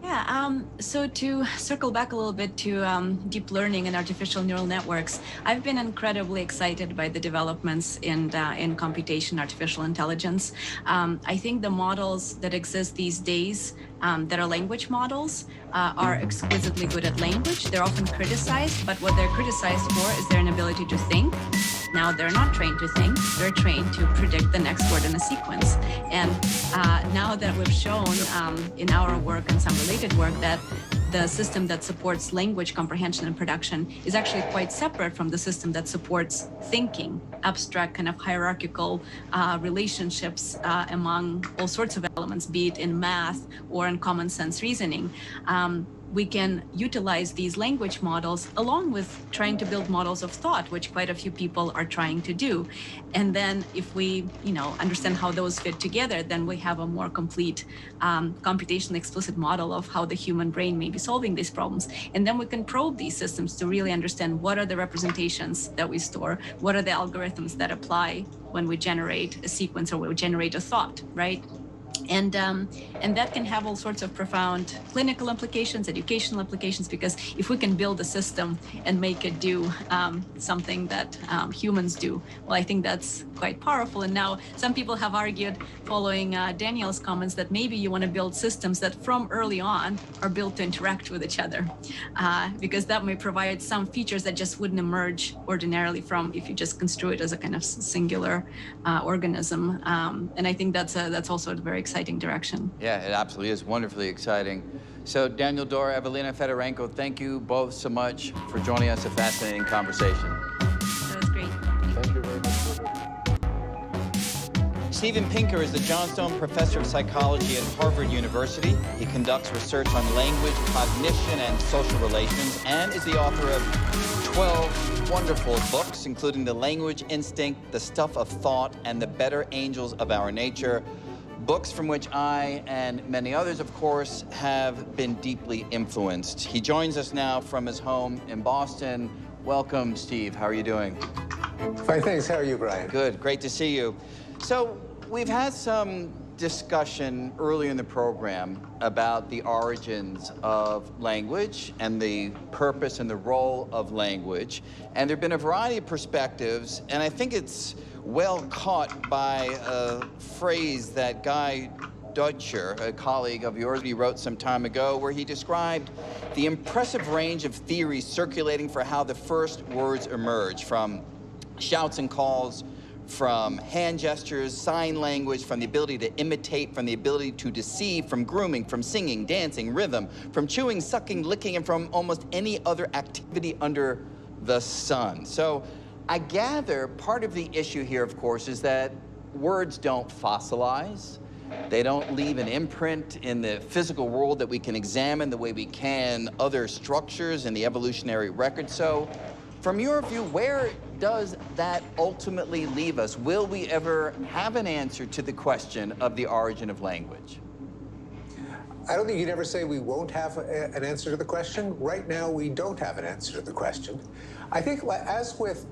Yeah, so to circle back a little bit to deep learning and artificial neural networks, I've been incredibly excited by the developments in computation, artificial intelligence. I think the models that exist these days that are language models are exquisitely good at language. They're often criticized, but what they're criticized for is their inability to think. Now they're not trained to think, they're trained to predict the next word in a sequence. And now that we've shown in our work and some related work that the system that supports language comprehension and production is actually quite separate from the system that supports thinking, abstract kind of hierarchical relationships among all sorts of elements, be it in math or in common sense reasoning. We can utilize these language models along with trying to build models of thought, which quite a few people are trying to do. And then if we, understand how those fit together, then we have a more complete computationally explicit model of how the human brain may be solving these problems. And then we can probe these systems to really understand what are the representations that we store, what are the algorithms that apply when we generate a sequence or we generate a thought, right? And that can have all sorts of profound clinical implications, educational implications, because if we can build a system and make it do something that humans do, well, I think that's quite powerful. And now some people have argued, following Daniel's comments, that maybe you want to build systems that from early on are built to interact with each other, because that may provide some features that just wouldn't emerge ordinarily from if you just construe it as a kind of singular organism. And I think that's also a very exciting direction.
Yeah, it absolutely is wonderfully exciting. So Daniel Dor, Evelina Fedorenko, thank you both so much for joining us. A fascinating conversation.
That was great.
Thank you very much.
Steven Pinker is the Johnstone Professor of Psychology at Harvard University. He conducts research on language, cognition, and social relations, and is the author of 12 wonderful books, including The Language Instinct, The Stuff of Thought, and The Better Angels of Our Nature. Books from which I and many others, of course, have been deeply influenced. He joins us now from his home in Boston. Welcome, Steve. How are you doing?
Fine, thanks. How are you, Brian?
Good. Great to see you. So we've had some discussion earlier in the program about the origins of language and the purpose and the role of language. And there have been a variety of perspectives, and I think it's well caught by a phrase that Guy Deutscher, a colleague of yours, he wrote some time ago, where he described the impressive range of theories circulating for how the first words emerge, from shouts and calls, from hand gestures, sign language, from the ability to imitate, from the ability to deceive, from grooming, from singing, dancing, rhythm, from chewing, sucking, licking, and from almost any other activity under the sun. So I gather part of the issue here, of course, is that words don't fossilize. They don't leave an imprint in the physical world that we can examine the way we can other structures in the evolutionary record. So from your view, where does that ultimately leave us? Will we ever have an answer to the question of the origin of language?
I don't think you'd ever say we won't have an answer to the question. Right now, we don't have an answer to the question. I think, as with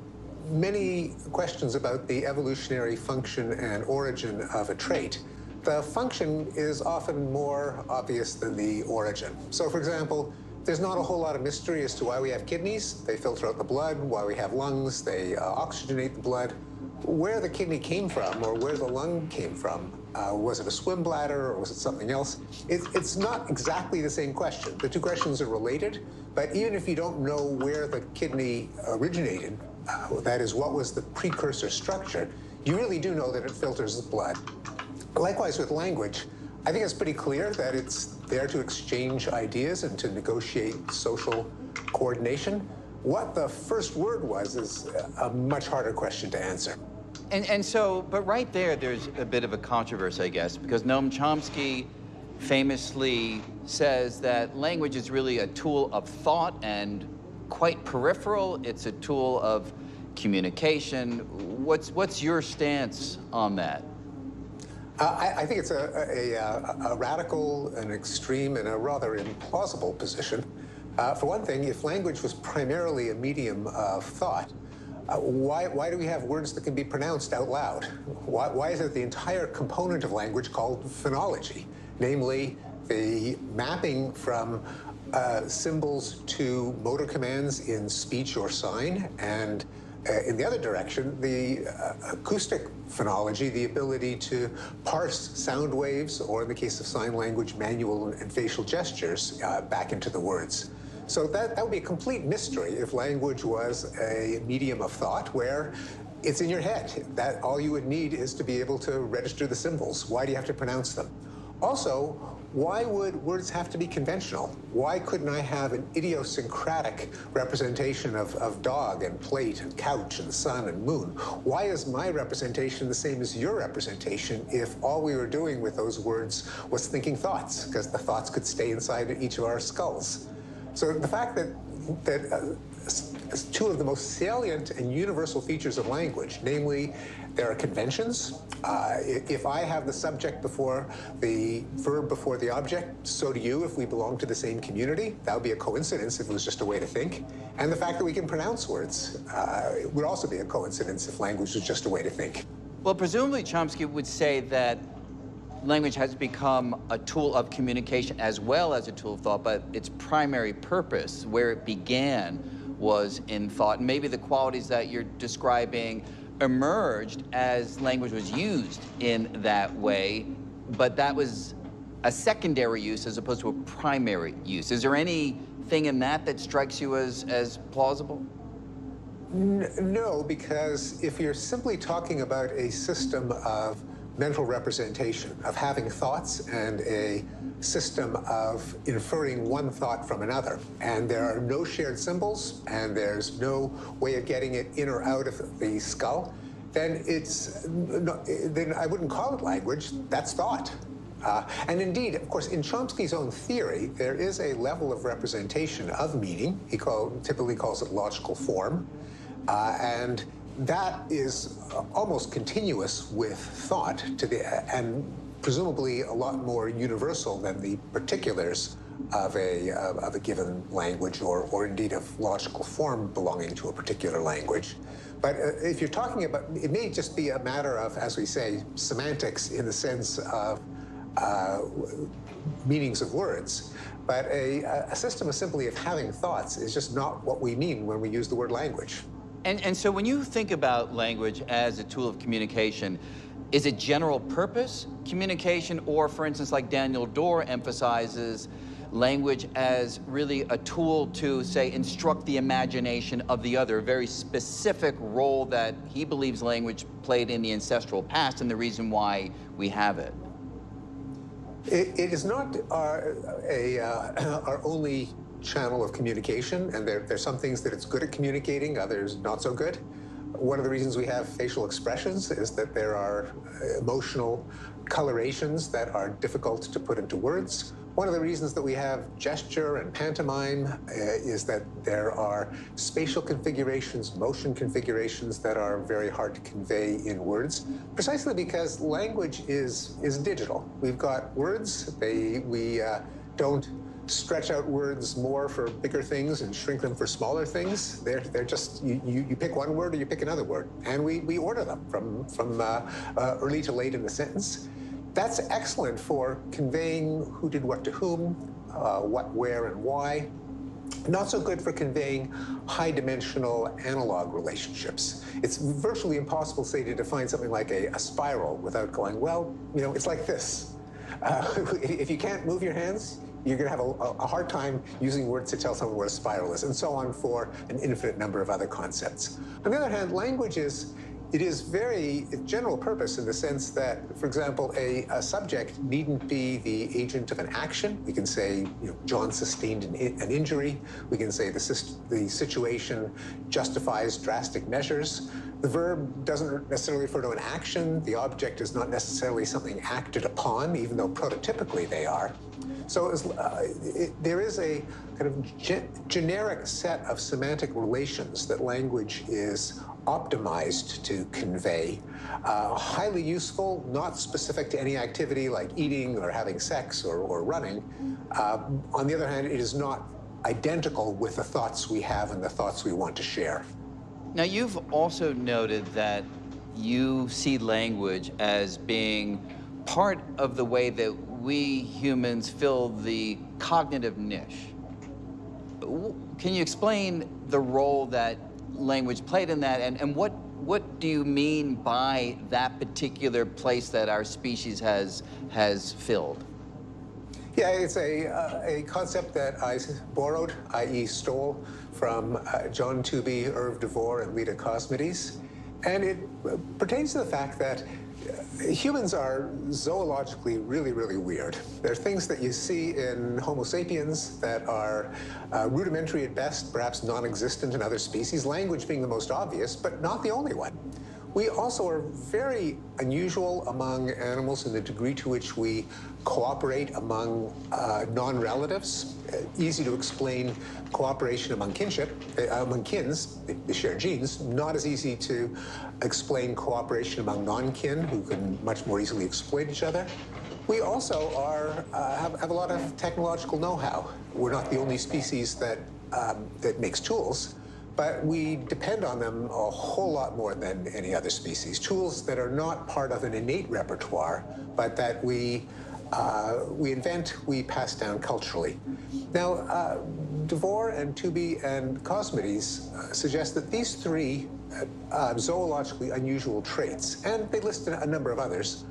many questions about the evolutionary function and origin of a trait, the function is often more obvious than the origin. So, for example, there's not a whole lot of mystery as to why we have kidneys. They filter out the blood. Why we have lungs. They oxygenate the blood. Where the kidney came from or where the lung came from, was it a swim bladder or was it something else? It's not exactly the same question. The two questions are related, but even if you don't know where the kidney originated, that is, what was the precursor structure, you really do know that it filters the blood. Likewise with language, I think it's pretty clear that it's there to exchange ideas and to negotiate social coordination. What the first word was is a much harder question to answer.
And so, but right there's a bit of a controversy, I guess, because Noam Chomsky famously says that language is really a tool of thought and quite peripheral. It's a tool of communication. What's your stance on that?
I think it's a radical, an extreme, and a rather implausible position. For one thing, if language was primarily a medium of thought, Why do we have words that can be pronounced out loud? Why is it the entire component of language called phonology? Namely, the mapping from symbols to motor commands in speech or sign, and in the other direction, the acoustic phonology, the ability to parse sound waves, or in the case of sign language, manual and facial gestures back into the words. So that would be a complete mystery if language was a medium of thought where it's in your head. That all you would need is to be able to register the symbols. Why do you have to pronounce them? Also, why would words have to be conventional? Why couldn't I have an idiosyncratic representation of dog and plate and couch and sun and moon? Why is my representation the same as your representation if all we were doing with those words was thinking thoughts, because the thoughts could stay inside each of our skulls? So the fact that two of the most salient and universal features of language, namely, there are conventions. If I have the subject before the verb before the object, so do you if we belong to the same community. That would be a coincidence if it was just a way to think. And the fact that we can pronounce words would also be a coincidence if language was just a way to think.
Well, presumably Chomsky would say that language has become a tool of communication as well as a tool of thought, but its primary purpose, where it began, was in thought. And maybe the qualities that you're describing emerged as language was used in that way, but that was a secondary use as opposed to a primary use. Is there anything in that strikes you as plausible?
No, because if you're simply talking about a system of mental representation, of having thoughts and a system of inferring one thought from another, and there are no shared symbols, and there's no way of getting it in or out of the skull, then then I wouldn't call it language, that's thought. And indeed, of course, in Chomsky's own theory, there is a level of representation of meaning. He typically calls it logical form. And that is almost continuous with thought, and presumably a lot more universal than the particulars of a given language, or indeed of logical form belonging to a particular language. But if you're talking about, it may just be a matter of, as we say, semantics in the sense of meanings of words. But a system of simply of having thoughts is just not what we mean when we use the word language.
And so when you think about language as a tool of communication, is it general purpose communication, or, for instance, like Daniel Dorr emphasizes, language as really a tool to, say, instruct the imagination of the other, a very specific role that he believes language played in the ancestral past and the reason why we have it?
It is not our only channel of communication, and there's some things that it's good at communicating, others not so good. One of the reasons we have facial expressions is that there are emotional colorations that are difficult to put into words. One of the reasons that we have gesture and pantomime is that there are spatial configurations, motion configurations that are very hard to convey in words, precisely because language is digital. We've got words, we don't stretch out words more for bigger things and shrink them for smaller things. They're just, you pick one word or you pick another word, and we order them from early to late in the sentence. That's excellent for conveying who did what to whom, what, where, and why. Not so good for conveying high-dimensional analog relationships. It's virtually impossible, say, to define something like a spiral without going, well, it's like this. If you can't move your hands, you're going to have a hard time using words to tell someone what a spiral is, and so on for an infinite number of other concepts. On the other hand, language is very general purpose in the sense that, for example, a subject needn't be the agent of an action. We can say, John sustained an injury. We can say the situation justifies drastic measures. The verb doesn't necessarily refer to an action. The object is not necessarily something acted upon, even though prototypically they are. So there is a kind of generic set of semantic relations that language is optimized to convey. Highly useful, not specific to any activity like eating or having sex or running. On the other hand, it is not identical with the thoughts we have and the thoughts we want to share.
Now, you've also noted that you see language as being part of the way that we humans fill the cognitive niche. Can you explain the role that language played in that, and what do you mean by that particular place that our species has filled?
Yeah, it's a concept that I borrowed, i.e. stole, from John Tooby, Irv DeVore, and Lita Cosmides. And it pertains to the fact that humans are zoologically really, really weird. There are things that you see in Homo sapiens that are rudimentary at best, perhaps non-existent in other species, language being the most obvious, but not the only one. We also are very unusual among animals in the degree to which we cooperate among non-relatives. Easy to explain cooperation among kinship, among kins, they share genes. Not as easy to explain cooperation among non-kin, who can much more easily exploit each other. We also have a lot of technological know-how. We're not the only species that makes tools, but we depend on them a whole lot more than any other species. Tools that are not part of an innate repertoire, but that we invent, we pass down culturally. Now, DeVore and Tooby and Cosmides suggest that these three zoologically unusual traits, and they list a number of others,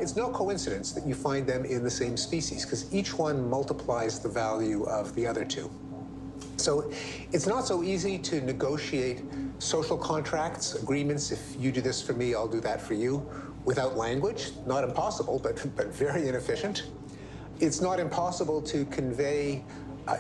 it's no coincidence that you find them in the same species, because each one multiplies the value of the other two. So it's not so easy to negotiate social contracts, agreements. If you do this for me, I'll do that for you, without language. Not impossible, but very inefficient. It's not impossible to convey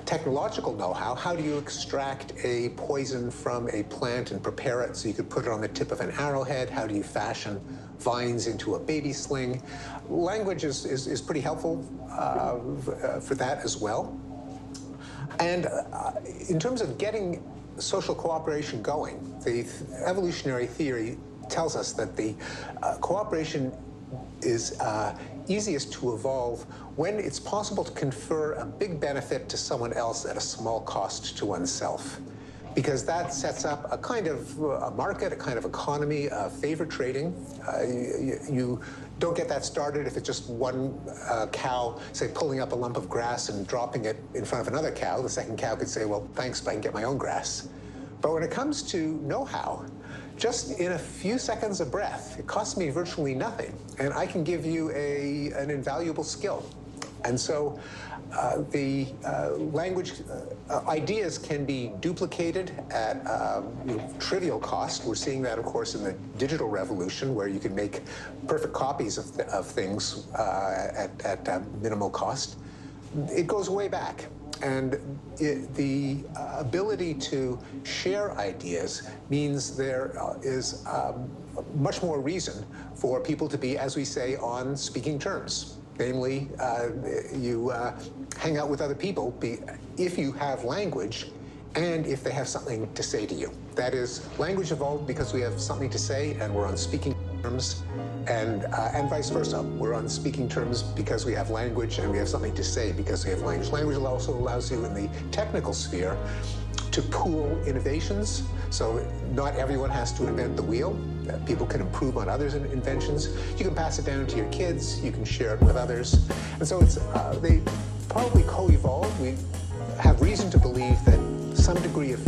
technological know-how. How do you extract a poison from a plant and prepare it so you could put it on the tip of an arrowhead? How do you fashion vines into a baby sling? Language is pretty helpful for that as well. And in terms of getting social cooperation going, the evolutionary theory tells us that the cooperation is easiest to evolve when it's possible to confer a big benefit to someone else at a small cost to oneself. Because that sets up a kind of a market, a kind of economy, favor trading. You don't get that started if it's just one cow, say, pulling up a lump of grass and dropping it in front of another cow. The second cow could say, well, thanks, but I can get my own grass. But when it comes to know-how, just in a few seconds of breath, it costs me virtually nothing, and I can give you an invaluable skill. And so the language ideas can be duplicated at trivial cost. We're seeing that, of course, in the digital revolution, where you can make perfect copies of things at minimal cost. It goes way back. And the ability to share ideas means there is much more reason for people to be, as we say, on speaking terms. Namely, you hang out with other people if you have language and if they have something to say to you. That is, language evolved because we have something to say and we're on speaking terms, and vice versa. We're on speaking terms because we have language and we have something to say because we have language. Language also allows you in the technical sphere to pool innovations. So not everyone has to invent the wheel. People can improve on others' inventions. You can pass it down to your kids. You can share it with others. And so they probably co-evolve. We have reason to believe that some degree of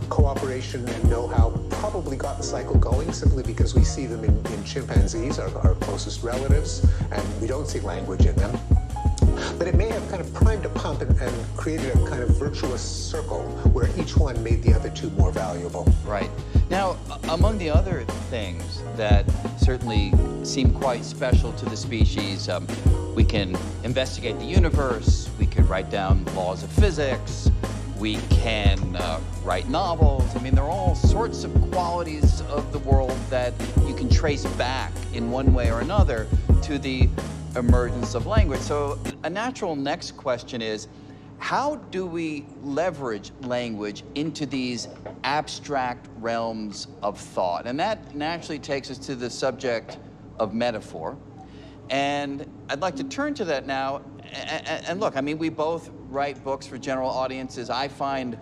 cooperation and know-how probably got the cycle going simply because we see them in chimpanzees, our closest relatives, and we don't see language in them. But it may have kind of primed a pump and created a kind of virtuous circle where each one made the other two more valuable.
Right. Now, among the other things that certainly seem quite special to the species, we can investigate the universe, we can write down laws of physics, we can write novels. I mean, there are all sorts of qualities of the world that you can trace back in one way or another to the emergence of language. So a natural next question is, how do we leverage language into these abstract realms of thought? And that naturally takes us to the subject of metaphor. And I'd like to turn to that now. And look, I mean, we both write books for general audiences. I find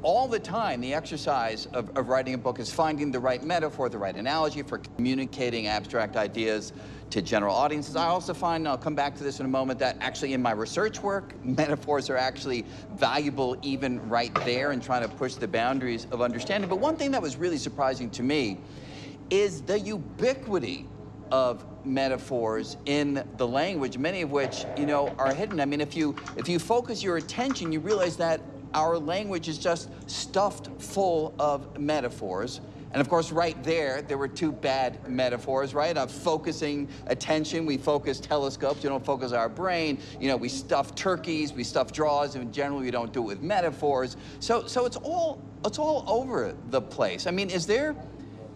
all the time, the exercise of writing a book is finding the right metaphor, the right analogy for communicating abstract ideas to general audiences. I also find, I'll come back to this in a moment, that actually in my research work, metaphors are actually valuable even right there in trying to push the boundaries of understanding. But one thing that was really surprising to me is the ubiquity of metaphors in the language, many of which, you know, are hidden. I mean, if you focus your attention, you realize that our language is just stuffed full of metaphors. And of course, right there were two bad metaphors, right? Of focusing attention, we focus telescopes, you don't focus our brain. You know, we stuff turkeys, we stuff draws, and generally we don't do it with metaphors. So it's all over the place. I mean, is there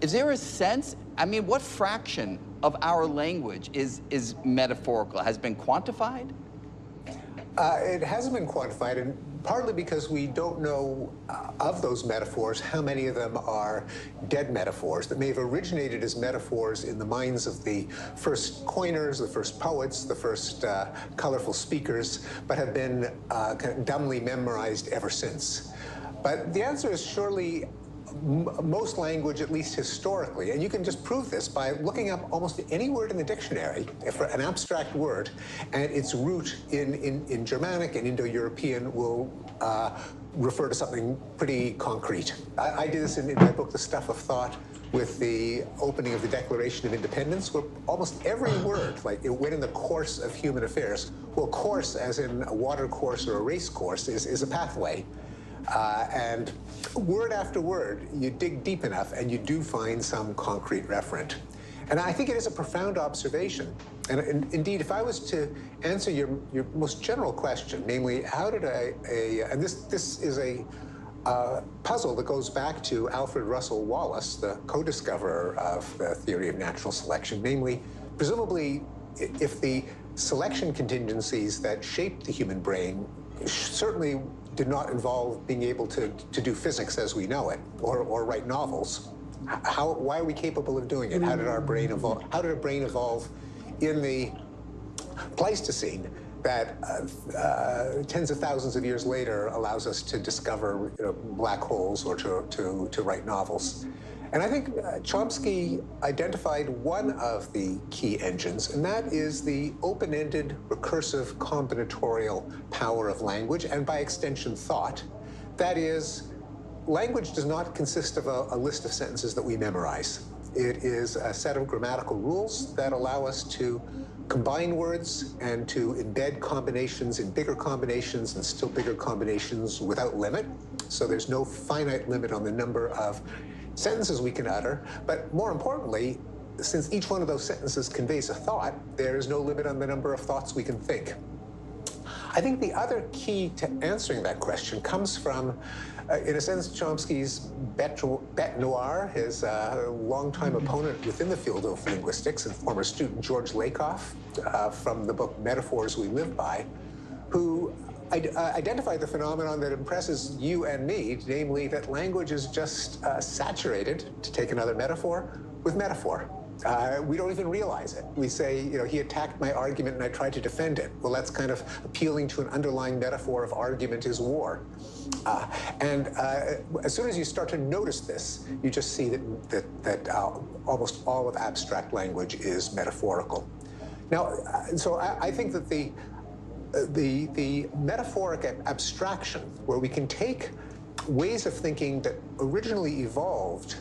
a sense, I mean, what fraction of our language is metaphorical, has been quantified?
It hasn't been quantified, and partly because we don't know of those metaphors, how many of them are dead metaphors that may have originated as metaphors in the minds of the first coiners, the first poets, the first colorful speakers, but have been kind of dumbly memorized ever since. But the answer is surely most language, at least historically, and you can just prove this by looking up almost any word in the dictionary for an abstract word, and its root in Germanic and Indo-European will refer to something pretty concrete. I did this in my book, The Stuff of Thought, with the opening of the Declaration of Independence, where almost every word, like it went in the course of human affairs. Well, course, as in a water course or a race course, is a pathway. And word after word, you dig deep enough and you do find some concrete referent. And I think it is a profound observation. And indeed, if I was to answer your most general question, namely, how did and this is a puzzle that goes back to Alfred Russel Wallace, the co-discoverer of the theory of natural selection. Namely, presumably, if the selection contingencies that shaped the human brain certainly did not involve being able to do physics as we know it, or write novels, why are we capable of doing it? How did our brain evolve? How did a brain evolve in the Pleistocene that tens of thousands of years later allows us to discover, you know, black holes or to write novels? And I think Chomsky identified one of the key engines, and that is the open-ended, recursive, combinatorial power of language, and by extension, thought. That is, language does not consist of a list of sentences that we memorize. It is a set of grammatical rules that allow us to combine words and to embed combinations in bigger combinations and still bigger combinations without limit. So there's no finite limit on the number of sentences we can utter, but more importantly, since each one of those sentences conveys a thought, there is no limit on the number of thoughts we can think. I think the other key to answering that question comes from, in a sense, Chomsky's bête noire, his longtime opponent within the field of linguistics and former student George Lakoff from the book Metaphors We Live By, who identified the phenomenon that impresses you and me, namely that language is just saturated, to take another metaphor, with metaphor. We don't even realize it. We say, you know, he attacked my argument and I tried to defend it. Well, that's kind of appealing to an underlying metaphor of argument is war. And as soon as you start to notice this, you just see that almost all of abstract language is metaphorical. Now, so I think that the metaphoric abstraction, where we can take ways of thinking that originally evolved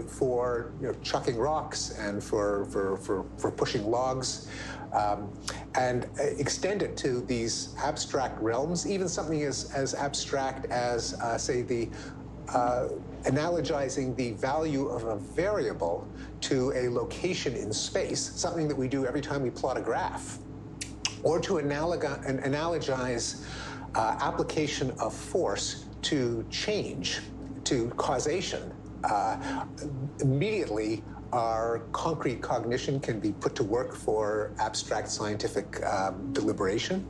for chucking rocks and for pushing logs, and extend it to these abstract realms, even something as abstract as, say, the analogizing the value of a variable to a location in space, something that we do every time we plot a graph, or to analogize application of force to change, to causation. Immediately, our concrete cognition can be put to work for abstract scientific deliberation.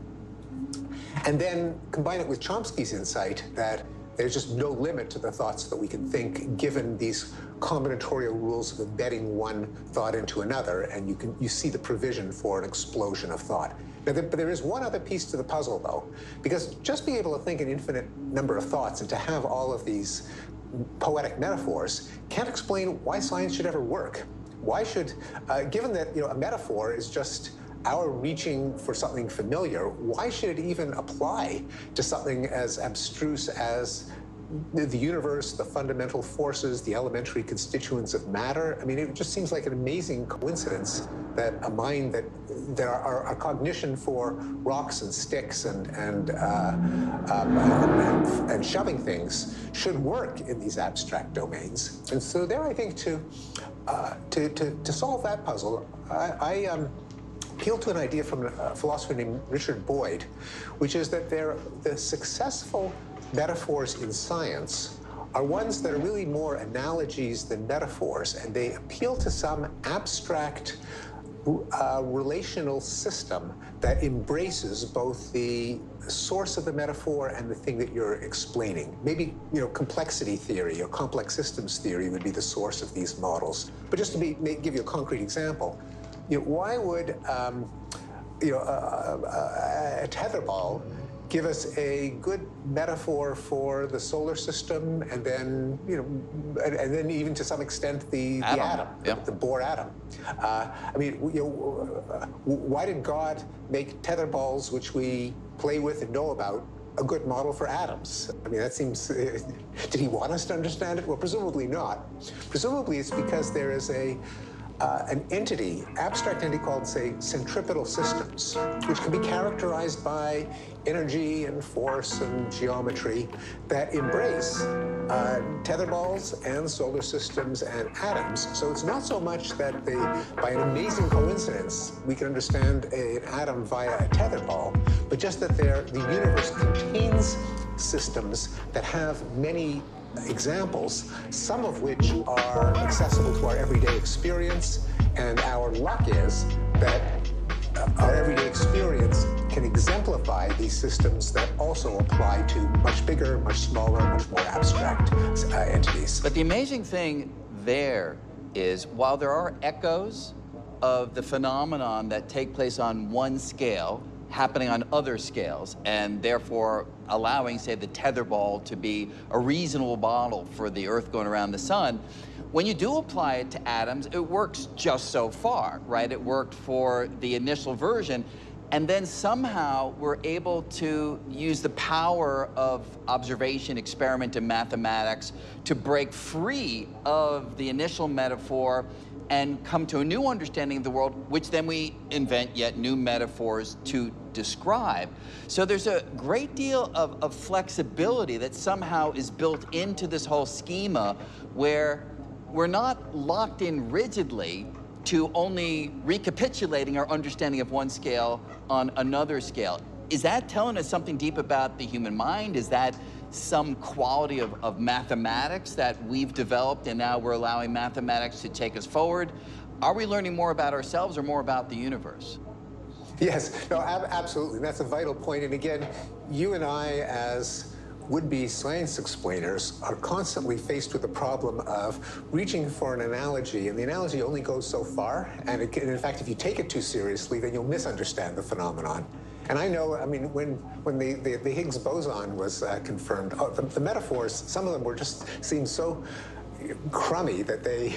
And then combine it with Chomsky's insight that There's just no limit to the thoughts that we can think, given these combinatorial rules of embedding one thought into another, and you see the provision for an explosion of thought. Now, but there is one other piece to the puzzle, though, because just being able to think an infinite number of thoughts and to have all of these poetic metaphors can't explain why science should ever work. Why should, given that a metaphor is just our reaching for something familiar, why should it even apply to something as abstruse as the universe, the fundamental forces, the elementary constituents of matter? I mean, it just seems like an amazing coincidence that a mind that our cognition for rocks and sticks and shoving things should work in these abstract domains. And so there, I think, to solve that puzzle, I appeal to an idea from a philosopher named Richard Boyd, which is that the successful metaphors in science are ones that are really more analogies than metaphors, and they appeal to some abstract relational system that embraces both the source of the metaphor and the thing that you're explaining. Maybe, complexity theory or complex systems theory would be the source of these models. But just to give you a concrete example, why would a tetherball give us a good metaphor for the solar system, and then and then even to some extent the atom, the Bohr atom? I mean, why did God make tetherballs, which we play with and know about, a good model for atoms? I mean, that seems. Did he want us to understand it? Well, presumably not. Presumably, it's because there is an entity, abstract entity called, say, centripetal systems, which can be characterized by energy and force and geometry that embrace tetherballs and solar systems and atoms. So it's not so much that by an amazing coincidence, we can understand an atom via a tetherball, but just that the universe contains systems that have many examples, some of which are accessible to our everyday experience, and our luck is that our everyday experience can exemplify these systems that also apply to much bigger, much smaller, much more abstract entities.
But the amazing thing there is, while there are echoes of the phenomenon that take place on one scale happening on other scales, and therefore allowing, say, the tetherball to be a reasonable model for the Earth going around the sun, when you do apply it to atoms, it works just so far, right? It worked for the initial version, and then somehow we're able to use the power of observation, experiment, and mathematics to break free of the initial metaphor and come to a new understanding of the world, which then we invent yet new metaphors to describe. So there's a great deal of flexibility that somehow is built into this whole schema, where we're not locked in rigidly to only recapitulating our understanding of one scale on another scale. Is that telling us something deep about the human mind? Is that some quality of mathematics that we've developed, and now we're allowing mathematics to take us forward? Are we learning more about ourselves or more about the universe?
Yes, no, absolutely. That's a vital point. And again, you and I, as would-be science explainers, are constantly faced with the problem of reaching for an analogy, and the analogy only goes so far. And in fact, if you take it too seriously, then you'll misunderstand the phenomenon. And I know, I mean, when the Higgs boson was confirmed, the metaphors, some of them seemed so crummy that they,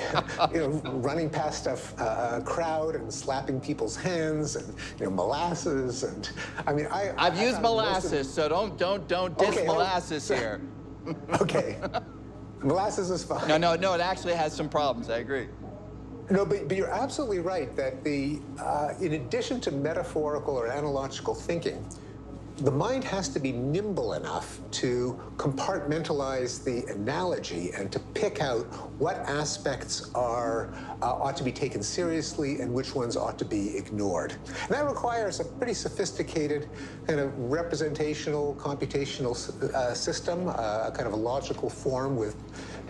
running past a crowd and slapping people's hands, and molasses, and I mean,
I've used molasses, so don't diss molasses here.
Okay, molasses is fine.
No, it actually has some problems. I agree.
No, but you're absolutely right that in addition to metaphorical or analogical thinking, the mind has to be nimble enough to compartmentalize the analogy and to pick out what aspects ought to be taken seriously and which ones ought to be ignored. And that requires a pretty sophisticated kind of representational, computational system, a kind of a logical form with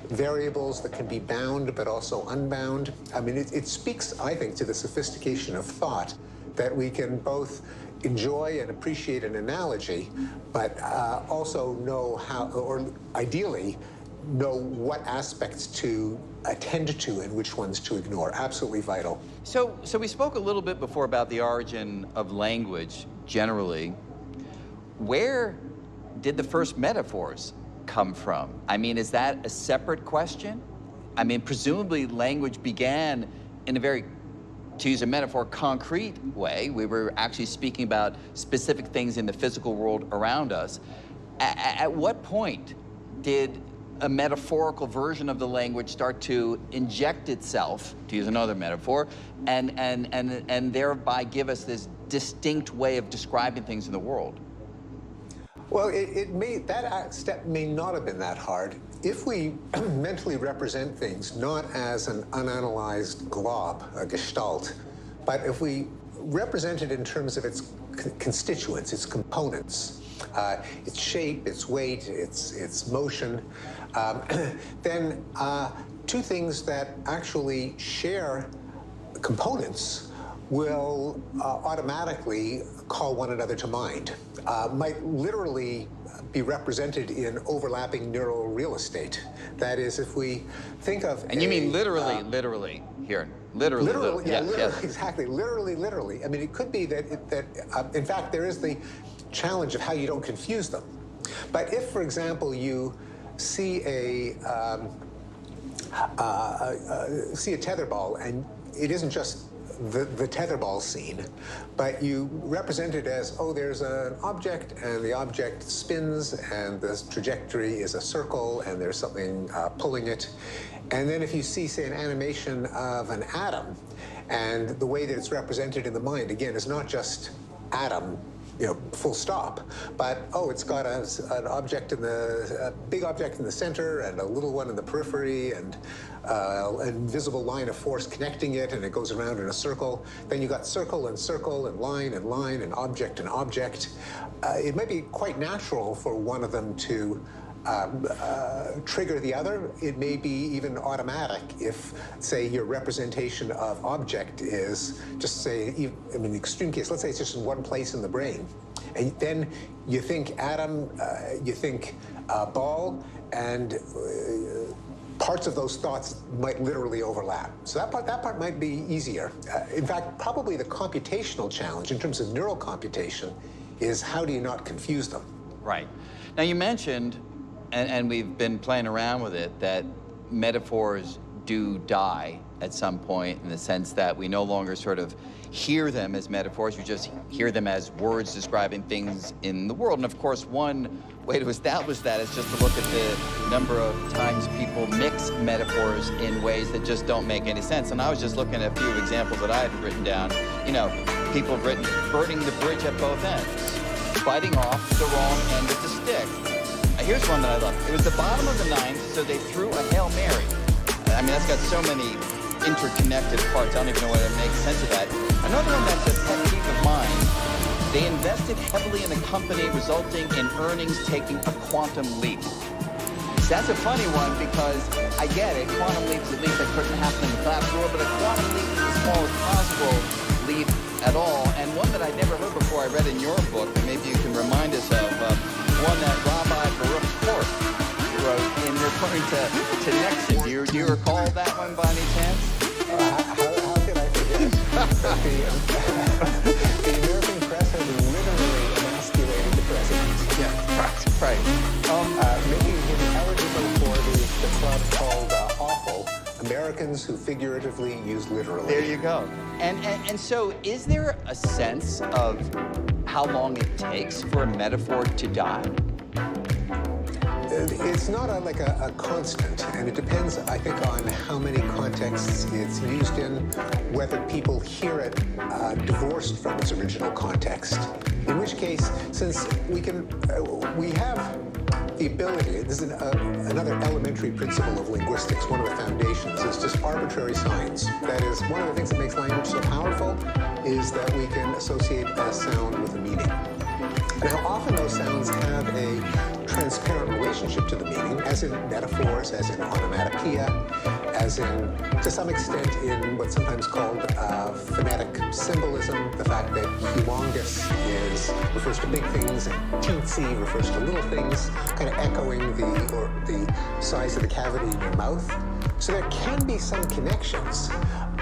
variables that can be bound but also unbound. I mean, it speaks, I think, to the sophistication of thought that we can both enjoy and appreciate an analogy, but also know how, or ideally, know what aspects to attend to and which ones to ignore. Absolutely vital.
So we spoke a little bit before about the origin of language generally. Where did the first metaphors come from? I mean, is that a separate question? I mean, presumably language began in a very, to use a metaphor, concrete way. We were actually speaking about specific things in the physical world around us. At what point did a metaphorical version of the language start to inject itself, to use another metaphor, and thereby give us this distinct way of describing things in the world?
Well, that step may not have been that hard. If we mentally represent things not as an unanalyzed glob, a gestalt, but if we represent it in terms of its constituents, its components, its shape, its weight, its motion, then two things that actually share components will automatically call one another to mind. Might literally be represented in overlapping neural real estate. That is, if we think of
And you mean literally here. Literally,
yes. Exactly. Literally. I mean, it could be that, in fact, there is the challenge of how you don't confuse them. But if, for example, you see a tetherball, and it isn't just the tetherball scene, but you represent it as, oh, there's an object, and the object spins, and the trajectory is a circle, and there's something pulling it. And then if you see, say, an animation of an atom, and the way that it's represented in the mind, again, is not just atom, full stop, but, oh, it's got an object a big object in the center and a little one in the periphery and an invisible line of force connecting it, and it goes around in a circle. Then you got circle and line and line and object and object. It might be quite natural for one of them to trigger the other. It may be even automatic if, say, your representation of object is just, say, in an extreme case, let's say it's just in one place in the brain. And then you think atom, you think ball, and parts of those thoughts might literally overlap. So that part might be easier. In fact, probably the computational challenge in terms of neural computation is how do you not confuse them?
Right. Now you mentioned, and we've been playing around with it, that metaphors do die at some point, in the sense that we no longer sort of hear them as metaphors, we just hear them as words describing things in the world. And of course, one way to establish that is just to look at the number of times people mix metaphors in ways that just don't make any sense. And I was just looking at a few examples that I had written down. People have written, burning the bridge at both ends, biting off the wrong end of the stick. Here's one that I love. It was the bottom of the ninth, so they threw a Hail Mary. I mean, that's got so many interconnected parts. I don't even know whether to make sense of that. Another one that's a pet peeve of mine, they invested heavily in a company, resulting in earnings taking a quantum leap. So that's a funny one, because I get it, quantum leaps at least that couldn't happen in the collapsed world, but a quantum leap is the smallest possible leap at all. And one that I'd never heard before, I read in your book, that maybe you can remind us of, one that Rabbi Baruch Korf wrote in referring to Nexon. Do you recall that one by any chance?
How could I forget? The American press has literally emasculated the president.
Yeah, right.
Making him eligible for the club called Awful, Americans who figuratively use literally.
There you go. And so is there a sense of how long it takes for a metaphor to die?
It's not like a constant, and it depends, I think, on how many contexts it's used in, whether people hear it divorced from its original context. In which case, since we have the ability, this is another elementary principle of linguistics, one of the foundations, is just arbitrary signs. That is, one of the things that makes language so powerful is that we can associate a sound with a meaning. Now, often those sounds have a transparent relationship to the meaning, as in metaphors, as in onomatopoeia, as in, to some extent, in what's sometimes called phonetic symbolism, the fact that humongous refers to big things, and teensy refers to little things, kind of echoing the size of the cavity in your mouth. So there can be some connections.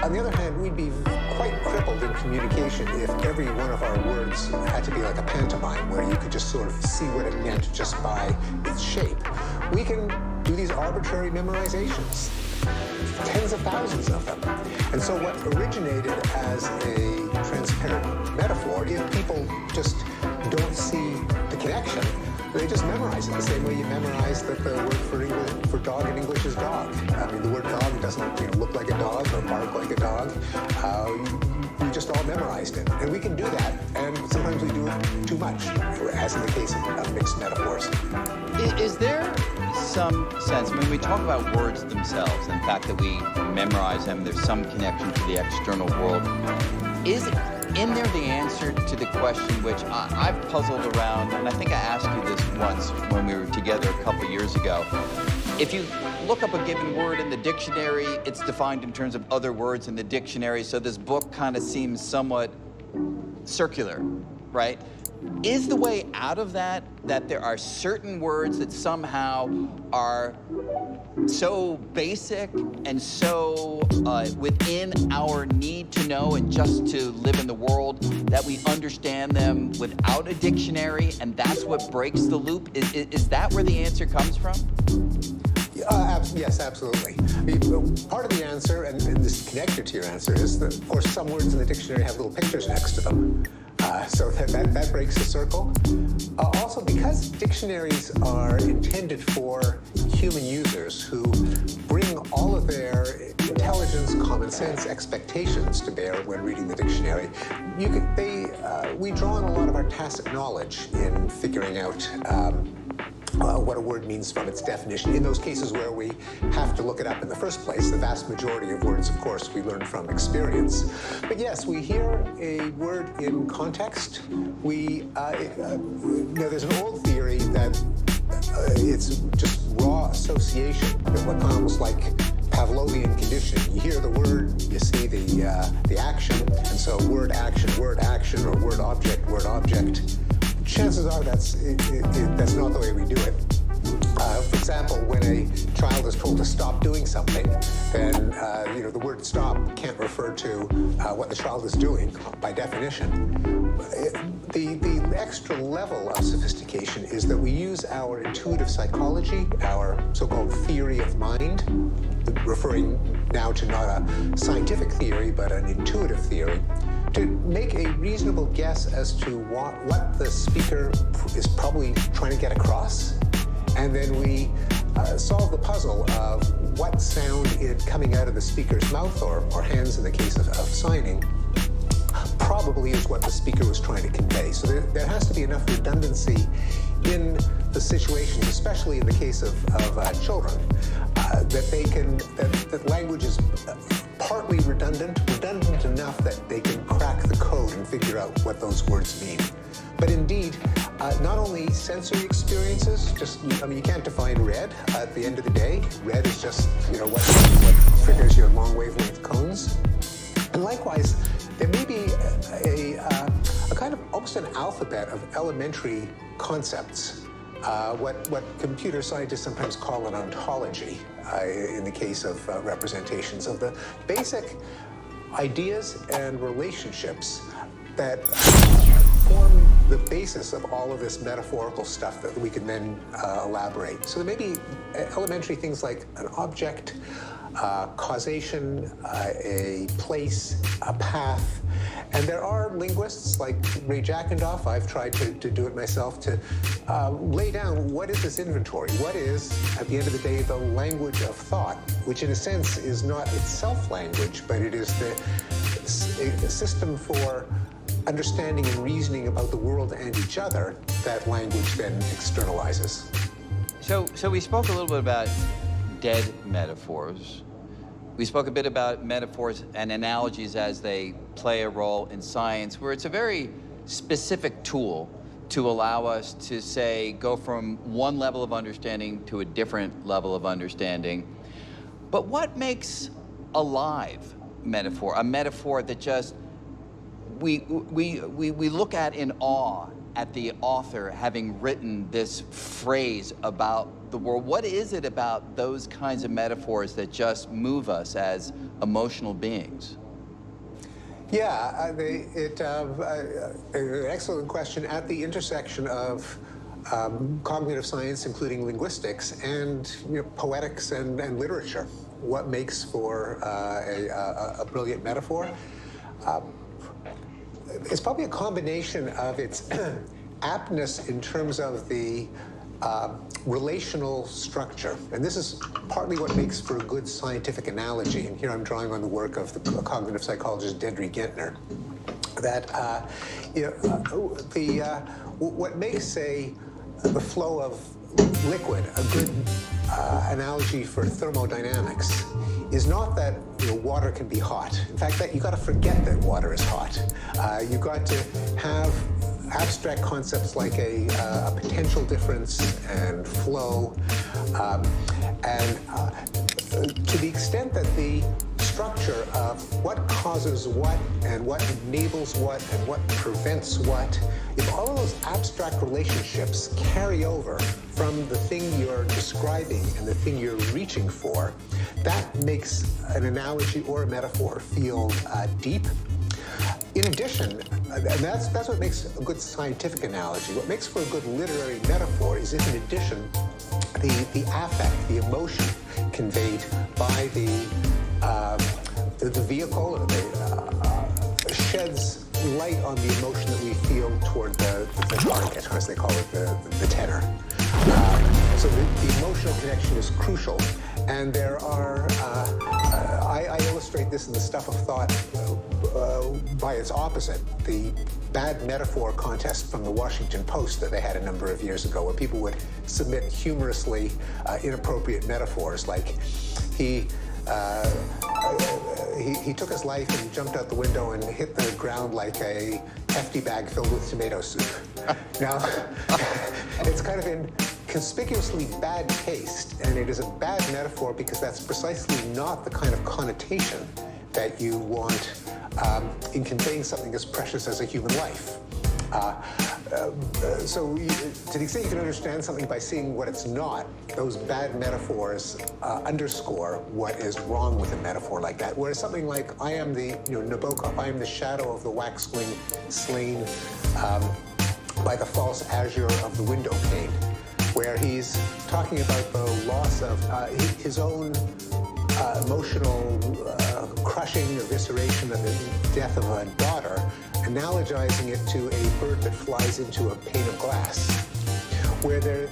On the other hand, we'd be quite crippled in communication if every one of our words had to be like a pantomime, where you could just sort of see what it meant just by its shape. We can do these arbitrary memorizations, tens of thousands of them. And so what originated as a transparent metaphor, if people just don't see the connection, they just memorize it the same way you memorize that the word for dog in English is dog. I mean, the word dog doesn't look like a dog or bark like a dog. We just all memorized it. And we can do that, and sometimes we do it too much, as in the case of mixed metaphors.
Is there some sense, when we talk about words themselves, and the fact that we memorize them, there's some connection to the external world, is in there the answer to the question which I've puzzled around, and I think I asked you this once when we were together a couple years ago. If you look up a given word in the dictionary, it's defined in terms of other words in the dictionary, so this book kind of seems somewhat circular, right? Is the way out of that there are certain words that somehow are so basic and so within our need to know and just to live in the world that we understand them without a dictionary, and that's what breaks the loop? Is that where the answer comes from?
Yes, absolutely. Part of the answer, and this is connected to your answer, is that, of course, some words in the dictionary have little pictures next to them. So that breaks the circle. Also, because dictionaries are intended for human users who bring all of their intelligence, common sense, expectations to bear when reading the dictionary, we draw on a lot of our tacit knowledge in figuring out what a word means from its definition. In those cases where we have to look it up in the first place, the vast majority of words, of course, we learn from experience. But yes, we hear a word in context. There's an old theory that it's just raw association, almost like Pavlovian conditioning. You hear the word, you see the action, and so word action, or word object. Chances are that's not the way we do it. For example, when a child is told to stop doing something, then the word stop can't refer to what the child is doing by definition. The extra level of sophistication is that we use our intuitive psychology, our so-called theory of mind, referring now to not a scientific theory, but an intuitive theory, to make a reasonable guess as to what the speaker is probably trying to get across. And then we solve the puzzle of what sound coming out of the speaker's mouth or hands in the case of signing probably is what the speaker was trying to convey. So there has to be enough redundancy in the situations, especially in the case of children, that language is partly redundant enough that they can crack the code and figure out what those words mean. But indeed, not only sensory experiences, you can't define red at the end of the day. Red is just, what triggers your long wavelength cones. And likewise, there may be a kind of almost an alphabet of elementary concepts, what computer scientists sometimes call an ontology, in the case of representations of the basic ideas and relationships that form the basis of all of this metaphorical stuff that we can then elaborate. So there may be elementary things like an object, causation, a place, a path. And there are linguists like Ray Jackendorf, I've tried to do it myself, to lay down what is this inventory? What is, at the end of the day, the language of thought, which in a sense is not itself language, but it is the system for understanding and reasoning about the world and each other that language then externalizes.
So we spoke a little bit about dead metaphors. We spoke a bit about metaphors and analogies as they play a role in science, where it's a very specific tool to allow us to, say, go from one level of understanding to a different level of understanding. But what makes a live metaphor, a metaphor that just we look at in awe at the author having written this phrase about the world? What is it about those kinds of metaphors that just move us as emotional beings?
Yeah, an excellent question at the intersection of cognitive science, including linguistics, and poetics and literature. What makes for a brilliant metaphor? It's probably a combination of its aptness in terms of the relational structure. And this is partly what makes for a good scientific analogy. And here I'm drawing on the work of the cognitive psychologist Deirdre Gintner. That what makes, say, the flow of liquid a good analogy for thermodynamics is not that water can be hot. In fact, that you got to forget that water is hot. You got to have abstract concepts like a potential difference and flow, and to the extent that the structure of what causes what and what enables what and what prevents what, if all of those abstract relationships carry over from the thing you're describing and the thing you're reaching for, that makes an analogy or a metaphor feel deep. In addition, and that's what makes a good scientific analogy. What makes for a good literary metaphor is if, in addition, the affect, the emotion conveyed by the vehicle or sheds light on the emotion that we feel toward the target, as they call it, the tenor. So the emotional connection is crucial. And there are, I illustrate this in the Stuff of Thought by its opposite, the bad metaphor contest from the Washington Post that they had a number of years ago, where people would submit humorously inappropriate metaphors, like he took his life and jumped out the window and hit the ground like a hefty bag filled with tomato soup. Now, it's kind of in conspicuously bad taste, and it is a bad metaphor because that's precisely not the kind of connotation that you want in conveying something as precious as a human life. So to the extent you can understand something by seeing what it's not, those bad metaphors underscore what is wrong with a metaphor like that. Whereas something like, I am the, Nabokov, I am the shadow of the waxwing slain by the false azure of the window pane, where he's talking about the loss of his own emotional crushing, evisceration of the death of a daughter, analogizing it to a bird that flies into a pane of glass, where the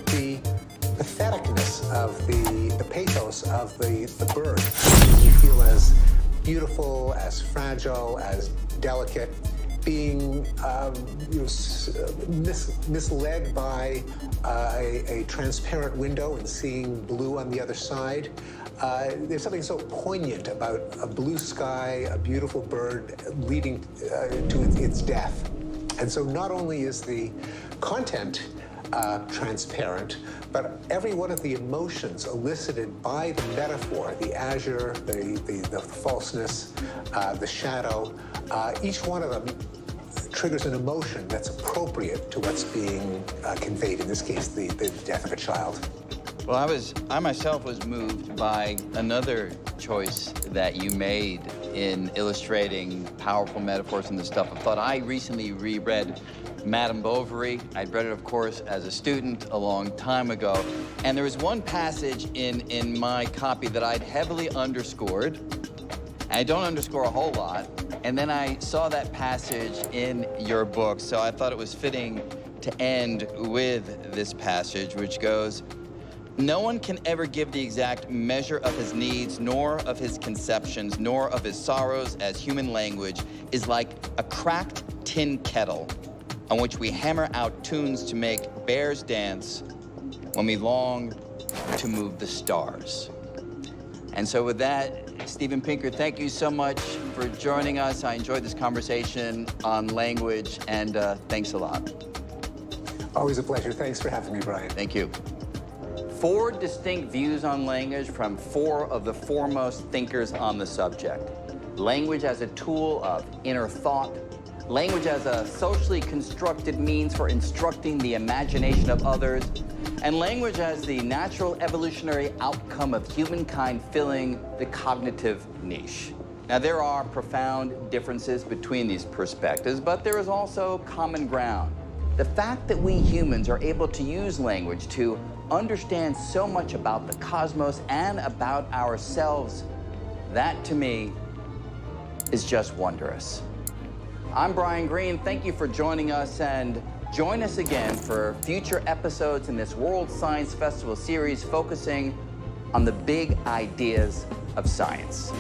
patheticness of the pathos of the bird you feel as beautiful, as fragile, as delicate, being misled by a transparent window and seeing blue on the other side. There's something so poignant about a blue sky, a beautiful bird leading to its death. And so not only is the content transparent, but every one of the emotions elicited by the metaphor, the azure, the falseness, the shadow, each one of them triggers an emotion that's appropriate to what's being conveyed, in this case, the death of a child.
Well, I myself was moved by another choice that you made in illustrating powerful metaphors in the Stuff of Thought. I recently reread Madame Bovary. I'd read it, of course, as a student a long time ago. And there was one passage in my copy that I'd heavily underscored. I don't underscore a whole lot. And then I saw that passage in your book, so I thought it was fitting to end with this passage, which goes, "No one can ever give the exact measure of his needs, nor of his conceptions, nor of his sorrows, as human language is like a cracked tin kettle on which we hammer out tunes to make bears dance when we long to move the stars." And so with that, Steven Pinker, thank you so much for joining us. I enjoyed this conversation on language, and thanks a lot.
Always a pleasure. Thanks for having me, Brian.
Thank you.
4 distinct views on language from 4 of the foremost thinkers on the subject. Language as a tool of inner thought, language as a socially constructed means for instructing the imagination of others, and language as the natural evolutionary outcome of humankind filling the cognitive niche. Now, there are profound differences between these perspectives, but there is also common ground. The fact that we humans are able to use language to understand so much about the cosmos and about ourselves, that to me is just wondrous. I'm Brian Green. Thank you for joining us, and join us again for future episodes in this World Science Festival series focusing on the big ideas of science.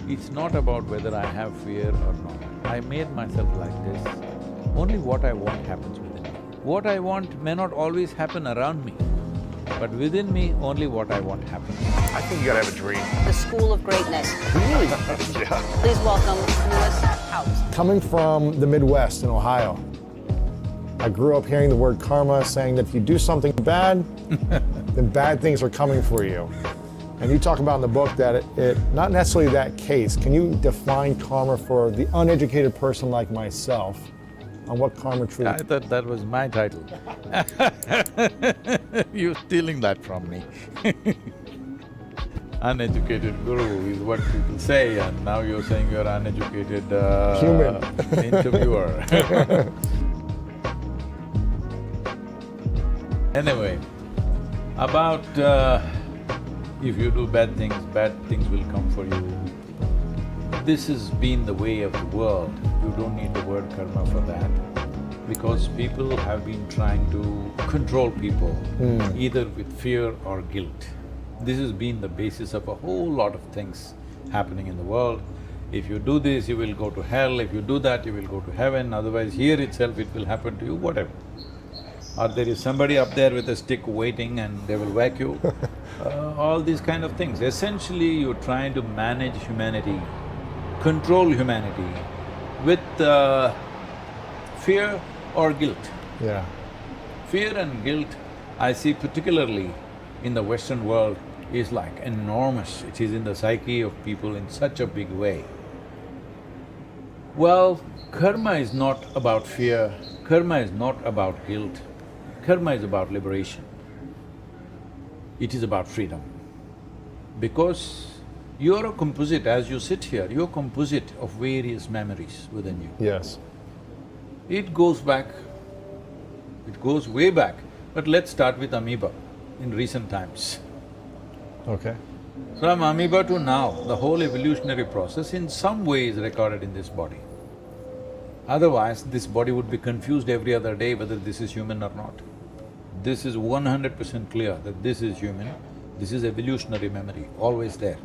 It's not about whether I have fear or not. I made myself like this. Only what I want happens within me. What I want may not always happen around me, but within me, only what I want happens.
I think you gotta have a dream.
The School of Greatness.
Really? Yeah.
Please welcome Lewis House.
Coming from the Midwest in Ohio, I grew up hearing the word karma, saying that if you do something bad, then bad things are coming for you. And you talk about in the book that it not necessarily that case. Can you define karma for the uneducated person like myself on what karma truly is?
I thought that was my title. You're stealing that from me. Uneducated guru is what people say, and now you're saying you're uneducated
human
interviewer. Anyway, about if you do bad things will come for you. This has been the way of the world. You don't need the word karma for that, because people have been trying to control people, either with fear or guilt. This has been the basis of a whole lot of things happening in the world. If you do this, you will go to hell, if you do that, you will go to heaven, otherwise here itself it will happen to you, whatever. Or there is somebody up there with a stick waiting and they will whack you. all these kind of things. Essentially, you're trying to manage humanity, control humanity with fear or guilt.
Yeah.
Fear and guilt, I see particularly in the Western world, is like enormous. It is in the psyche of people in such a big way. Well, karma is not about fear, karma is not about guilt, karma is about liberation. It is about freedom. Because you're a composite, as you sit here, you're a composite of various memories within you.
Yes.
It goes back, it goes way back, but let's start with amoeba in recent times.
Okay.
From amoeba to now, the whole evolutionary process in some way is recorded in this body. Otherwise, this body would be confused every other day whether this is human or not. This is 100% clear that this is human, this is evolutionary memory, always there.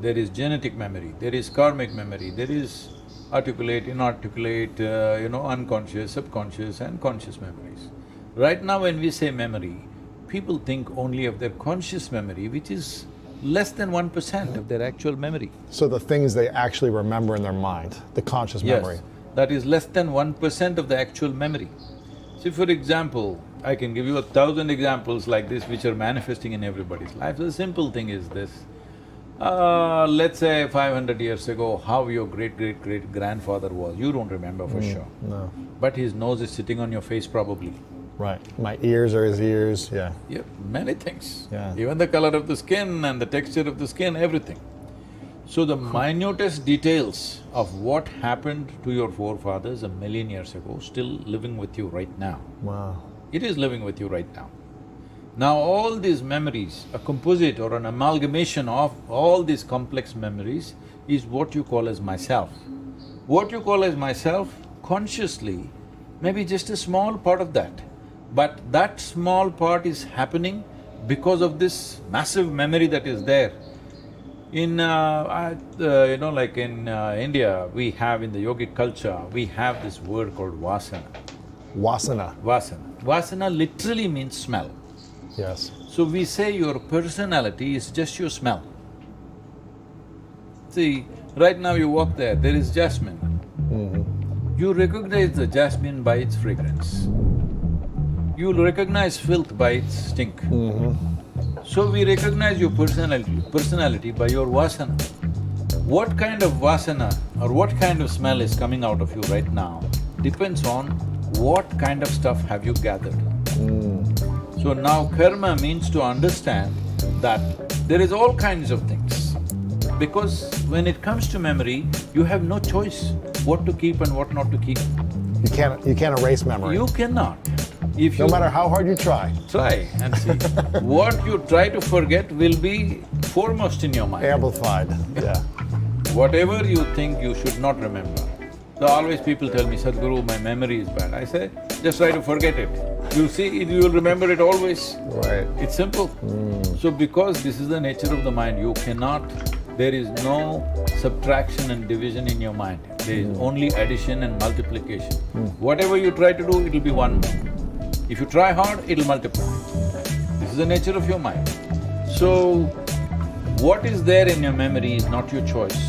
There is genetic memory, there is karmic memory, there is articulate, inarticulate, unconscious, subconscious and conscious memories. Right now when we say memory, people think only of their conscious memory, which is less than 1% of their actual memory.
So the things they actually remember in their mind, the conscious memory.
Yes, that is less than 1% of the actual memory. See, for example, I can give you 1,000 examples like this which are manifesting in everybody's life. The simple thing is this, let's say 500 years ago, how your great-great-great-grandfather was, you don't remember for sure.
No.
But his nose is sitting on your face probably.
Right. My ears are his ears, yeah.
Yeah, many things.
Yeah.
Even the color of the skin and the texture of the skin, everything. So the minutest details of what happened to your forefathers a million years ago still living with you right now.
Wow.
It is living with you right now. Now all these memories, a composite or an amalgamation of all these complex memories is what you call as myself. What you call as myself, consciously, may be just a small part of that. But that small part is happening because of this massive memory that is there. In like in India, we have in the yogic culture, we have this word called vasana.
Vasana.
Vasana. Vasana literally means smell.
Yes.
So we say your personality is just your smell. See, right now you walk there, there is jasmine. You recognize the jasmine by its fragrance. You recognize filth by its stink. So we recognize your personality by your vasana. What kind of vasana or what kind of smell is coming out of you right now depends on what kind of stuff have you gathered. So now karma means to understand that there is all kinds of things. Because when it comes to memory, you have no choice what to keep and what not to keep.
You can't erase memory.
You cannot. If
no matter how hard you try.
Try and see. What you try to forget will be foremost in your mind.
Amplified, yeah.
Whatever you think you should not remember. So always people tell me, Sadhguru, my memory is bad. I say, just try to forget it. You'll see, you will remember it always.
Right.
It's simple. So because this is the nature of the mind, you cannot… there is no subtraction and division in your mind. There is only addition and multiplication. Whatever you try to do, it'll be one. If you try hard, it'll multiply. This is the nature of your mind. So, what is there in your memory is not your choice.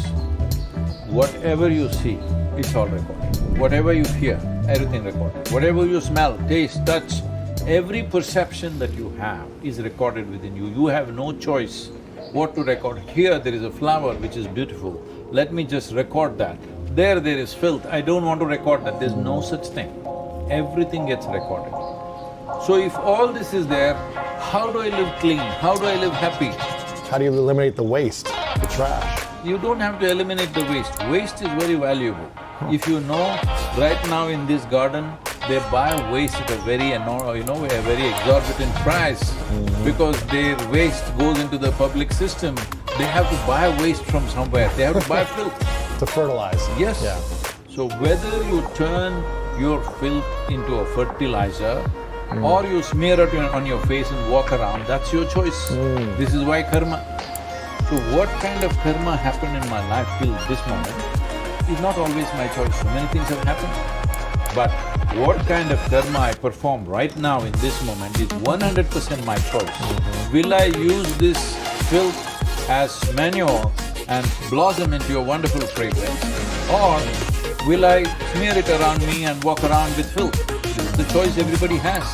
Whatever you see, it's all recorded. Whatever you hear, everything recorded. Whatever you smell, taste, touch, every perception that you have is recorded within you. You have no choice what to record. Here there is a flower which is beautiful, let me just record that. There is filth, I don't want to record that, there's no such thing. Everything gets recorded. So if all this is there, how do I live clean? How do I live happy?
How do you eliminate the waste, the trash?
You don't have to eliminate the waste. Waste is very valuable. If you know, right now in this garden, they buy waste at a very, a very exorbitant price because their waste goes into the public system. They have to buy waste from somewhere, they have to buy filth.
To fertilize.
Yes.
Yeah.
So whether you turn your filth into a fertilizer or you smear it on your face and walk around, that's your choice. This is why karma. So what kind of karma happened in my life till this moment is not always my choice. So many things have happened. But what kind of karma I perform right now in this moment is 100% my choice. Will I use this filth as manure and blossom into a wonderful fragrance, or will I smear it around me and walk around with filth? This is the choice everybody has.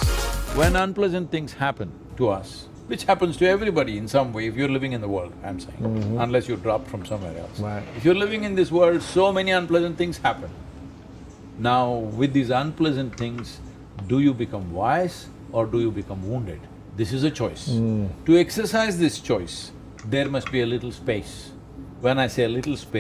When unpleasant things happen to us, which happens to everybody in some way if you're living in the world, I'm saying, unless you dropped from somewhere else.
Right.
If you're living in this world, so many unpleasant things happen. Now, with these unpleasant things, do you become wise or do you become wounded? This is a choice. To exercise this choice, there must be a little space. When I say a little space,